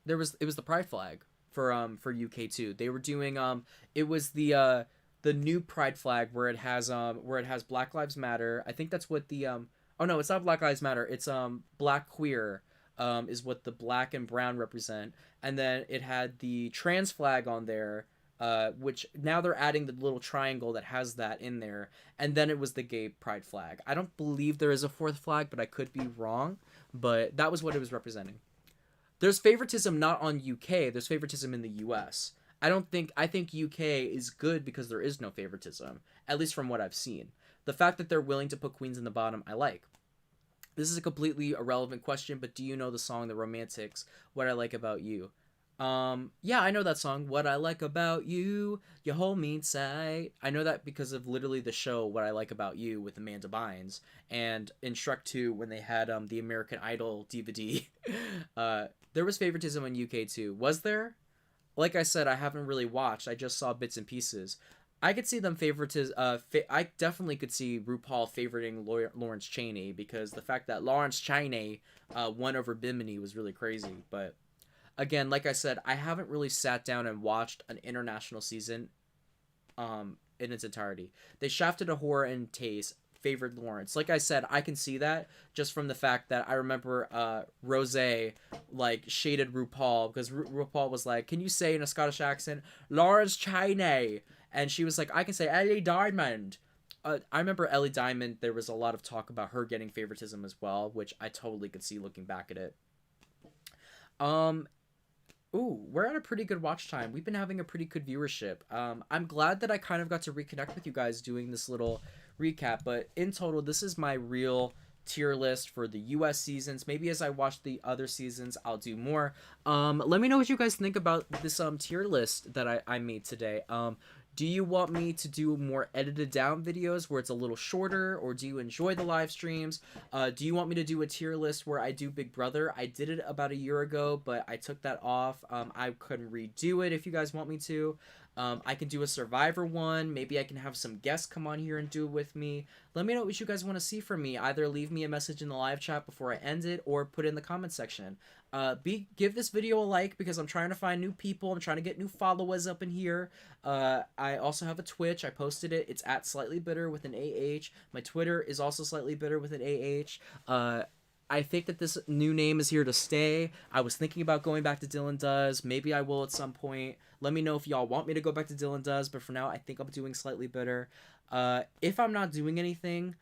It was the pride flag for UK too. They were doing it was the new pride flag where it has Black Lives Matter. I think that's what the oh no, it's not Black Lives Matter. It's Black Queer is what the black and brown represent. And then it had the trans flag on there, which now they're adding the little triangle that has that in there. And then it was the gay pride flag. I don't believe there is a 4th flag, but I could be wrong. But that was what it was representing. There's favoritism not on UK. There's favoritism in the US. I think UK is good because there is no favoritism, at least from what I've seen. The fact that they're willing to put queens in the bottom, I like. This is a completely irrelevant question, but do you know the song The Romantics, What I Like About You? Yeah, I know that song. What I Like About You, You Hold Me Tight. I know that because of literally the show What I Like About You with Amanda Bynes, and in Shrek 2 when they had the American Idol DVD. There was favoritism in UK too. Was there? Like I said, I haven't really watched. I just saw bits and pieces. I could see them favoritism. I definitely could see RuPaul favoriting Lawrence Chaney, because the fact that Lawrence Chaney won over Bimini was really crazy. But again, like I said, I haven't really sat down and watched an international season in its entirety. They shafted a horror and taste, favored Lawrence. Like I said, I can see that just from the fact that I remember Rose like shaded RuPaul because RuPaul was like, "Can you say in a Scottish accent, Lawrence Chaney?" And she was like, "I can say Ellie Diamond." I remember Ellie Diamond. There was a lot of talk about her getting favoritism as well, which I totally could see looking back at it. Um, Ooh, we're at a pretty good watch time. We've been having a pretty good viewership. I'm glad that I kind of got to reconnect with you guys doing this little recap, but in total, this is my real tier list for the US seasons. Maybe as I watch the other seasons, I'll do more. Let me know what you guys think about this tier list that I made today. Do you want me to do more edited down videos where it's a little shorter, or do you enjoy the live streams? Do you want me to do a tier list where I do Big Brother? I did it about a year ago, but I took that off. I couldn't redo it if you guys want me to. I can do a Survivor one. Maybe I can have some guests come on here and do it with me. Let me know what you guys want to see from me. Either leave me a message in the live chat before I end it, or put it in the comment section. Give this video a like, because I'm trying to find new people. I'm trying to get new followers up in here. I also have a Twitch. I posted it. It's at Slightly Bitter with an AH. My Twitter is also Slightly Bitter with an AH. I think that this new name is here to stay. I was thinking about going back to Dylan Does. Maybe I will at some point. Let me know if y'all want me to go back to Dylan Does, but for now, I think I'm doing Slightly Bitter. If I'm not doing anything,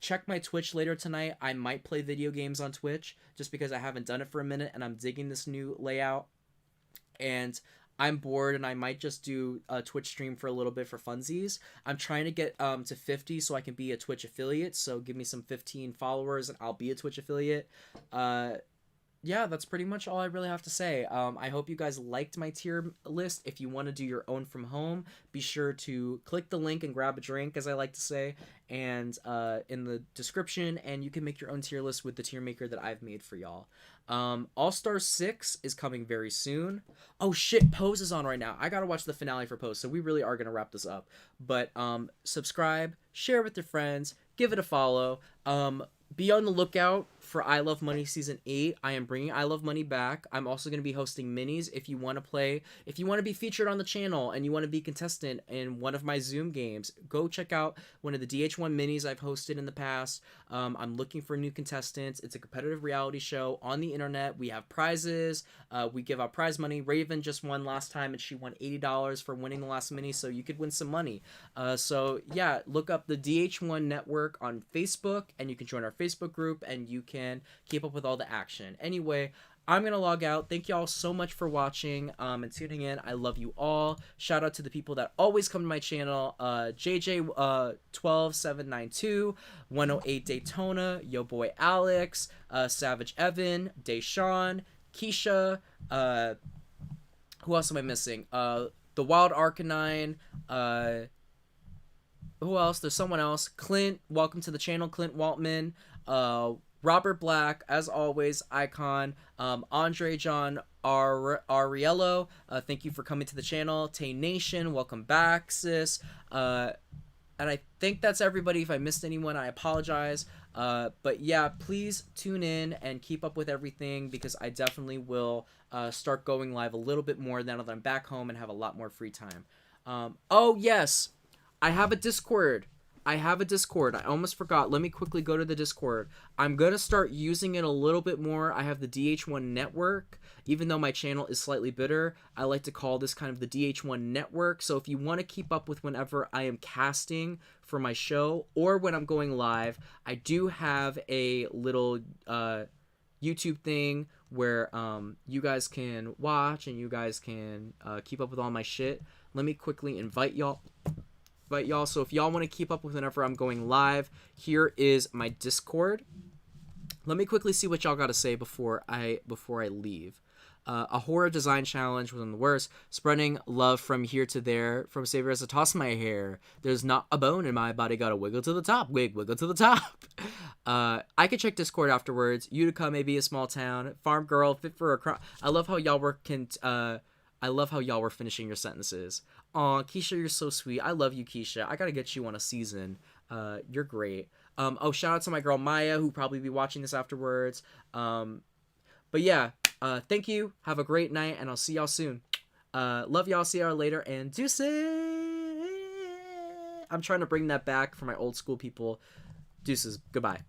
check my Twitch later tonight. I might play video games on Twitch, just because I haven't done it for a minute, and I'm digging this new layout. And I'm bored, and I might just do a Twitch stream for a little bit for funsies. I'm trying to get to 50 so I can be a Twitch affiliate. So give me some 15 followers and I'll be a Twitch affiliate. Yeah, that's pretty much all I really have to say. I hope you guys liked my tier list. If you want to do your own from home, be sure to click the link and grab a drink, as I like to say, and in the description, and you can make your own tier list with the tier maker that I've made for y'all. All-Star 6 is coming very soon. Oh shit, Pose is on right now. I gotta watch the finale for Pose, so we really are gonna wrap this up. But subscribe, share with your friends, give it a follow. Be on the lookout for I Love Money Season 8. I am bringing I Love Money back. I'm also going to be hosting minis. If you want to play, if you want to be featured on the channel and you want to be contestant in one of my Zoom games, go check out one of the DH1 minis I've hosted in the past. I'm looking for new contestants. It's a competitive reality show on the internet. We have prizes. We give out prize money. Raven just won last time, and she won $80 for winning the last mini, so you could win some money. So yeah, look up the DH1 Network on Facebook, and you can join our Facebook group, and you can keep up with all the action. Anyway, I'm gonna log out. Thank y'all so much for watching and tuning in. I love you all. Shout out to the people that always come to my channel. JJ 12792, 108 Daytona, yo boy Alex, Savage Evan, Deshawn, Keisha, who else am I missing? The Wild Arcanine, who else? There's someone else. Clint, welcome to the channel, Clint Waltman. Robert Black, as always, Icon. Andre John Ariello, thank you for coming to the channel. Tay Nation, welcome back, sis. And I think that's everybody. If I missed anyone, I apologize. But yeah, please tune in and keep up with everything, because I definitely will start going live a little bit more now that I'm back home and have a lot more free time. Oh, yes. I have a Discord. I almost forgot. Let me quickly go to the Discord. I'm going to start using it a little bit more. I have the DH1 Network. Even though my channel is Slightly Bitter, I like to call this kind of the DH1 Network. So if you want to keep up with whenever I am casting for my show or when I'm going live, I do have a little YouTube thing where you guys can watch and you guys can keep up with all my shit. Let me quickly invite y'all. So if y'all want to keep up with whenever I'm going live, here is my Discord. Let me quickly see what y'all got to say before I leave. A horror design challenge was one of the worst. Spreading love from here to there. From Savior as I toss my hair. There's not a bone in my body. Gotta wiggle to the top. Wiggle to the top. I could check Discord afterwards. Utica may be a small town. Farm girl fit for a crime. I love how y'all I love how y'all were finishing your sentences. Aw, Keisha, you're so sweet. I love you, Keisha. I gotta get you on a season. You're great. Oh, shout out to my girl Maya, who probably be watching this afterwards. But yeah, thank you. Have a great night, and I'll see y'all soon. Love y'all. See y'all later, and deuces. I'm trying to bring that back for my old school people. Deuces. Goodbye.